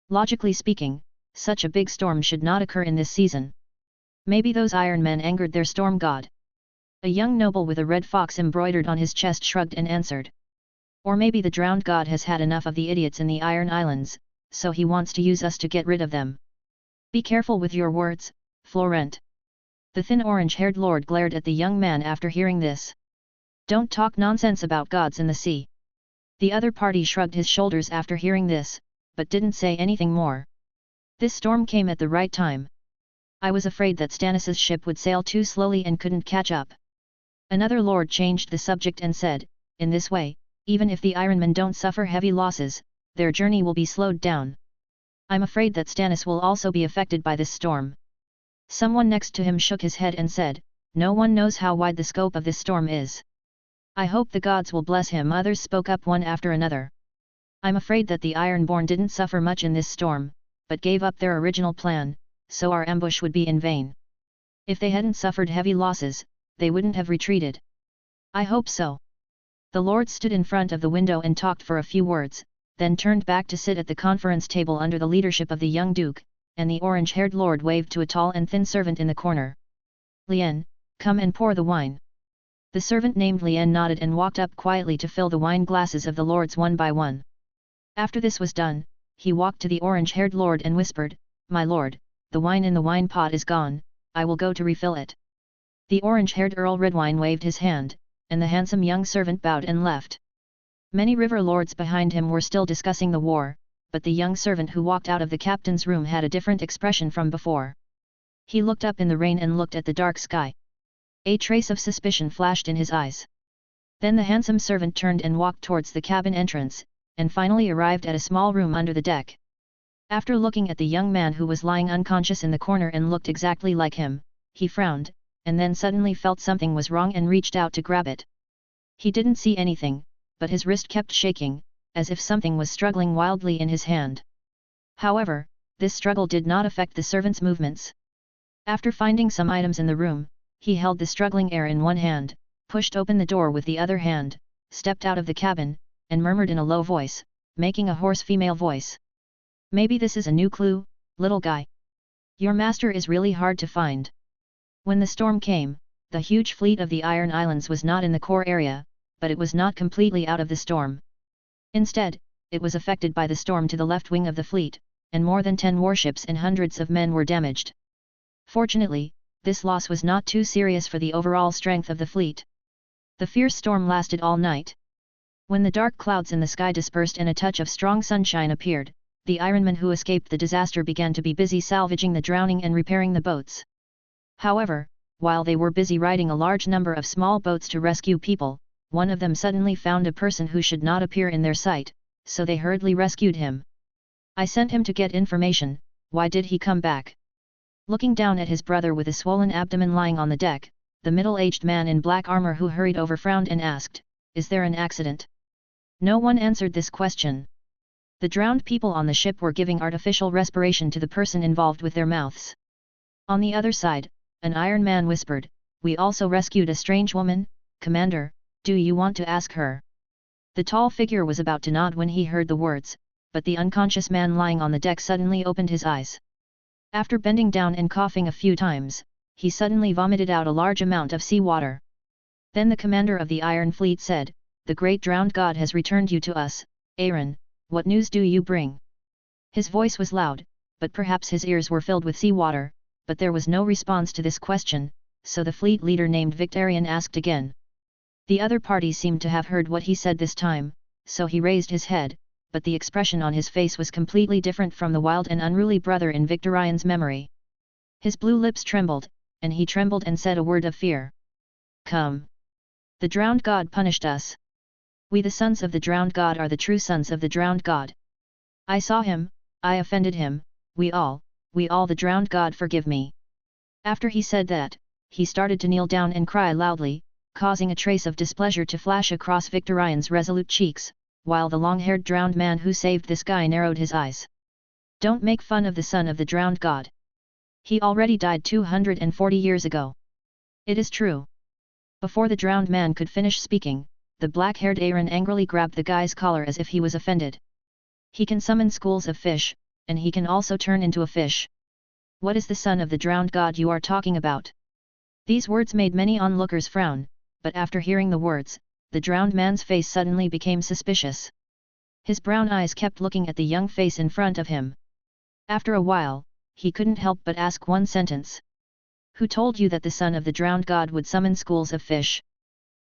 Logically speaking, such a big storm should not occur in this season. Maybe those iron men angered their storm god. A young noble with a red fox embroidered on his chest shrugged and answered. Or maybe the drowned god has had enough of the idiots in the Iron Islands, so he wants to use us to get rid of them. Be careful with your words, Florent. The thin orange-haired lord glared at the young man after hearing this. Don't talk nonsense about gods in the sea. The other party shrugged his shoulders after hearing this, but didn't say anything more. This storm came at the right time. I was afraid that Stannis's ship would sail too slowly and couldn't catch up. Another lord changed the subject and said, in this way, even if the Ironmen don't suffer heavy losses, their journey will be slowed down. I'm afraid that Stannis will also be affected by this storm. Someone next to him shook his head and said, no one knows how wide the scope of this storm is. I hope the gods will bless him. Others spoke up one after another. I'm afraid that the Ironborn didn't suffer much in this storm, but gave up their original plan, so our ambush would be in vain. If they hadn't suffered heavy losses, they wouldn't have retreated. I hope so. The lord stood in front of the window and talked for a few words, then turned back to sit at the conference table under the leadership of the young duke, and the orange-haired lord waved to a tall and thin servant in the corner. Lien, come and pour the wine. The servant named Lien nodded and walked up quietly to fill the wine glasses of the lords one by one. After this was done, he walked to the orange-haired lord and whispered, my lord, the wine in the wine pot is gone, I will go to refill it. The orange-haired Earl Redwine waved his hand, and the handsome young servant bowed and left. Many river lords behind him were still discussing the war, but the young servant who walked out of the captain's room had a different expression from before. He looked up in the rain and looked at the dark sky. A trace of suspicion flashed in his eyes. Then the handsome servant turned and walked towards the cabin entrance, and finally arrived at a small room under the deck. After looking at the young man who was lying unconscious in the corner and looked exactly like him, he frowned, and then suddenly felt something was wrong and reached out to grab it. He didn't see anything, but his wrist kept shaking, as if something was struggling wildly in his hand. However, this struggle did not affect the servant's movements. After finding some items in the room, he held the struggling heir in one hand, pushed open the door with the other hand, stepped out of the cabin, and murmured in a low voice, making a hoarse female voice. "Maybe this is a new clue, little guy. Your master is really hard to find." When the storm came, the huge fleet of the Iron Islands was not in the core area, but it was not completely out of the storm. Instead, it was affected by the storm to the left wing of the fleet, and more than 10 warships and hundreds of men were damaged. Fortunately, this loss was not too serious for the overall strength of the fleet. The fierce storm lasted all night. When the dark clouds in the sky dispersed and a touch of strong sunshine appeared, the Ironmen who escaped the disaster began to be busy salvaging the drowning and repairing the boats. However, while they were busy riding a large number of small boats to rescue people, one of them suddenly found a person who should not appear in their sight, so they hurriedly rescued him. "I sent him to get information, why did he come back?" Looking down at his brother with a swollen abdomen lying on the deck, the middle-aged man in black armor who hurried over frowned and asked, "Is there an accident?" No one answered this question. The drowned people on the ship were giving artificial respiration to the person involved with their mouths. On the other side, an Iron Man whispered, "We also rescued a strange woman, Commander, do you want to ask her?" The tall figure was about to nod when he heard the words, but the unconscious man lying on the deck suddenly opened his eyes. After bending down and coughing a few times, he suddenly vomited out a large amount of seawater. Then the commander of the Iron Fleet said, "The great drowned god has returned you to us, Aaron, what news do you bring?" His voice was loud, but perhaps his ears were filled with seawater, but there was no response to this question, so the fleet leader named Victorian asked again. The other party seemed to have heard what he said this time, so he raised his head, but the expression on his face was completely different from the wild and unruly brother in Victorian's memory. His blue lips trembled, and he trembled and said a word of fear. "Come. The drowned god punished us. We the sons of the drowned god are the true sons of the drowned god. I saw him, I offended him, we all the drowned god forgive me." After he said that, he started to kneel down and cry loudly, causing a trace of displeasure to flash across Victorian's resolute cheeks, while the long-haired drowned man who saved this guy narrowed his eyes. "Don't make fun of the son of the drowned god. He already died 240 years ago. It is true." Before the drowned man could finish speaking, the black-haired Aaron angrily grabbed the guy's collar as if he was offended. "He can summon schools of fish, and he can also turn into a fish. What is the son of the drowned god you are talking about?" These words made many onlookers frown, but after hearing the words, the drowned man's face suddenly became suspicious. His brown eyes kept looking at the young face in front of him. After a while, he couldn't help but ask one sentence. "Who told you that the son of the drowned god would summon schools of fish?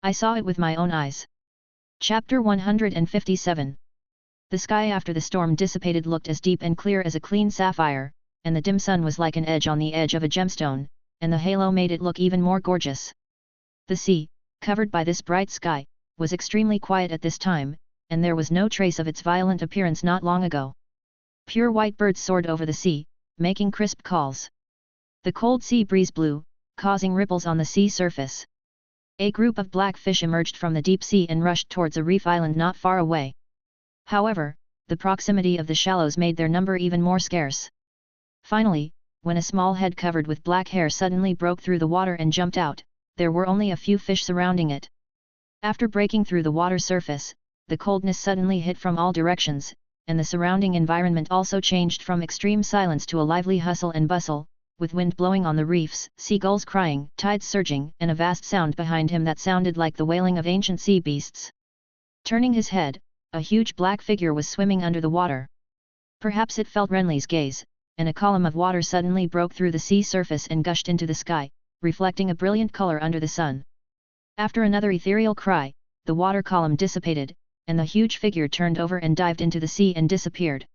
I saw it with my own eyes." Chapter 157. The sky after the storm dissipated looked as deep and clear as a clean sapphire, and the dim sun was like an edge on the edge of a gemstone, and the halo made it look even more gorgeous. The sea, covered by this bright sky, was extremely quiet at this time, and there was no trace of its violent appearance not long ago. Pure white birds soared over the sea, making crisp calls. The cold sea breeze blew, causing ripples on the sea surface. A group of black fish emerged from the deep sea and rushed towards a reef island not far away. However, the proximity of the shallows made their number even more scarce. Finally, when a small head covered with black hair suddenly broke through the water and jumped out, there were only a few fish surrounding it. After breaking through the water surface, the coldness suddenly hit from all directions, and the surrounding environment also changed from extreme silence to a lively hustle and bustle, with wind blowing on the reefs, seagulls crying, tides surging, and a vast sound behind him that sounded like the wailing of ancient sea beasts. Turning his head, a huge black figure was swimming under the water. Perhaps it felt Renly's gaze, and a column of water suddenly broke through the sea surface and gushed into the sky, reflecting a brilliant color under the sun. After another ethereal cry, the water column dissipated, and the huge figure turned over and dived into the sea and disappeared.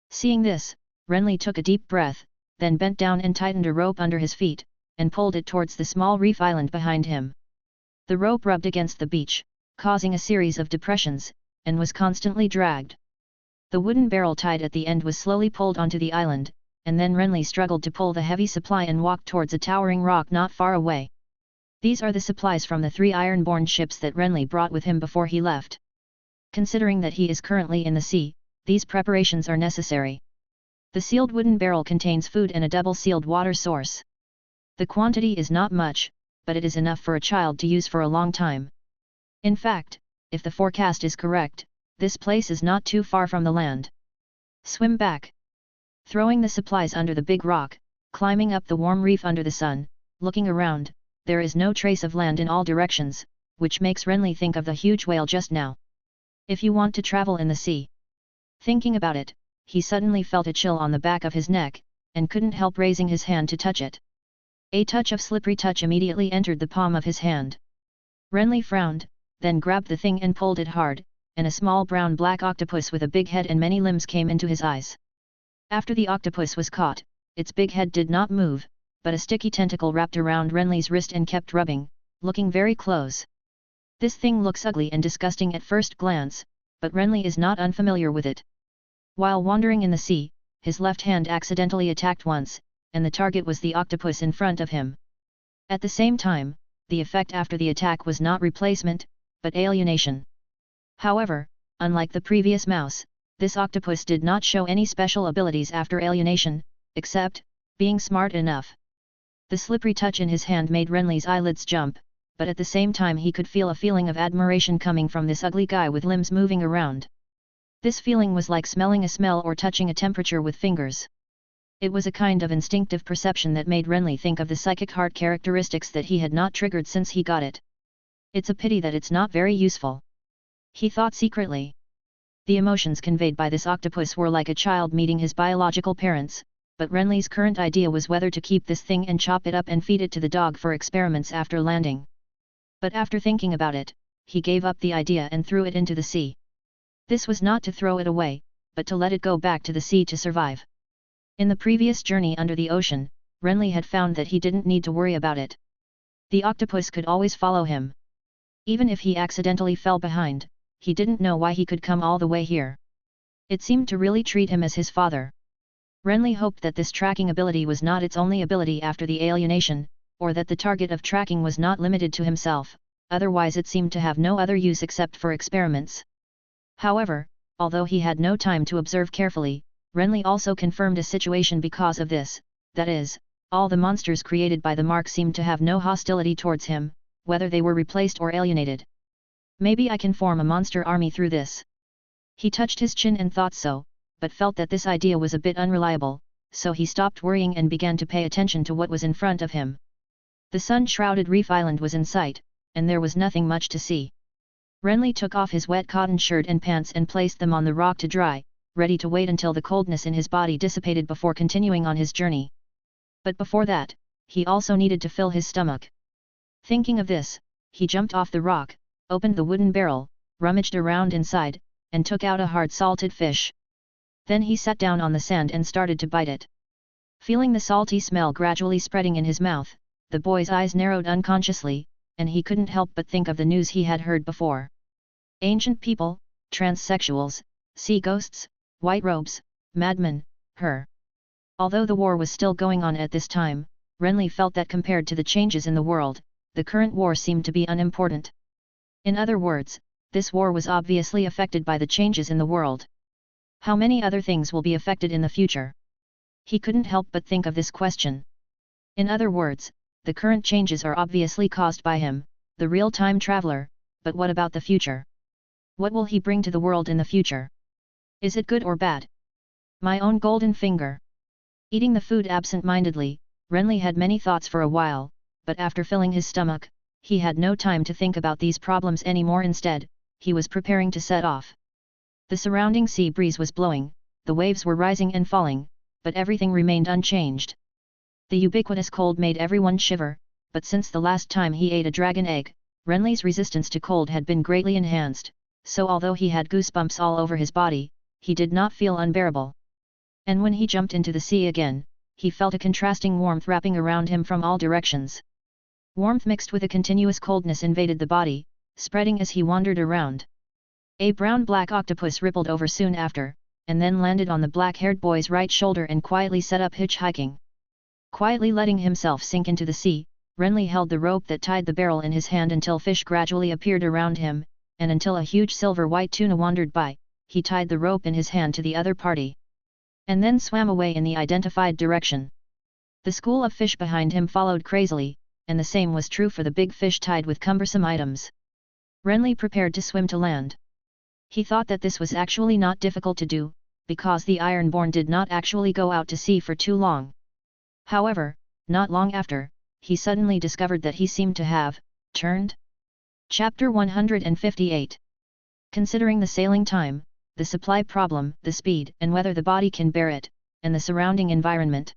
Seeing this, Renly took a deep breath, then bent down and tightened a rope under his feet, and pulled it towards the small reef island behind him. The rope rubbed against the beach, causing a series of depressions, and was constantly dragged. The wooden barrel tied at the end was slowly pulled onto the island, and then Renly struggled to pull the heavy supply and walked towards a towering rock not far away. These are the supplies from the 3 iron-borne ships that Renly brought with him before he left. Considering that he is currently in the sea, these preparations are necessary. The sealed wooden barrel contains food and a double-sealed water source. The quantity is not much, but it is enough for a child to use for a long time. In fact, if the forecast is correct, this place is not too far from the land. Swim back. Throwing the supplies under the big rock, climbing up the warm reef under the sun, looking around, there is no trace of land in all directions, which makes Renly think of the huge whale just now. If you want to travel in the sea. Thinking about it, he suddenly felt a chill on the back of his neck, and couldn't help raising his hand to touch it. A touch of slippery touch immediately entered the palm of his hand. Renly frowned, then grabbed the thing and pulled it hard, and a small brown-black octopus with a big head and many limbs came into his eyes. After the octopus was caught, its big head did not move, but a sticky tentacle wrapped around Renly's wrist and kept rubbing, looking very close. This thing looks ugly and disgusting at first glance, but Renly is not unfamiliar with it. While wandering in the sea, his left hand accidentally attacked once, and the target was the octopus in front of him. At the same time, the effect after the attack was not replacement, but alienation. However, unlike the previous mouse, this octopus did not show any special abilities after alienation, except being smart enough. The slippery touch in his hand made Renly's eyelids jump, but at the same time he could feel a feeling of admiration coming from this ugly guy with limbs moving around. This feeling was like smelling a smell or touching a temperature with fingers. It was a kind of instinctive perception that made Renly think of the psychic heart characteristics that he had not triggered since he got it. It's a pity that it's not very useful, he thought secretly. The emotions conveyed by this octopus were like a child meeting his biological parents, but Renly's current idea was whether to keep this thing and chop it up and feed it to the dog for experiments after landing. But after thinking about it, he gave up the idea and threw it into the sea. This was not to throw it away, but to let it go back to the sea to survive. In the previous journey under the ocean, Renly had found that he didn't need to worry about it. The octopus could always follow him. Even if he accidentally fell behind, he didn't know why he could come all the way here. It seemed to really treat him as his father. Renly hoped that this tracking ability was not its only ability after the alienation, or that the target of tracking was not limited to himself, otherwise it seemed to have no other use except for experiments. However, although he had no time to observe carefully, Renly also confirmed a situation because of this, that is, all the monsters created by the mark seemed to have no hostility towards him, whether they were replaced or alienated. Maybe I can form a monster army through this. He touched his chin and thought so, but felt that this idea was a bit unreliable, so he stopped worrying and began to pay attention to what was in front of him. The sun-shrouded reef island was in sight, and there was nothing much to see. Renly took off his wet cotton shirt and pants and placed them on the rock to dry, ready to wait until the coldness in his body dissipated before continuing on his journey. But before that, he also needed to fill his stomach. Thinking of this, he jumped off the rock, opened the wooden barrel, rummaged around inside, and took out a hard salted fish. Then he sat down on the sand and started to bite it. Feeling the salty smell gradually spreading in his mouth, the boy's eyes narrowed unconsciously, and he couldn't help but think of the news he had heard before. Ancient people, transsexuals, sea ghosts, white robes, madmen, her. Although the war was still going on at this time, Renly felt that compared to the changes in the world, the current war seemed to be unimportant. In other words, this war was obviously affected by the changes in the world. How many other things will be affected in the future? He couldn't help but think of this question. In other words, the current changes are obviously caused by him, the real-time traveler, but what about the future? What will he bring to the world in the future? Is it good or bad? My own golden finger. Eating the food absent-mindedly, Renly had many thoughts for a while, but after filling his stomach, he had no time to think about these problems anymore. Instead, he was preparing to set off. The surrounding sea breeze was blowing, the waves were rising and falling, but everything remained unchanged. The ubiquitous cold made everyone shiver, but since the last time he ate a dragon egg, Renly's resistance to cold had been greatly enhanced, so although he had goosebumps all over his body, he did not feel unbearable. And when he jumped into the sea again, he felt a contrasting warmth wrapping around him from all directions. Warmth mixed with a continuous coldness invaded the body, spreading as he wandered around. A brown-black octopus rippled over soon after, and then landed on the black-haired boy's right shoulder and quietly set up hitchhiking. Quietly letting himself sink into the sea, Renly held the rope that tied the barrel in his hand until fish gradually appeared around him, and until a huge silver-white tuna wandered by, he tied the rope in his hand to the other party. And then swam away in the identified direction. The school of fish behind him followed crazily, and the same was true for the big fish tied with cumbersome items. Renly prepared to swim to land. He thought that this was actually not difficult to do, because the Ironborn did not actually go out to sea for too long. However, not long after, he suddenly discovered that he seemed to have turned. Chapter 158. Considering the sailing time, the supply problem, the speed and whether the body can bear it, and the surrounding environment.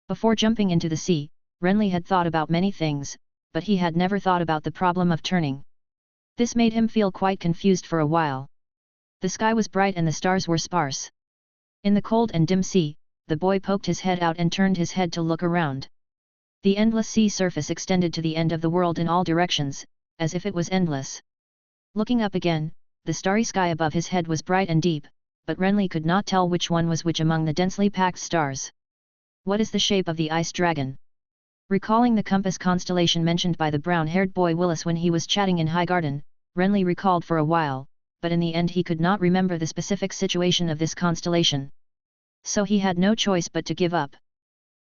Before jumping into the sea, Renly had thought about many things, but he had never thought about the problem of turning. This made him feel quite confused for a while. The sky was bright and the stars were sparse. In the cold and dim sea, the boy poked his head out and turned his head to look around. The endless sea surface extended to the end of the world in all directions, as if it was endless. Looking up again, the starry sky above his head was bright and deep, but Renly could not tell which one was which among the densely packed stars. What is the shape of the ice dragon? Recalling the compass constellation mentioned by the brown-haired boy Willis when he was chatting in Highgarden, Renly recalled for a while, but in the end he could not remember the specific situation of this constellation. So he had no choice but to give up.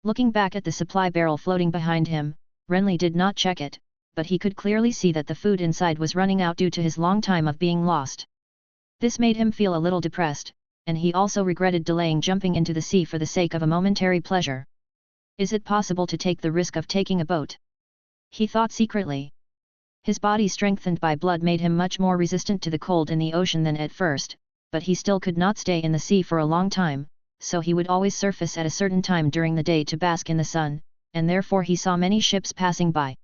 Looking back at the supply barrel floating behind him, Renly did not check it, but he could clearly see that the food inside was running out due to his long time of being lost. This made him feel a little depressed, and he also regretted delaying jumping into the sea for the sake of a momentary pleasure. Is it possible to take the risk of taking a boat? He thought secretly. His body strengthened by blood made him much more resistant to the cold in the ocean than at first, but he still could not stay in the sea for a long time, so he would always surface at a certain time during the day to bask in the sun, and therefore he saw many ships passing by.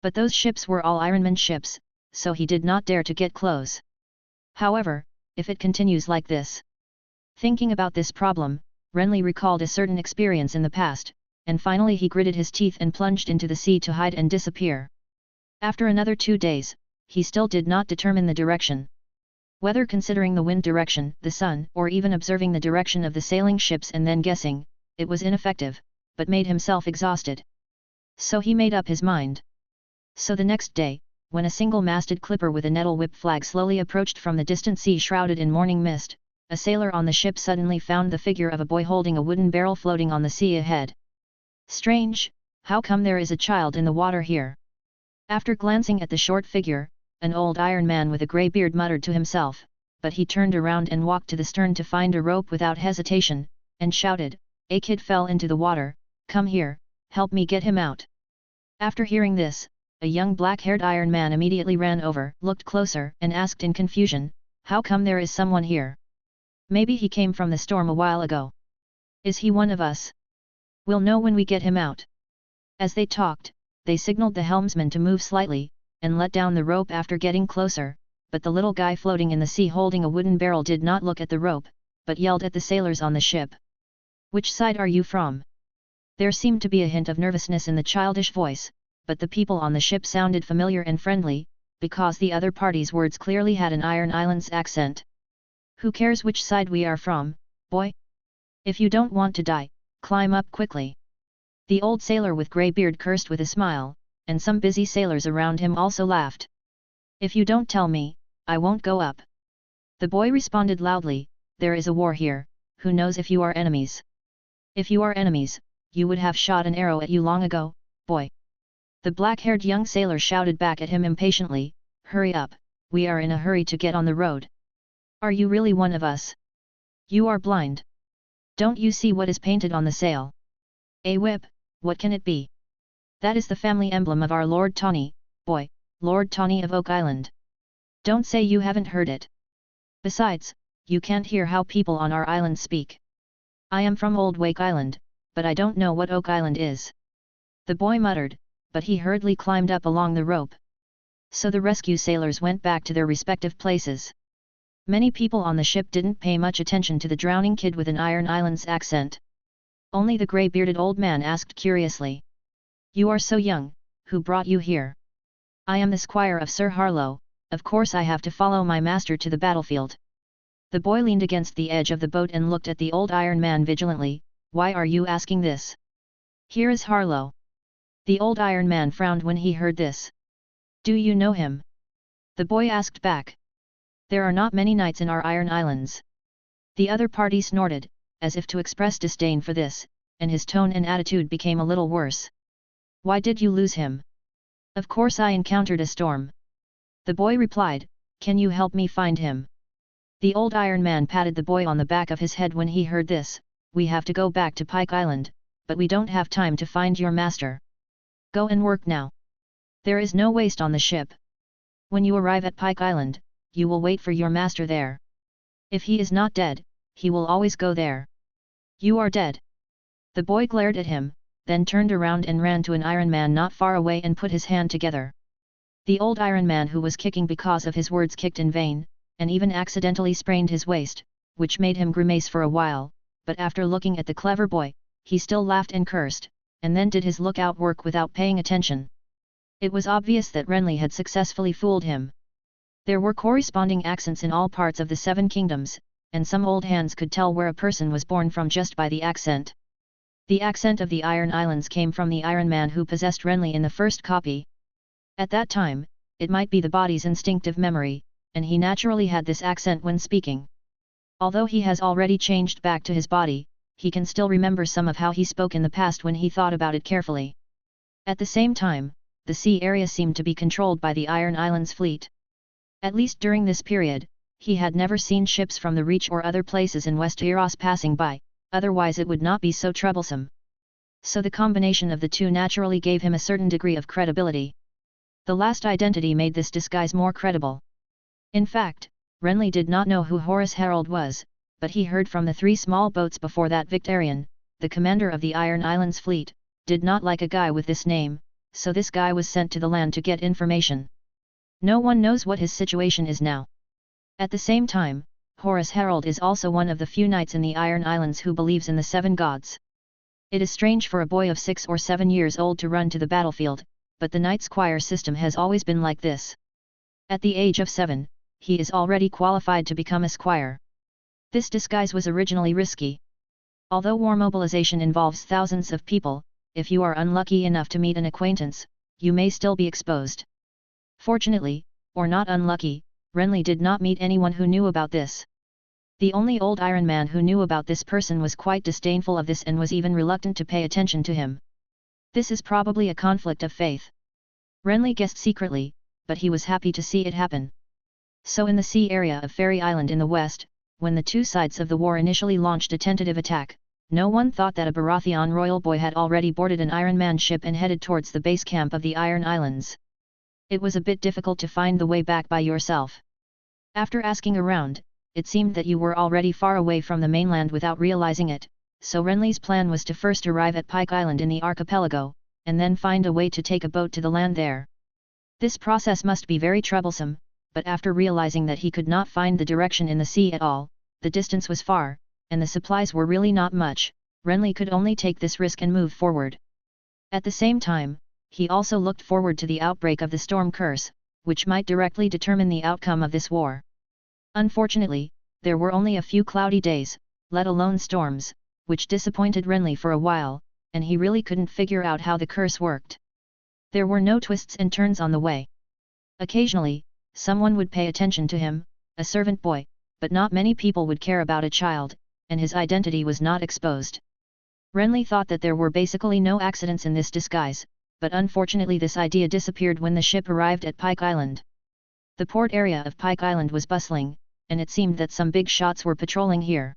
But those ships were all Ironman ships, so he did not dare to get close. However, if it continues like this. Thinking about this problem, Renly recalled a certain experience in the past, and finally he gritted his teeth and plunged into the sea to hide and disappear. After another 2 days, he still did not determine the direction. Whether considering the wind direction, the sun, or even observing the direction of the sailing ships and then guessing, it was ineffective, but made himself exhausted. So he made up his mind. So the next day, when a single-masted clipper with a nettle whip flag slowly approached from the distant sea shrouded in morning mist, a sailor on the ship suddenly found the figure of a boy holding a wooden barrel floating on the sea ahead. Strange, how come there is a child in the water here? After glancing at the short figure, an old Iron Man with a grey beard muttered to himself, but he turned around and walked to the stern to find a rope without hesitation, and shouted, "A kid fell into the water, come here, help me get him out." After hearing this, a young black-haired Iron Man immediately ran over, looked closer, and asked in confusion, "How come there is someone here? Maybe he came from the storm a while ago. Is he one of us? We'll know when we get him out." As they talked, they signaled the helmsman to move slightly, and let down the rope after getting closer, but the little guy floating in the sea holding a wooden barrel did not look at the rope, but yelled at the sailors on the ship. "Which side are you from?" There seemed to be a hint of nervousness in the childish voice, but the people on the ship sounded familiar and friendly, because the other party's words clearly had an Iron Islands accent. "Who cares which side we are from, boy? If you don't want to die, climb up quickly." The old sailor with grey beard cursed with a smile, and some busy sailors around him also laughed. "If you don't tell me, I won't go up." The boy responded loudly, "There is a war here, who knows if you are enemies? If you are enemies, you would have shot an arrow at you long ago, boy." The black-haired young sailor shouted back at him impatiently, "Hurry up, we are in a hurry to get on the road. Are you really one of us? You are blind. Don't you see what is painted on the sail? A whip, what can it be? That is the family emblem of our Lord Tawny, boy, Lord Tawny of Oak Island. Don't say you haven't heard it. Besides, you can't hear how people on our island speak. I am from Old Wake Island, but I don't know what Oak Island is." The boy muttered, but he hurriedly climbed up along the rope. So the rescue sailors went back to their respective places. Many people on the ship didn't pay much attention to the drowning kid with an Iron Islands accent. Only the grey-bearded old man asked curiously. You are so young, who brought you here? I am the squire of Sir Harlow, of course I have to follow my master to the battlefield. The boy leaned against the edge of the boat and looked at the old Iron Man vigilantly. Why are you asking this? Here is Harlow. The old Iron Man frowned when he heard this. Do you know him? The boy asked back. There are not many knights in our Iron Islands. The other party snorted, as if to express disdain for this, and his tone and attitude became a little worse. Why did you lose him? Of course I encountered a storm. The boy replied, can you help me find him? The old Iron Man patted the boy on the back of his head when he heard this. We have to go back to Pike Island, but we don't have time to find your master. Go and work now. There is no waste on the ship. When you arrive at Pike Island, you will wait for your master there. If he is not dead, he will always go there. You are dead. The boy glared at him, then turned around and ran to an Iron Man not far away and put his hand together. The old Iron Man, who was kicking because of his words, kicked in vain, and even accidentally sprained his waist, which made him grimace for a while, but after looking at the clever boy, he still laughed and cursed, and then did his lookout work without paying attention. It was obvious that Renly had successfully fooled him. There were corresponding accents in all parts of the Seven Kingdoms, and some old hands could tell where a person was born from just by the accent. The accent of the Iron Islands came from the Iron Man who possessed Renly in the first copy. At that time, it might be the body's instinctive memory, and he naturally had this accent when speaking. Although he has already changed back to his body, he can still remember some of how he spoke in the past when he thought about it carefully. At the same time, the sea area seemed to be controlled by the Iron Islands fleet. At least during this period, he had never seen ships from the Reach or other places in Westeros passing by, otherwise it would not be so troublesome. So the combination of the two naturally gave him a certain degree of credibility. The last identity made this disguise more credible. In fact, Renly did not know who Horus Herald was, but he heard from the 3 small boats before that Victarion, the commander of the Iron Islands fleet, did not like a guy with this name, so this guy was sent to the land to get information. No one knows what his situation is now. At the same time, Horus Herald is also one of the few knights in the Iron Islands who believes in the 7 gods. It is strange for a boy of 6 or 7 years old to run to the battlefield, but the knight squire system has always been like this. At the age of 7, he is already qualified to become a squire. This disguise was originally risky. Although war mobilization involves thousands of people, if you are unlucky enough to meet an acquaintance, you may still be exposed. Fortunately, or not unlucky, Renly did not meet anyone who knew about this. The only old Iron Man who knew about this person was quite disdainful of this and was even reluctant to pay attention to him. This is probably a conflict of faith. Renly guessed secretly, but he was happy to see it happen. So in the sea area of Fairy Island in the west, when the 2 sides of the war initially launched a tentative attack, no one thought that a Baratheon royal boy had already boarded an Iron Man ship and headed towards the base camp of the Iron Islands. It was a bit difficult to find the way back by yourself. After asking around, it seemed that you were already far away from the mainland without realizing it, so Renly's plan was to first arrive at Pike Island in the archipelago, and then find a way to take a boat to the land there. This process must be very troublesome, but after realizing that he could not find the direction in the sea at all, the distance was far, and the supplies were really not much, Renly could only take this risk and move forward. At the same time, he also looked forward to the outbreak of the storm curse, which might directly determine the outcome of this war. Unfortunately, there were only a few cloudy days, let alone storms, which disappointed Renly for a while, and he really couldn't figure out how the curse worked. There were no twists and turns on the way. Occasionally, someone would pay attention to him, a servant boy, but not many people would care about a child, and his identity was not exposed. Renly thought that there were basically no accidents in this disguise, but unfortunately this idea disappeared when the ship arrived at Pike Island. The port area of Pike Island was bustling, and it seemed that some big shots were patrolling here.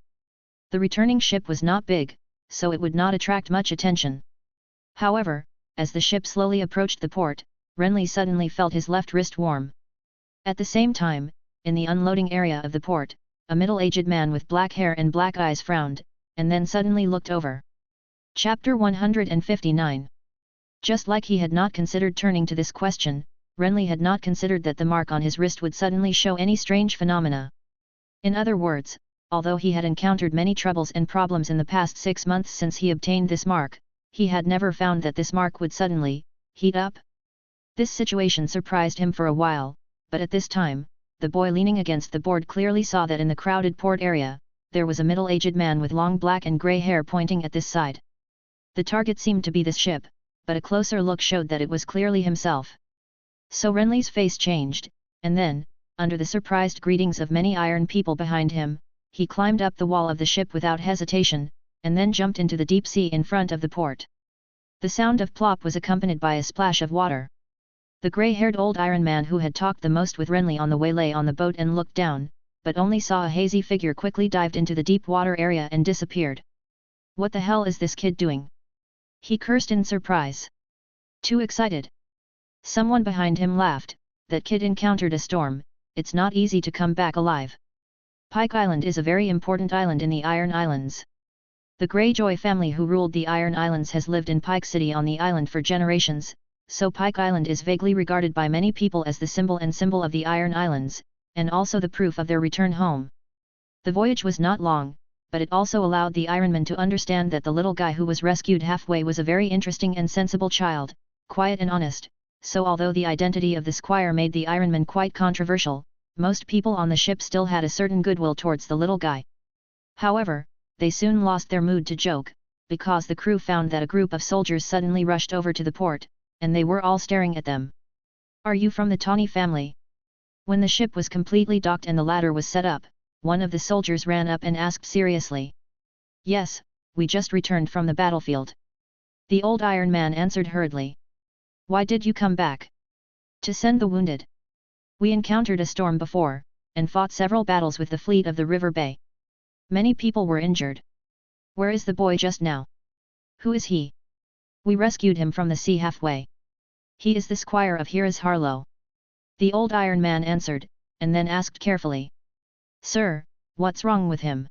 The returning ship was not big, so it would not attract much attention. However, as the ship slowly approached the port, Renly suddenly felt his left wrist warm. At the same time, in the unloading area of the port, a middle-aged man with black hair and black eyes frowned, and then suddenly looked over. Chapter 159. Just like he had not considered turning to this question, Renly had not considered that the mark on his wrist would suddenly show any strange phenomena. In other words, although he had encountered many troubles and problems in the past 6 months since he obtained this mark, he had never found that this mark would suddenly heat up. This situation surprised him for a while, but at this time, the boy leaning against the board clearly saw that in the crowded port area, there was a middle-aged man with long black and grey hair pointing at this side. The target seemed to be this ship, but a closer look showed that it was clearly himself. So Renly's face changed, and then, under the surprised greetings of many iron people behind him, he climbed up the wall of the ship without hesitation, and then jumped into the deep sea in front of the port. The sound of plop was accompanied by a splash of water. The grey-haired old Iron Man who had talked the most with Renly on the way lay on the boat and looked down, but only saw a hazy figure quickly dived into the deep water area and disappeared. What the hell is this kid doing? He cursed in surprise. Too excited. Someone behind him laughed. That kid encountered a storm, it's not easy to come back alive. Pike Island is a very important island in the Iron Islands. The Greyjoy family who ruled the Iron Islands has lived in Pike City on the island for generations, so Pike Island is vaguely regarded by many people as the symbol of the Iron Islands, and also the proof of their return home. The voyage was not long, but it also allowed the Ironman to understand that the little guy who was rescued halfway was a very interesting and sensible child, quiet and honest, so although the identity of the squire made the Ironman quite controversial, most people on the ship still had a certain goodwill towards the little guy. However, they soon lost their mood to joke, because the crew found that a group of soldiers suddenly rushed over to the port, and they were all staring at them. "Are you from the Tawny family?" When the ship was completely docked and the ladder was set up, one of the soldiers ran up and asked seriously. "Yes, we just returned from the battlefield." The old Iron Man answered hurriedly. "Why did you come back?" "To send the wounded. We encountered a storm before, and fought several battles with the fleet of the River Bay. Many people were injured." "Where is the boy just now? Who is he?" "We rescued him from the sea halfway. He is the squire of Here's Harlow." The old Iron Man answered, and then asked carefully. "Sir, what's wrong with him?"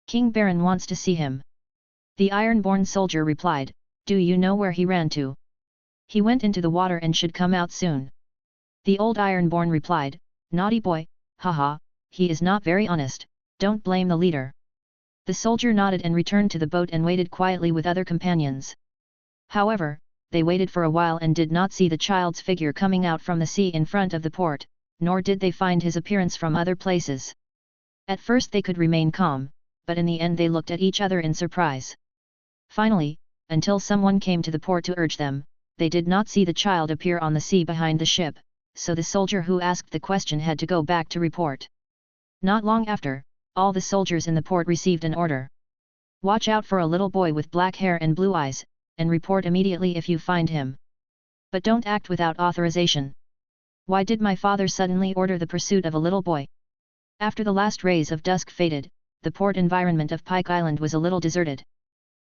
"King Baron wants to see him." The iron-born soldier replied, "Do you know where he ran to?" "He went into the water and should come out soon." The old iron-born replied, "Naughty boy, haha, he is not very honest, don't blame the leader." The soldier nodded and returned to the boat and waited quietly with other companions. However, they waited for a while and did not see the child's figure coming out from the sea in front of the port, nor did they find his appearance from other places. At first they could remain calm, but in the end they looked at each other in surprise. Finally, until someone came to the port to urge them, they did not see the child appear on the sea behind the ship, so the soldier who asked the question had to go back to report. Not long after, all the soldiers in the port received an order. "Watch out for a little boy with black hair and blue eyes, and report immediately if you find him. But don't act without authorization." Why did my father suddenly order the pursuit of a little boy? After the last rays of dusk faded, the port environment of Pike Island was a little deserted.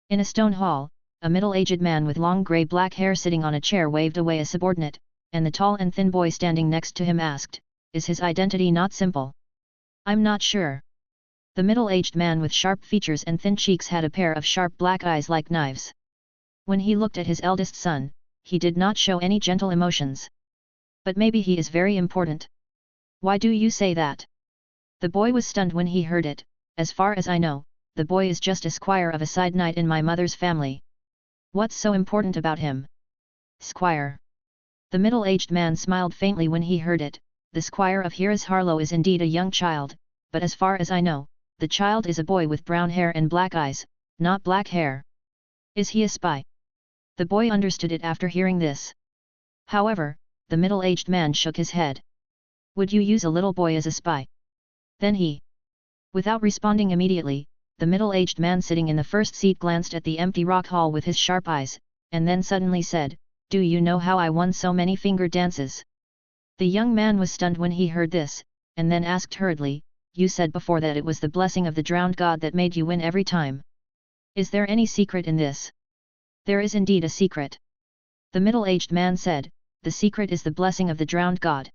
In a stone hall, a middle-aged man with long grey-black hair sitting on a chair waved away a subordinate, and the tall and thin boy standing next to him asked, "Is his identity not simple?" "I'm not sure." The middle-aged man with sharp features and thin cheeks had a pair of sharp black eyes like knives. When he looked at his eldest son, he did not show any gentle emotions. "But maybe he is very important." "Why do you say that?" The boy was stunned when he heard it. "As far as I know, the boy is just a squire of a side knight in my mother's family." "What's so important about him?" "Squire." The middle-aged man smiled faintly when he heard it. "The squire of Here's Harlow is indeed a young child, but as far as I know, the child is a boy with brown hair and black eyes, not black hair." "Is he a spy?" The boy understood it after hearing this. However, the middle-aged man shook his head. "Would you use a little boy as a spy?" Then he. Without responding immediately, the middle-aged man sitting in the first seat glanced at the empty rock hall with his sharp eyes, and then suddenly said, "Do you know how I won so many finger dances?" The young man was stunned when he heard this, and then asked hurriedly, "You said before that it was the blessing of the drowned god that made you win every time. Is there any secret in this?" "There is indeed a secret." The middle-aged man said, "The secret is the blessing of the drowned god."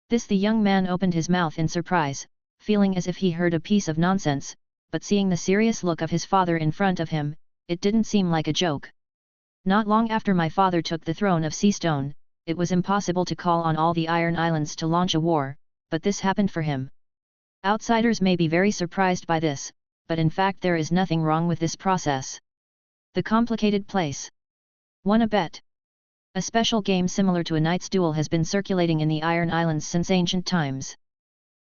This the young man opened his mouth in surprise, feeling as if he heard a piece of nonsense, but seeing the serious look of his father in front of him, it didn't seem like a joke. "Not long after my father took the throne of Seastone, it was impossible to call on all the Iron Islands to launch a war, but this happened for him. Outsiders may be very surprised by this, but in fact there is nothing wrong with this process. The complicated place. 1. A bet. A special game similar to a knight's duel has been circulating in the Iron Islands since ancient times.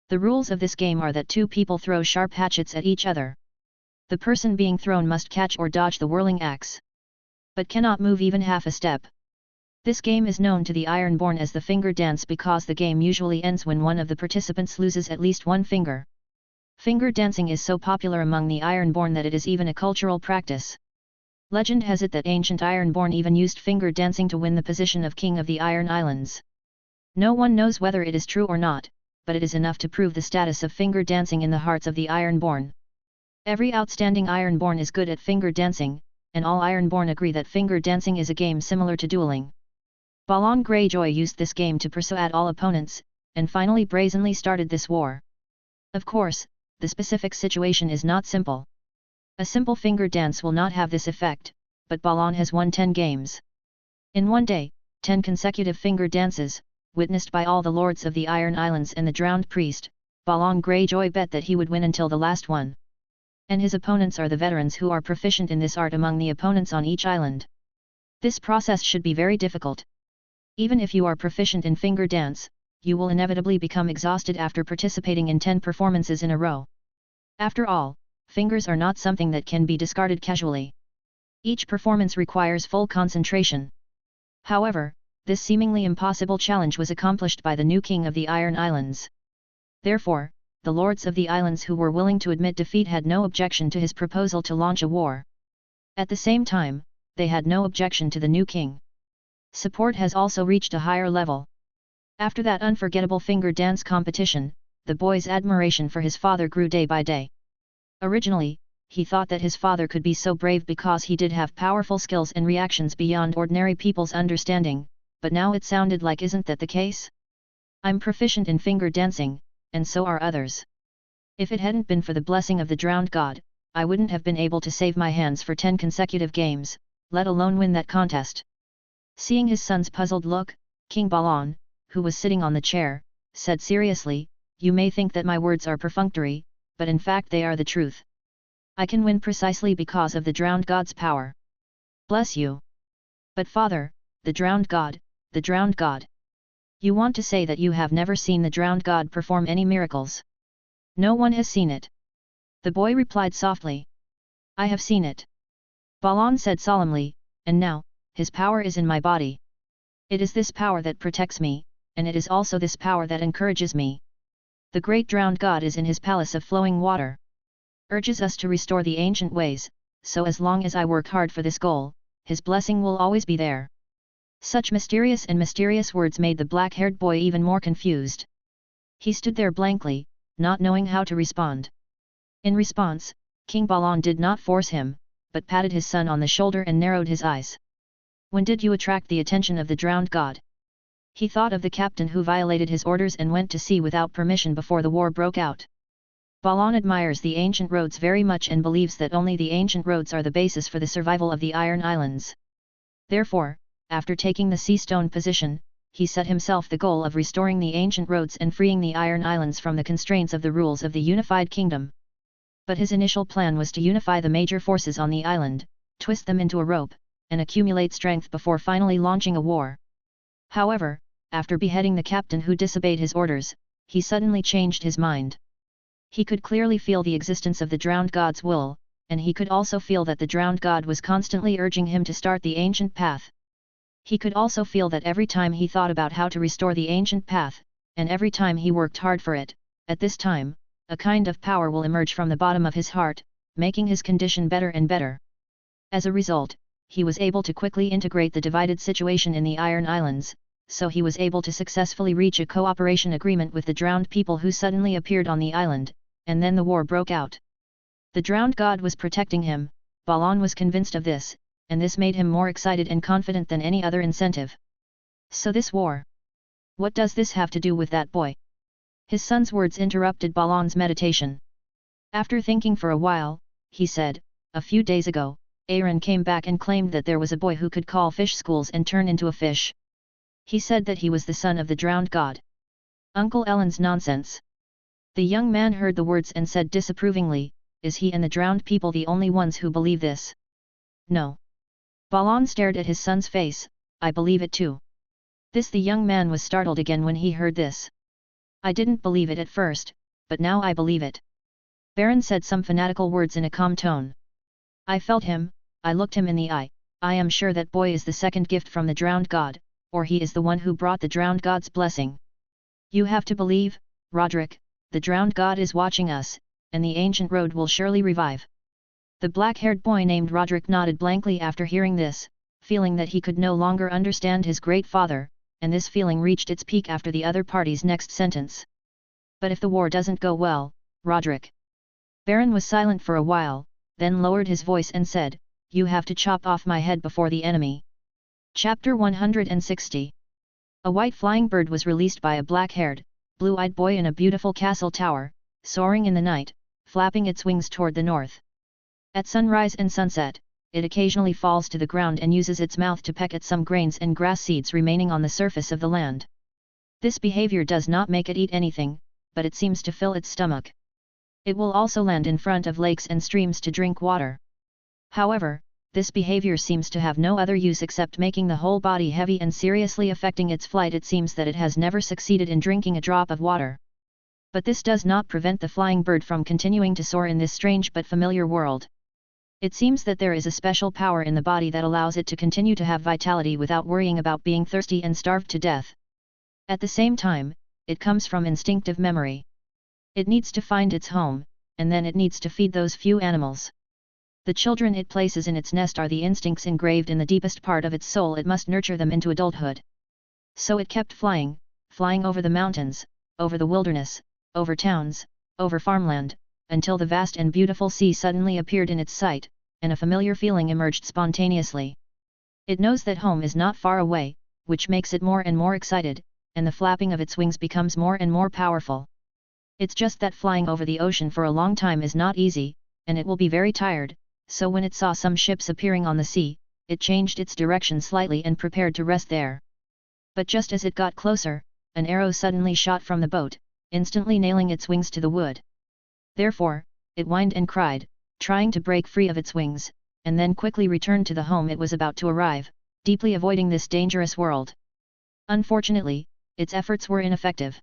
The rules of this game are that two people throw sharp hatchets at each other. The person being thrown must catch or dodge the whirling axe, but cannot move even half a step. This game is known to the Ironborn as the finger dance because the game usually ends when one of the participants loses at least one finger. Finger dancing is so popular among the Ironborn that it is even a cultural practice. Legend has it that ancient Ironborn even used finger dancing to win the position of King of the Iron Islands. No one knows whether it is true or not, but it is enough to prove the status of finger dancing in the hearts of the Ironborn. Every outstanding Ironborn is good at finger dancing, and all Ironborn agree that finger dancing is a game similar to dueling. Balon Greyjoy used this game to persuade all opponents, and finally brazenly started this war. Of course, the specific situation is not simple. A simple finger dance will not have this effect, but Balon has won 10 games. In one day, 10 consecutive finger dances, witnessed by all the lords of the Iron Islands and the drowned priest. Balon Greyjoy bet that he would win until the last one. And his opponents are the veterans who are proficient in this art among the opponents on each island. This process should be very difficult. Even if you are proficient in finger dance, you will inevitably become exhausted after participating in 10 performances in a row. After all, fingers are not something that can be discarded casually. Each performance requires full concentration. However, this seemingly impossible challenge was accomplished by the new king of the Iron Islands. Therefore, the lords of the islands who were willing to admit defeat had no objection to his proposal to launch a war. At the same time, they had no objection to the new king. Support has also reached a higher level. After that unforgettable finger dance competition, the boy's admiration for his father grew day by day. Originally, he thought that his father could be so brave because he did have powerful skills and reactions beyond ordinary people's understanding, but now it sounded like isn't that the case? I'm proficient in finger dancing, and so are others. If it hadn't been for the blessing of the drowned god, I wouldn't have been able to save my hands for 10 consecutive games, let alone win that contest. Seeing his son's puzzled look, King Balon, who was sitting on the chair, said seriously, "You may think that my words are perfunctory, but in fact they are the truth. I can win precisely because of the drowned god's power." "Bless you." "But father, the drowned god, the drowned god. You want to say that you have never seen the drowned god perform any miracles?" "No one has seen it." The boy replied softly. "I have seen it." Balon said solemnly, "And now, his power is in my body. It is this power that protects me, and it is also this power that encourages me. The great drowned god is in his palace of flowing water. Urges us to restore the ancient ways, so as long as I work hard for this goal, his blessing will always be there." Such mysterious words made the black-haired boy even more confused. He stood there blankly, not knowing how to respond. In response, King Balon did not force him, but patted his son on the shoulder and narrowed his eyes. "When did you attract the attention of the drowned god?" He thought of the captain who violated his orders and went to sea without permission before the war broke out. Balon admires the ancient roads very much and believes that only the ancient roads are the basis for the survival of the Iron Islands. Therefore, after taking the sea stone position, he set himself the goal of restoring the ancient roads and freeing the Iron Islands from the constraints of the rules of the unified kingdom. But his initial plan was to unify the major forces on the island, twist them into a rope, and accumulate strength before finally launching a war. However, after beheading the captain who disobeyed his orders, he suddenly changed his mind. He could clearly feel the existence of the drowned god's will, and he could also feel that the drowned god was constantly urging him to start the ancient path. He could also feel that every time he thought about how to restore the ancient path, and every time he worked hard for it, at this time, a kind of power will emerge from the bottom of his heart, making his condition better and better. As a result, he was able to quickly integrate the divided situation in the Iron Islands, so he was able to successfully reach a cooperation agreement with the drowned people who suddenly appeared on the island, and then the war broke out. The drowned god was protecting him, Balon was convinced of this, and this made him more excited and confident than any other incentive. "So this war. What does this have to do with that boy?" His son's words interrupted Balon's meditation. After thinking for a while, he said, "A few days ago, Aaron came back and claimed that there was a boy who could call fish schools and turn into a fish. He said that he was the son of the drowned god." "Uncle Ellen's nonsense. The young man heard the words and said disapprovingly, "Is he and the drowned people the only ones who believe this?" "No." Balan stared at his son's face, "I believe it too." The young man was startled again when he heard this. "I didn't believe it at first, but now I believe it." Baron said some fanatical words in a calm tone. "I felt him, I looked him in the eye, I am sure that boy is the second gift from the drowned god, or he is the one who brought the drowned god's blessing. You have to believe, Roderick, the drowned god is watching us, and the ancient road will surely revive." The black-haired boy named Roderick nodded blankly after hearing this, feeling that he could no longer understand his great father, and this feeling reached its peak after the other party's next sentence. "But if the war doesn't go well, Roderick?" Baron was silent for a while, then lowered his voice and said, "You have to chop off my head before the enemy." Chapter 160. A white flying bird was released by a black-haired, blue-eyed boy in a beautiful castle tower, soaring in the night, flapping its wings toward the north. At sunrise and sunset, it occasionally falls to the ground and uses its mouth to peck at some grains and grass seeds remaining on the surface of the land. This behavior does not make it eat anything, but it seems to fill its stomach. It will also land in front of lakes and streams to drink water. However, this behavior seems to have no other use except making the whole body heavy and seriously affecting its flight. It seems that it has never succeeded in drinking a drop of water. But this does not prevent the flying bird from continuing to soar in this strange but familiar world. It seems that there is a special power in the body that allows it to continue to have vitality without worrying about being thirsty and starved to death. At the same time, it comes from instinctive memory. It needs to find its home, and then it needs to feed those few animals. The children it places in its nest are the instincts engraved in the deepest part of its soul. It must nurture them into adulthood. So it kept flying, flying over the mountains, over the wilderness, over towns, over farmland, until the vast and beautiful sea suddenly appeared in its sight, and a familiar feeling emerged spontaneously. It knows that home is not far away, which makes it more and more excited, and the flapping of its wings becomes more and more powerful. It's just that flying over the ocean for a long time is not easy, and it will be very tired, so when it saw some ships appearing on the sea, it changed its direction slightly and prepared to rest there. But just as it got closer, an arrow suddenly shot from the boat, instantly nailing its wings to the wood. Therefore, it whined and cried, trying to break free of its wings, and then quickly returned to the home it was about to arrive, deeply avoiding this dangerous world. Unfortunately, its efforts were ineffective.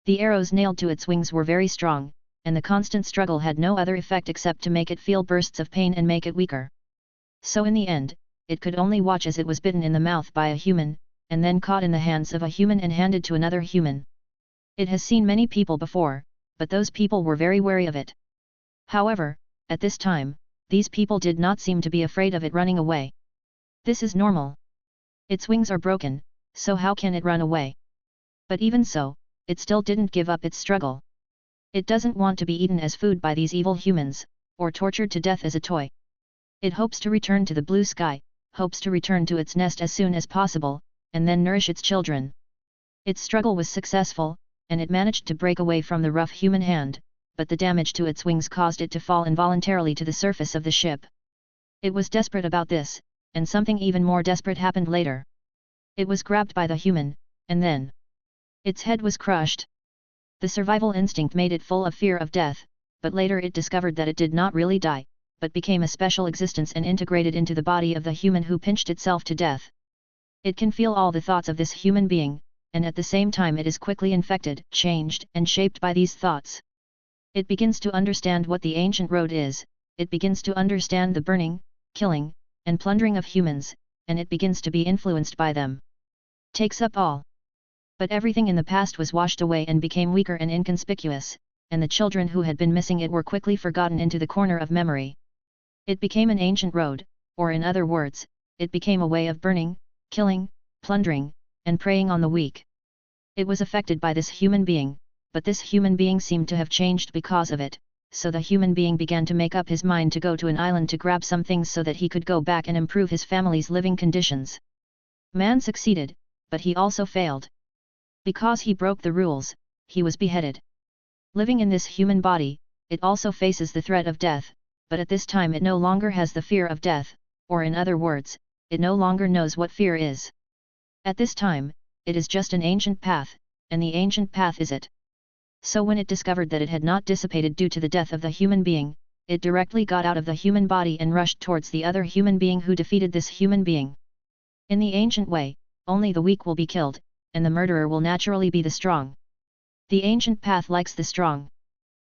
The arrows nailed to its wings were very strong, and the constant struggle had no other effect except to make it feel bursts of pain and make it weaker. So in the end, it could only watch as it was bitten in the mouth by a human, and then caught in the hands of a human and handed to another human. It has seen many people before, but those people were very wary of it. However, at this time, these people did not seem to be afraid of it running away. This is normal. Its wings are broken, so how can it run away? But even so, it still didn't give up its struggle. It doesn't want to be eaten as food by these evil humans, or tortured to death as a toy. It hopes to return to the blue sky, hopes to return to its nest as soon as possible, and then nourish its children. Its struggle was successful, and it managed to break away from the rough human hand, but the damage to its wings caused it to fall involuntarily to the surface of the ship. It was desperate about this, and something even more desperate happened later. It was grabbed by the human, and then its head was crushed. The survival instinct made it full of fear of death, but later it discovered that it did not really die, but became a special existence and integrated into the body of the human who pinched itself to death. It can feel all the thoughts of this human being, and at the same time it is quickly infected, changed and shaped by these thoughts. It begins to understand what the ancient road is, it begins to understand the burning, killing, and plundering of humans, and it begins to be influenced by them. Takes up all. But everything in the past was washed away and became weaker and inconspicuous, and the children who had been missing it were quickly forgotten into the corner of memory. It became an ancient road, or in other words, it became a way of burning, killing, plundering, and preying on the weak. It was affected by this human being, but this human being seemed to have changed because of it, so the human being began to make up his mind to go to an island to grab some things so that he could go back and improve his family's living conditions. Man succeeded, but he also failed. Because he broke the rules, he was beheaded. Living in this human body, it also faces the threat of death, but at this time it no longer has the fear of death, or in other words, it no longer knows what fear is. At this time, it is just an ancient path, and the ancient path is it. So when it discovered that it had not dissipated due to the death of the human being, it directly got out of the human body and rushed towards the other human being who defeated this human being. In the ancient way, only the weak will be killed, and the murderer will naturally be the strong. The ancient path likes the strong.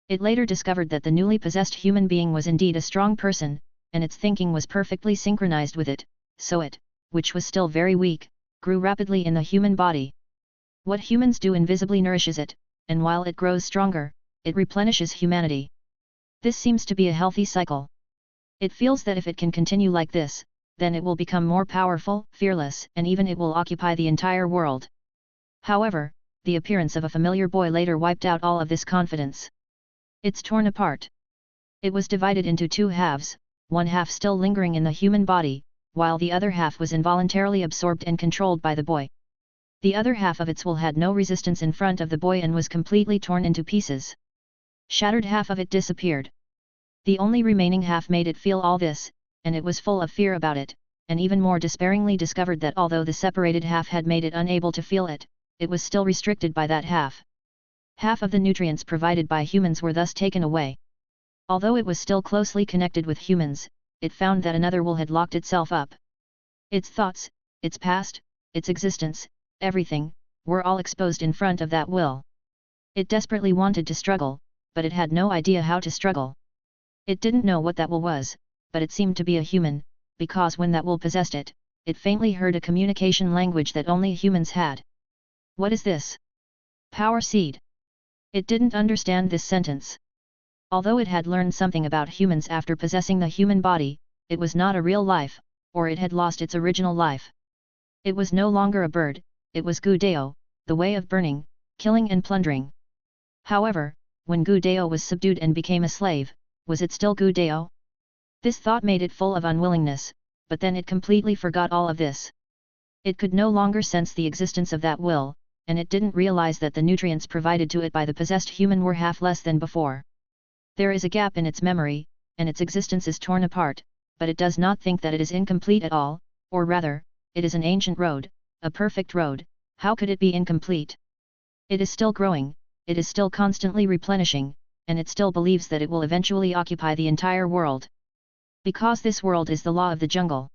It later discovered that the newly possessed human being was indeed a strong person, and its thinking was perfectly synchronized with it, so it, which was still very weak, grew rapidly in the human body. What humans do invisibly nourishes it, and while it grows stronger, it replenishes humanity. This seems to be a healthy cycle. It feels that if it can continue like this, then it will become more powerful, fearless, and even it will occupy the entire world. However, the appearance of a familiar boy later wiped out all of this confidence. It's torn apart. It was divided into two halves, one half still lingering in the human body, while the other half was involuntarily absorbed and controlled by the boy. The other half of its will had no resistance in front of the boy and was completely torn into pieces. Shattered half of it disappeared. The only remaining half made it feel all this, and it was full of fear about it, and even more despairingly discovered that although the separated half had made it unable to feel it, it was still restricted by that half. Half of the nutrients provided by humans were thus taken away. Although it was still closely connected with humans, it found that another will had locked itself up. Its thoughts, its past, its existence, everything, were all exposed in front of that will. It desperately wanted to struggle, but it had no idea how to struggle. It didn't know what that will was, but it seemed to be a human, because when that will possessed it, it faintly heard a communication language that only humans had. What is this? Power seed. It didn't understand this sentence. Although it had learned something about humans after possessing the human body, it was not a real life, or it had lost its original life. It was no longer a bird, it was Gudeo, the way of burning, killing and plundering. However, when Gudeo was subdued and became a slave, was it still Gudeo? This thought made it full of unwillingness, but then it completely forgot all of this. It could no longer sense the existence of that will, and it didn't realize that the nutrients provided to it by the possessed human were half less than before. There is a gap in its memory, and its existence is torn apart, but it does not think that it is incomplete at all, or rather, it is an ancient road, a perfect road. How could it be incomplete? It is still growing, it is still constantly replenishing, and it still believes that it will eventually occupy the entire world. Because this world is the law of the jungle.